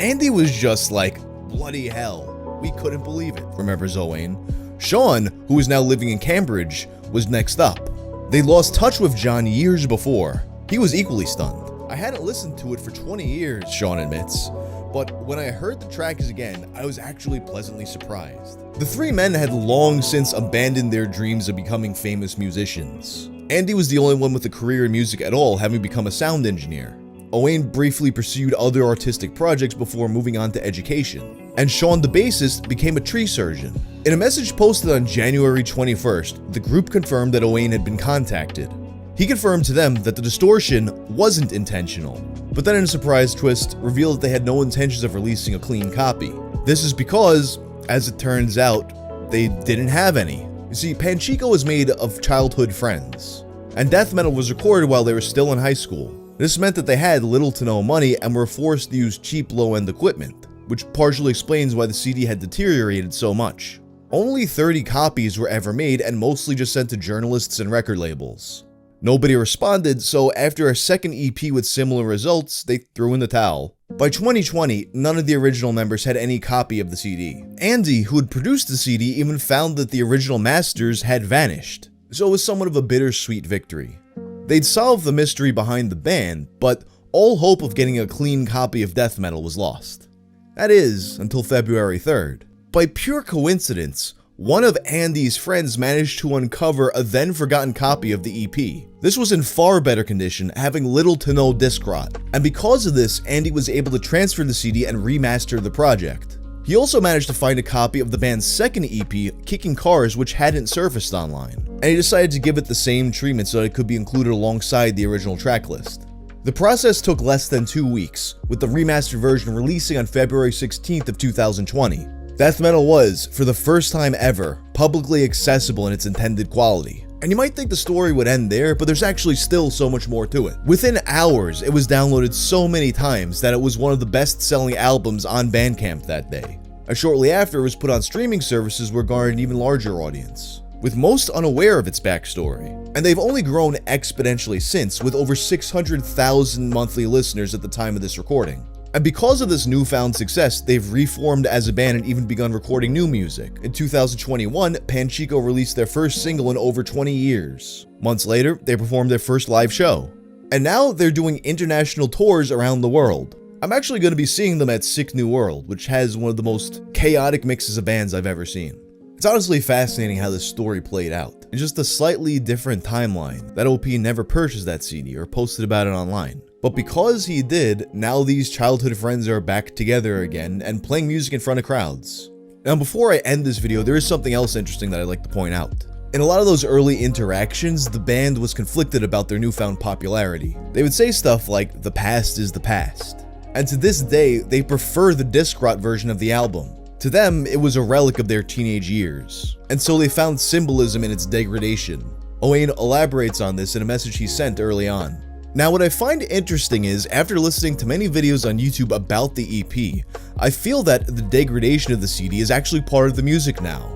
Andy was just like, "Bloody hell. We couldn't believe it," remembers Owain. Sean, who was now living in Cambridge, was next up. They lost touch with John years before. He was equally stunned. "I hadn't listened to it for 20 years, Sean admits, but when I heard the tracks again, I was actually pleasantly surprised." The 3 men had long since abandoned their dreams of becoming famous musicians. Andy was the only one with a career in music at all, having become a sound engineer. Owain briefly pursued other artistic projects before moving on to education. And Sean, the bassist, became a tree surgeon. In a message posted on January 21st, the group confirmed that Owain had been contacted. He confirmed to them that the distortion wasn't intentional, but then in a surprise twist, revealed that they had no intentions of releasing a clean copy. This is because, as it turns out, they didn't have any. You see, Panchico was made of childhood friends, and death metal was recorded while they were still in high school. This meant that they had little to no money and were forced to use cheap low-end equipment, which partially explains why the CD had deteriorated so much. Only 30 copies were ever made and mostly just sent to journalists and record labels. Nobody responded, so after a second EP with similar results, they threw in the towel. By 2020, none of the original members had any copy of the CD. Andy, who had produced the CD, even found that the original masters had vanished, so it was somewhat of a bittersweet victory. They'd solved the mystery behind the band, but all hope of getting a clean copy of death metal was lost. That is, until February 3rd. By pure coincidence, one of Andy's friends managed to uncover a then-forgotten copy of the EP. This was in far better condition, having little to no disc rot, and because of this, Andy was able to transfer the CD and remaster the project. He also managed to find a copy of the band's second EP, Kicking Cars, which hadn't surfaced online, and he decided to give it the same treatment so that it could be included alongside the original tracklist. The process took less than 2 weeks, with the remastered version releasing on February 16th of 2020. Death metal was, for the first time ever, publicly accessible in its intended quality. And you might think the story would end there, but there's actually still so much more to it. Within hours, it was downloaded so many times that it was one of the best-selling albums on Bandcamp that day. And shortly after, it was put on streaming services where it garnered an even larger audience, with most unaware of its backstory. and they've only grown exponentially since, with over 600,000 monthly listeners at the time of this recording. And because of this newfound success, they've reformed as a band and even begun recording new music. In 2021, Panchico released their first single in over 20 years. Months later, they performed their first live show. And now they're doing international tours around the world. I'm actually going to be seeing them at Sick New World, which has one of the most chaotic mixes of bands I've ever seen. It's honestly fascinating how this story played out. In just a slightly different timeline, that OP never purchased that CD or posted about it online. But because he did, now these childhood friends are back together again and playing music in front of crowds. Now before I end this video, there is something else interesting that I'd like to point out. In a lot of those early interactions, the band was conflicted about their newfound popularity. They would say stuff like, "The past is the past." And to this day, they prefer the disc rot version of the album. To them, it was a relic of their teenage years. And so they found symbolism in its degradation. Owain elaborates on this in a message he sent early on. Now what I find interesting is, after listening to many videos on YouTube about the EP, I feel that the degradation of the CD is actually part of the music now.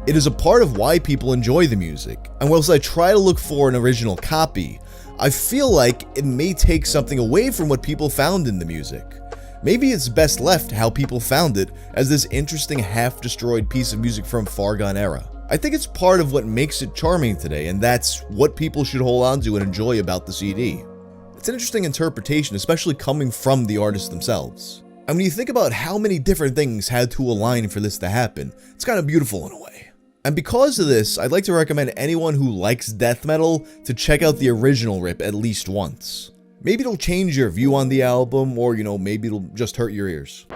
It is a part of why people enjoy the music, and whilst I try to look for an original copy, I feel like it may take something away from what people found in the music. Maybe it's best left how people found it, as this interesting half-destroyed piece of music from far gone era. I think it's part of what makes it charming today, and that's what people should hold on to and enjoy about the CD. It's an interesting interpretation, especially coming from the artists themselves. And when you think about how many different things had to align for this to happen, it's kind of beautiful in a way. And because of this, I'd like to recommend anyone who likes death metal to check out the original rip at least once. Maybe it'll change your view on the album, or maybe it'll just hurt your ears.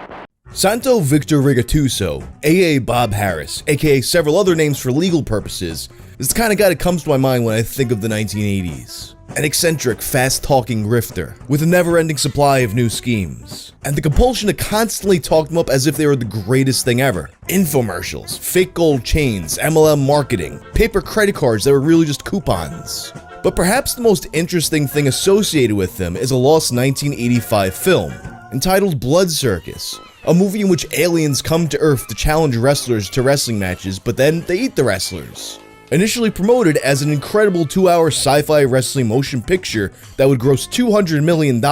Santo Victor Rigatuso, aka Bob Harris, aka several other names for legal purposes, is the kind of guy that comes to my mind when I think of the 1980s. An eccentric, fast-talking grifter, with a never-ending supply of new schemes, and the compulsion to constantly talk them up as if they were the greatest thing ever. Infomercials, fake gold chains, MLM marketing, paper credit cards that were really just coupons. But perhaps the most interesting thing associated with them is a lost 1985 film, entitled Blood Circus, a movie in which aliens come to Earth to challenge wrestlers to wrestling matches, but then they eat the wrestlers. Initially promoted as an incredible 2-hour sci-fi wrestling motion picture that would gross $200 million,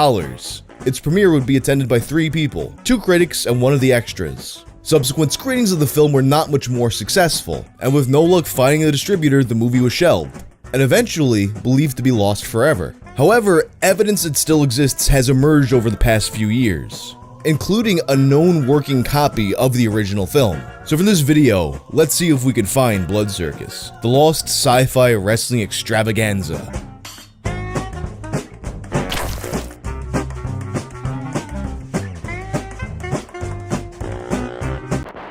its premiere would be attended by 3 people, 2 critics and 1 of the extras. Subsequent screenings of the film were not much more successful, and with no luck finding a distributor, the movie was shelved, and eventually believed to be lost forever. However, evidence that still exists has emerged over the past few years, including a known working copy of the original film. So for this video, let's see if we can find Blood Circus, the lost sci-fi wrestling extravaganza.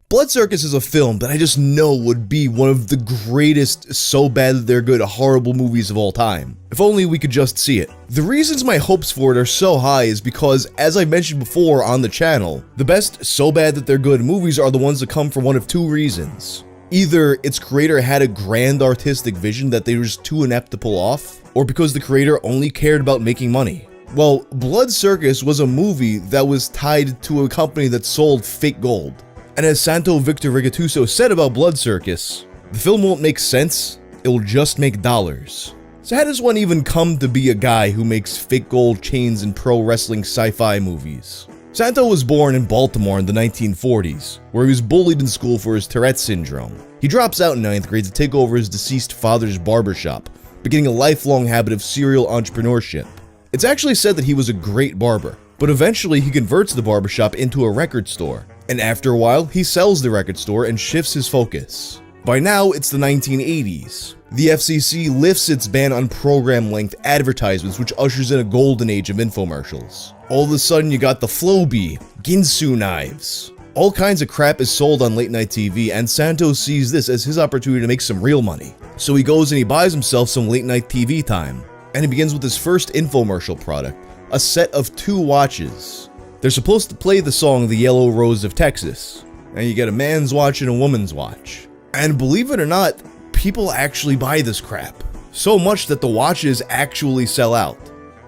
Blood Circus is a film that I just know would be one of the greatest so bad that they're good horrible movies of all time. If only we could just see it. The reasons my hopes for it are so high is because, as I mentioned before on the channel, the best so bad that they're good movies are the ones that come from one of 2 reasons. Either its creator had a grand artistic vision that they were just too inept to pull off, or because the creator only cared about making money. Well, Blood Circus was a movie that was tied to a company that sold fake gold. And as Santo Victor Rigatuso said about Blood Circus, the film won't make sense, it will just make dollars. So how does one even come to be a guy who makes fake gold chains in pro wrestling sci-fi movies? Santo was born in Baltimore in the 1940s, where he was bullied in school for his Tourette's syndrome. He drops out in 9th grade to take over his deceased father's barbershop, beginning a lifelong habit of serial entrepreneurship. It's actually said that he was a great barber, but eventually he converts the barbershop into a record store. And after a while, he sells the record store and shifts his focus. By now, it's the 1980s. The FCC lifts its ban on program-length advertisements, which ushers in a golden age of infomercials. All of a sudden, you got the Flowbee, Ginsu knives. All kinds of crap is sold on late-night TV, and Santos sees this as his opportunity to make some real money. So he goes and he buys himself some late-night TV time. And he begins with his first infomercial product, a set of 2 watches. They're supposed to play the song The Yellow Rose of Texas, and you get a man's watch and a woman's watch. And believe it or not, people actually buy this crap. So much that the watches actually sell out.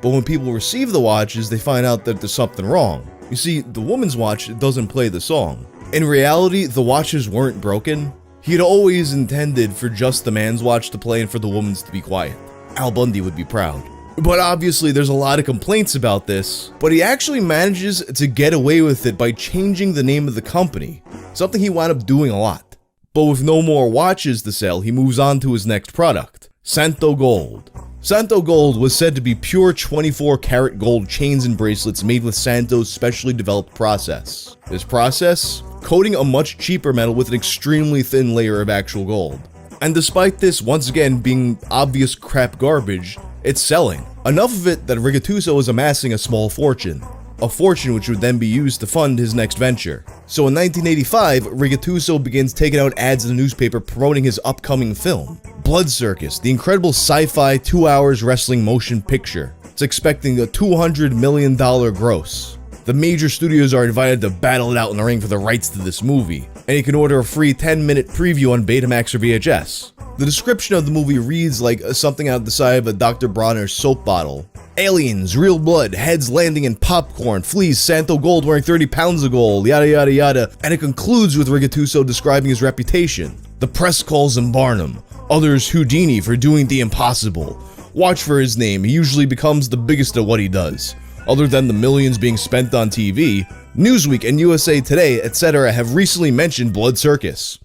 But when people receive the watches, they find out that there's something wrong. You see, the woman's watch doesn't play the song. In reality, the watches weren't broken. He had always intended for just the man's watch to play and for the woman's to be quiet. Al Bundy would be proud. But obviously there's a lot of complaints about this, but he actually manages to get away with it by changing the name of the company, something he wound up doing a lot. But with no more watches to sell, he moves on to his next product, Santo Gold. Santo Gold was said to be pure 24-karat gold chains and bracelets made with Santo's specially developed process. This process? Coating a much cheaper metal with an extremely thin layer of actual gold. And despite this once again being obvious crap garbage, it's selling. Enough of it that Rigotuso is amassing a small fortune. A fortune which would then be used to fund his next venture. So in 1985, Rigotuso begins taking out ads in the newspaper promoting his upcoming film, Blood Circus, the incredible sci-fi 2 hours wrestling motion picture. It's expecting a $200 million gross. The major studios are invited to battle it out in the ring for the rights to this movie, and you can order a free 10-minute preview on Betamax or VHS. The description of the movie reads like something out the side of a Dr. Bronner's soap bottle. Aliens, real blood, heads landing in popcorn, fleas, Santo Gold wearing 30 pounds of gold, yada yada yada, and it concludes with Rigotuso describing his reputation. The press calls him Barnum, others Houdini for doing the impossible. Watch for his name, he usually becomes the biggest at what he does. Other than the millions being spent on TV, Newsweek and USA Today, etc. have recently mentioned Blood Circus.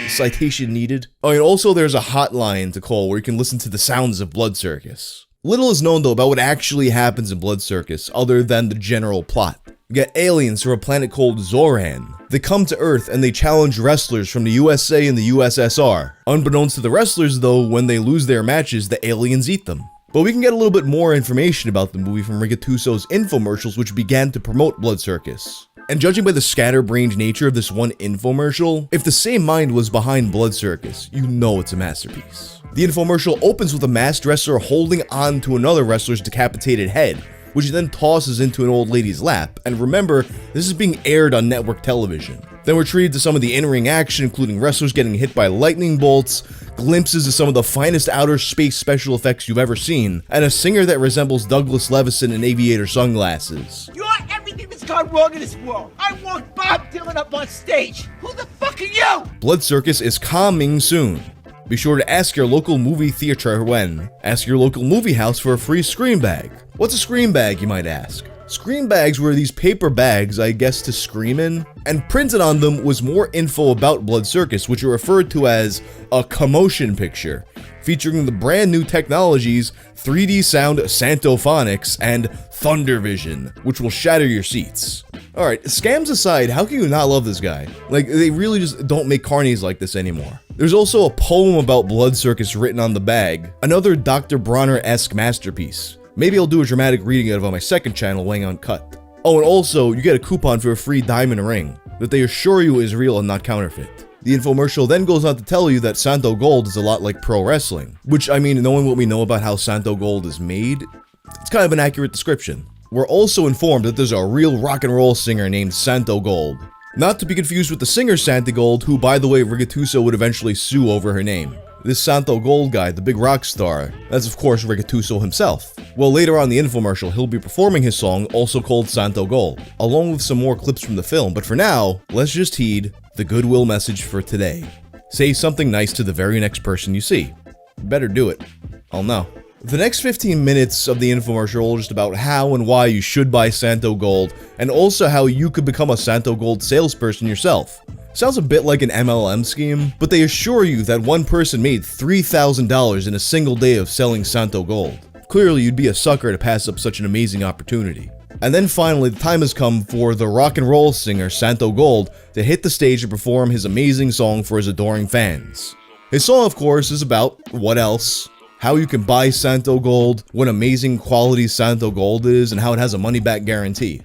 Citation needed. Oh, and also there's a hotline to call where you can listen to the sounds of Blood Circus. Little is known though about what actually happens in Blood Circus other than the general plot. You get aliens from a planet called Zoran. They come to Earth and they challenge wrestlers from the USA and the USSR. Unbeknownst to the wrestlers though, when they lose their matches, the aliens eat them. But we can get a little bit more information about the movie from Rigotuso's infomercials which began to promote Blood Circus. And judging by the scatterbrained nature of this one infomercial, if the same mind was behind Blood Circus, you know it's a masterpiece. The infomercial opens with a masked wrestler holding on to another wrestler's decapitated head, which he then tosses into an old lady's lap. And remember, this is being aired on network television. Then we're treated to some of the in-ring action, including wrestlers getting hit by lightning bolts, glimpses of some of the finest outer space special effects you've ever seen, and a singer that resembles Douglas Levison in aviator sunglasses. You're everything that's gone wrong in this world. I want Bob Dylan up on stage. Who the fuck are you? Blood Circus is coming soon. Be sure to ask your local movie theater when. Ask your local movie house for a free screen bag. What's a screen bag, you might ask? Screen bags were these paper bags, I guess, to scream in, and printed on them was more info about Blood Circus, which are referred to as a commotion picture, featuring the brand new technologies 3D sound Santophonics and Thunder Vision, which will shatter your seats. Alright, scams aside, how can you not love this guy? Like, they really just don't make carnies like this anymore. There's also a poem about Blood Circus written on the bag, another Dr. Bronner-esque masterpiece. Maybe I'll do a dramatic reading of it on my second channel, Wang Uncut. Oh, and also, you get a coupon for a free diamond ring that they assure you is real and not counterfeit. The infomercial then goes on to tell you that Santo Gold is a lot like pro wrestling, which, I mean, knowing what we know about how Santo Gold is made, it's kind of an accurate description. We're also informed that there's a real rock and roll singer named Santo Gold. Not to be confused with the singer Santo Gold, who, by the way, Rigotuso would eventually sue over her name. This Santo Gold guy, the big rock star, that's of course Rigotuso himself. Well, later on in the infomercial, he'll be performing his song, also called Santo Gold, along with some more clips from the film, but for now, let's just heed the goodwill message for today. Say something nice to the very next person you see. Better do it. I'll know. The next 15 minutes of the infomercial are just about how and why you should buy Santo Gold, and also how you could become a Santo Gold salesperson yourself. Sounds a bit like an MLM scheme, but they assure you that one person made $3,000 in a single day of selling Santo Gold. Clearly, you'd be a sucker to pass up such an amazing opportunity. And then finally, the time has come for the rock and roll singer Santo Gold to hit the stage and perform his amazing song for his adoring fans. His song, of course, is about what else? How you can buy Santo Gold, what amazing quality Santo Gold is, and how it has a money-back guarantee.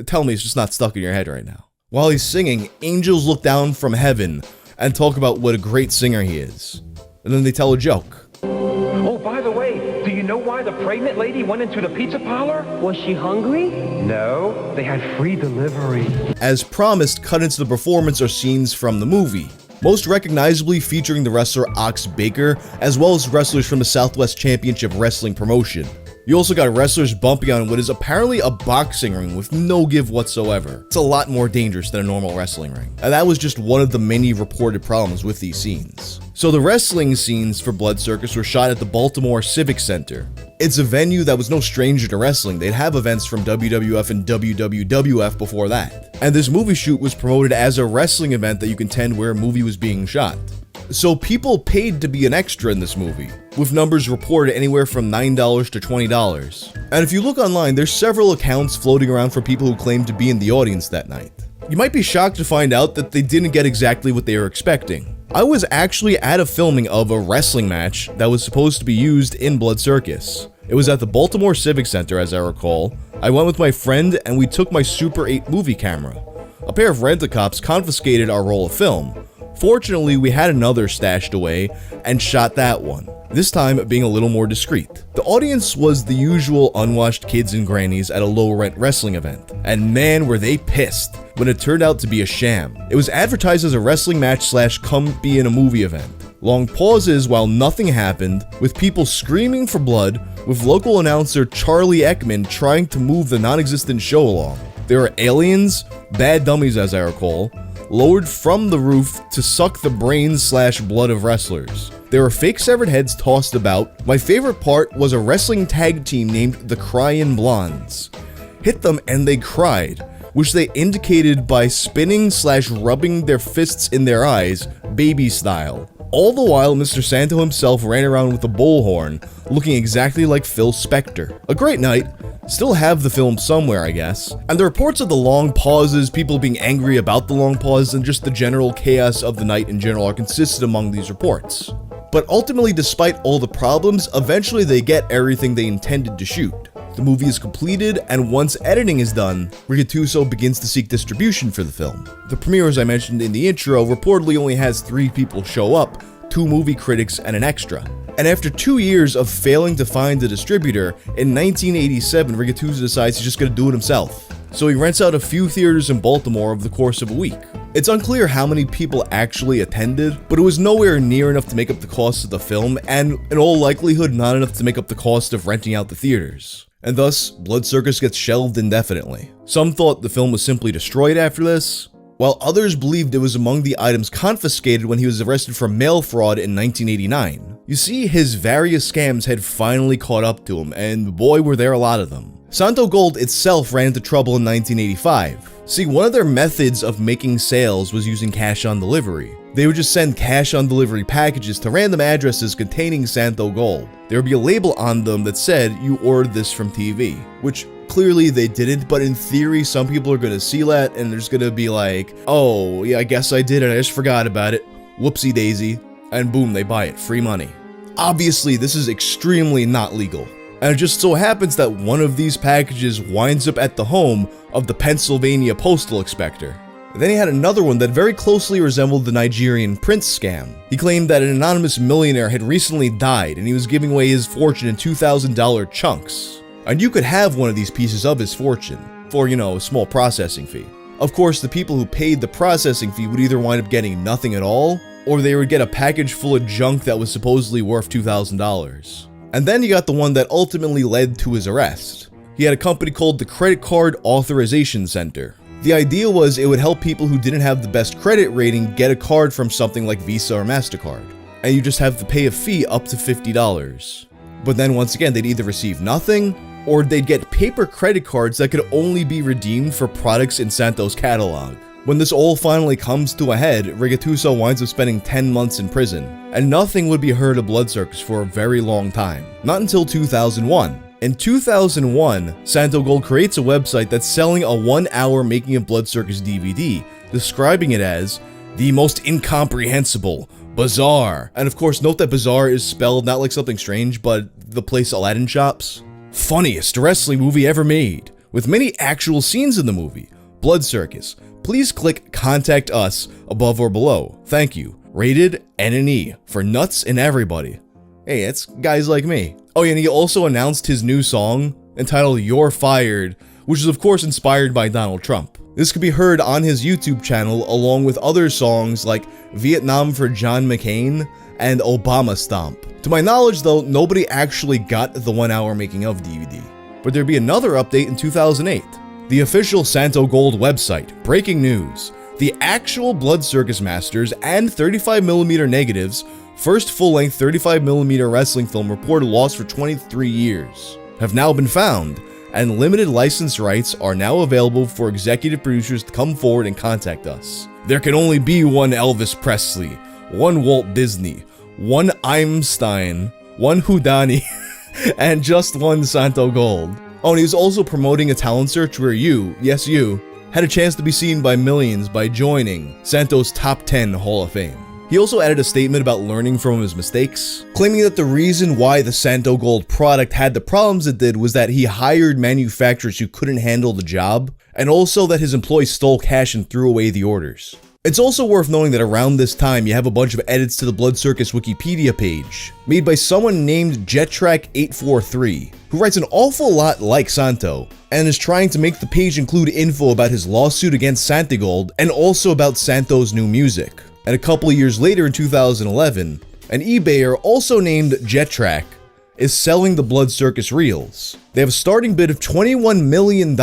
Tell me it's just not stuck in your head right now. While he's singing, angels look down from heaven and talk about what a great singer he is. And then they tell a joke. Oh, by the way, do you know why the pregnant lady went into the pizza parlor? Was she hungry? No, they had free delivery. As promised, cut into the performance are scenes from the movie. most recognizably featuring the wrestler Ox Baker, as well as wrestlers from the Southwest Championship Wrestling promotion. You also got wrestlers bumping on what is apparently a boxing ring with no give whatsoever. It's a lot more dangerous than a normal wrestling ring. And that was just one of the many reported problems with these scenes. So the wrestling scenes for Blood Circus were shot at the Baltimore Civic Center. It's a venue that was no stranger to wrestling. They'd have events from WWF and WWF before that. And this movie shoot was promoted as a wrestling event that you can attend where a movie was being shot. So people paid to be an extra in this movie, with numbers reported anywhere from $9 to $20. And if you look online, there's several accounts floating around for people who claim to be in the audience that night. You might be shocked to find out that they didn't get exactly what they were expecting. I was actually at a filming of a wrestling match that was supposed to be used in Blood Circus. It was at the Baltimore Civic Center, as I recall. I went with my friend and we took my Super 8 movie camera. A pair of rent-a-cops confiscated our roll of film. Fortunately, we had another stashed away and shot that one, this time being a little more discreet. The audience was the usual unwashed kids and grannies at a low-rent wrestling event, and man were they pissed when it turned out to be a sham. It was advertised as a wrestling match / come be in a movie event. Long pauses while nothing happened, with people screaming for blood, with local announcer Charlie Ekman trying to move the non-existent show along. There were aliens, bad dummies as I recall, lowered from the roof to suck the brains / blood of wrestlers. There were fake severed heads tossed about. My favorite part was a wrestling tag team named the Cryin' Blondes. Hit them and they cried, which they indicated by spinning / rubbing their fists in their eyes, baby style. All the while, Mr. Santo himself ran around with a bullhorn, looking exactly like Phil Spector. A great night. Still have the film somewhere, I guess. And the reports of the long pauses, people being angry about the long pauses, and just the general chaos of the night in general are consistent among these reports. But ultimately, despite all the problems, eventually they get everything they intended to shoot. The movie is completed, and once editing is done, Gattuso begins to seek distribution for the film. The premiere, as I mentioned in the intro, reportedly only has 3 people show up, 2 movie critics and an extra. And after 2 years of failing to find a distributor, in 1987, Gattuso decides he's just gonna do it himself. So he rents out a few theaters in Baltimore over the course of a week. It's unclear how many people actually attended, but it was nowhere near enough to make up the cost of the film, and in all likelihood not enough to make up the cost of renting out the theaters. And thus, Blood Circus gets shelved indefinitely. Some thought the film was simply destroyed after this, while others believed it was among the items confiscated when he was arrested for mail fraud in 1989. You see, his various scams had finally caught up to him, and boy were there a lot of them. Santo Gold itself ran into trouble in 1985. See, one of their methods of making sales was using cash on delivery. They would just send cash on delivery packages to random addresses containing Santo Gold. There would be a label on them that said, "You ordered this from TV," which clearly they didn't, but in theory, some people are gonna see that and there's gonna be like, "Oh, yeah, I guess I did it, I just forgot about it. Whoopsie daisy." And boom, they buy it, free money. Obviously, this is extremely not legal. And it just so happens that one of these packages winds up at the home of the Pennsylvania Postal Inspector. Then he had another one that very closely resembled the Nigerian Prince scam. He claimed that an anonymous millionaire had recently died and he was giving away his fortune in $2,000 chunks. And you could have one of these pieces of his fortune for, a small processing fee. Of course, the people who paid the processing fee would either wind up getting nothing at all, or they would get a package full of junk that was supposedly worth $2,000. And then you got the one that ultimately led to his arrest. He had a company called the Credit Card Authorization Center. The idea was it would help people who didn't have the best credit rating get a card from something like Visa or MasterCard. And you just have to pay a fee up to $50. But then once again, they'd either receive nothing, or they'd get paper credit cards that could only be redeemed for products in Santo's catalog. When this all finally comes to a head, Gattuso winds up spending 10 months in prison, and nothing would be heard of Blood Circus for a very long time. Not until 2001. In 2001, Santo Gold creates a website that's selling a 1-hour Making of Blood Circus DVD, describing it as the most incomprehensible, bizarre, and of course note that bizarre is spelled not like something strange, but the place Aladdin shops. Funniest wrestling movie ever made, with many actual scenes in the movie. Blood Circus. Please click Contact Us above or below. Thank you. Rated N&E for nuts and everybody. Hey, it's guys like me. Oh yeah, and he also announced his new song entitled You're Fired, which is of course inspired by Donald Trump. This could be heard on his YouTube channel along with other songs like Vietnam for John McCain and Obama Stomp. To my knowledge though, nobody actually got the 1 hour making of DVD. But there'd be another update in 2008. The official Santo Gold website, breaking news, the actual Blood Circus Masters and 35mm negatives, first full-length 35mm wrestling film reported lost for 23 years, have now been found, and limited license rights are now available for executive producers to come forward and contact us. There can only be one Elvis Presley, one Walt Disney, one Einstein, one Houdini, and just one Santo Gold. Oh, and he was also promoting a talent search where you, yes you, had a chance to be seen by millions by joining Santo's Top 10 Hall of Fame. He also added a statement about learning from his mistakes, claiming that the reason why the Santo Gold product had the problems it did was that he hired manufacturers who couldn't handle the job, and also that his employees stole cash and threw away the orders. It's also worth noting that around this time you have a bunch of edits to the Blood Circus Wikipedia page, made by someone named JetTrack843, who writes an awful lot like Santo, and is trying to make the page include info about his lawsuit against Santigold and also about Santo's new music. And a couple of years later in 2011, an eBayer also named JetTrack is selling the Blood Circus reels. They have a starting bid of $21 million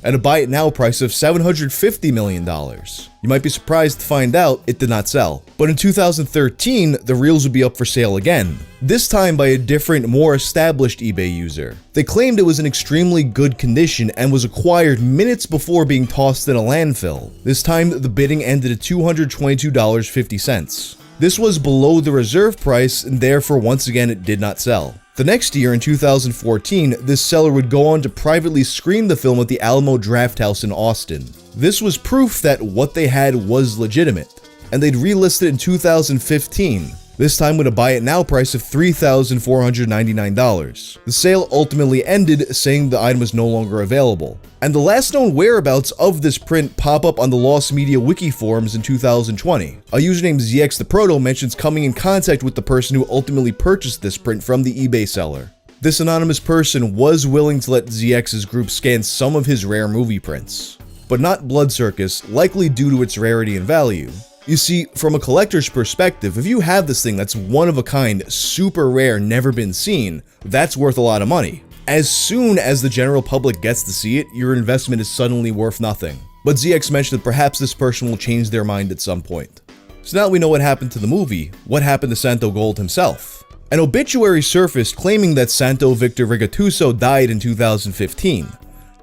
and a buy it now price of $750 million. You might be surprised to find out it did not sell. But in 2013, the reels would be up for sale again, this time by a different, more established eBay user. They claimed it was in extremely good condition and was acquired minutes before being tossed in a landfill. This time, the bidding ended at $222.50. This was below the reserve price, and therefore once again it did not sell. The next year, in 2014, this seller would go on to privately screen the film at the Alamo Drafthouse in Austin. This was proof that what they had was legitimate, and they'd relist it in 2015, this time with a buy it now price of $3,499. The sale ultimately ended, saying the item was no longer available. And the last known whereabouts of this print pop up on the Lost Media wiki forums in 2020. A user named ZXTheProto mentions coming in contact with the person who ultimately purchased this print from the eBay seller. This anonymous person was willing to let ZX's group scan some of his rare movie prints, but not Blood Circus, likely due to its rarity and value. You see, from a collector's perspective, if you have this thing that's one of a kind, super rare, never been seen, that's worth a lot of money. As soon as the general public gets to see it, your investment is suddenly worth nothing. But ZX mentioned that perhaps this person will change their mind at some point. So now that we know what happened to the movie, what happened to Santo Gold himself? An obituary surfaced claiming that Santo Victor Rigatuso died in 2015.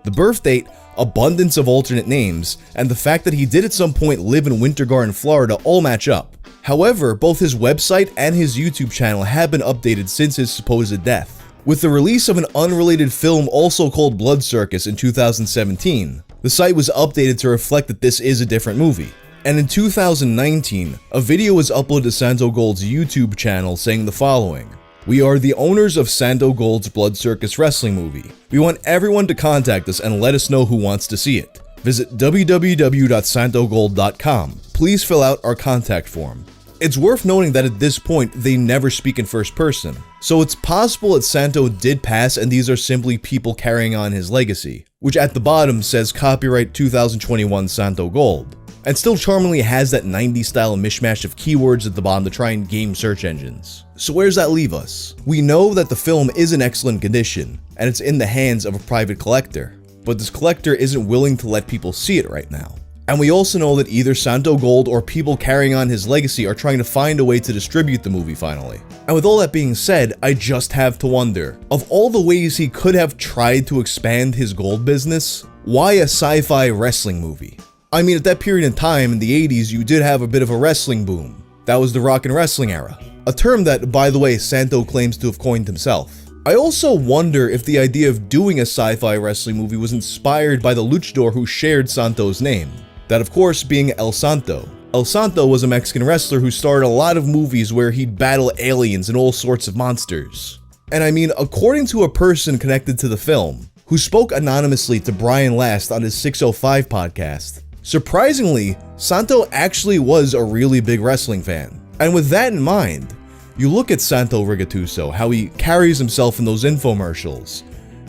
The birth date, abundance of alternate names, and the fact that he did at some point live in Winter Garden, Florida all match up. However, both his website and his YouTube channel have been updated since his supposed death, with the release of an unrelated film also called Blood Circus in 2017. The site was updated to reflect that this is a different movie. And in 2019, a video was uploaded to Santo Gold's YouTube channel saying the following: "We are the owners of Santo Gold's Blood Circus wrestling movie. We want everyone to contact us and let us know who wants to see it. Visit www.santogold.com. Please fill out our contact form." It's worth noting that at this point, they never speak in first person. So it's possible that Santo did pass and these are simply people carrying on his legacy, which at the bottom says copyright 2021 Santo Gold. And still charmingly has that 90s style mishmash of keywords at the bottom to try and game search engines. So where does that leave us? We know that the film is in excellent condition, and it's in the hands of a private collector, but this collector isn't willing to let people see it right now. And we also know that either Santo Gold or people carrying on his legacy are trying to find a way to distribute the movie finally. And with all that being said, I just have to wonder, of all the ways he could have tried to expand his gold business, why a sci-fi wrestling movie? I mean, at that period in time, in the 80s, you did have a bit of a wrestling boom. That was the rock and wrestling era. A term that, by the way, Santo claims to have coined himself. I also wonder if the idea of doing a sci-fi wrestling movie was inspired by the luchador who shared Santo's name. That, of course, being El Santo. El Santo was a Mexican wrestler who starred in a lot of movies where he'd battle aliens and all sorts of monsters. And I mean, according to a person connected to the film, who spoke anonymously to Brian Last on his 605 podcast, surprisingly, Santo actually was a really big wrestling fan. And with that in mind, you look at Santo Rigatuso, how he carries himself in those infomercials.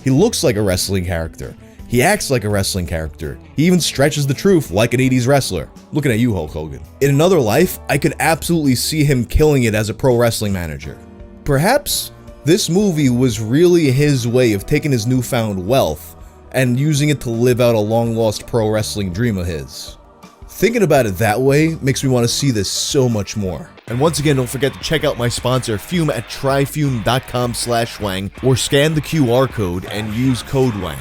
He looks like a wrestling character. He acts like a wrestling character. He even stretches the truth like an 80s wrestler. Looking at you, Hulk Hogan. In another life, I could absolutely see him killing it as a pro wrestling manager. Perhaps this movie was really his way of taking his newfound wealth and using it to live out a long-lost pro wrestling dream of his. Thinking about it that way makes me want to see this so much more. And once again, don't forget to check out my sponsor, Fume, at tryfume.com/wang, or scan the QR code and use code WANG.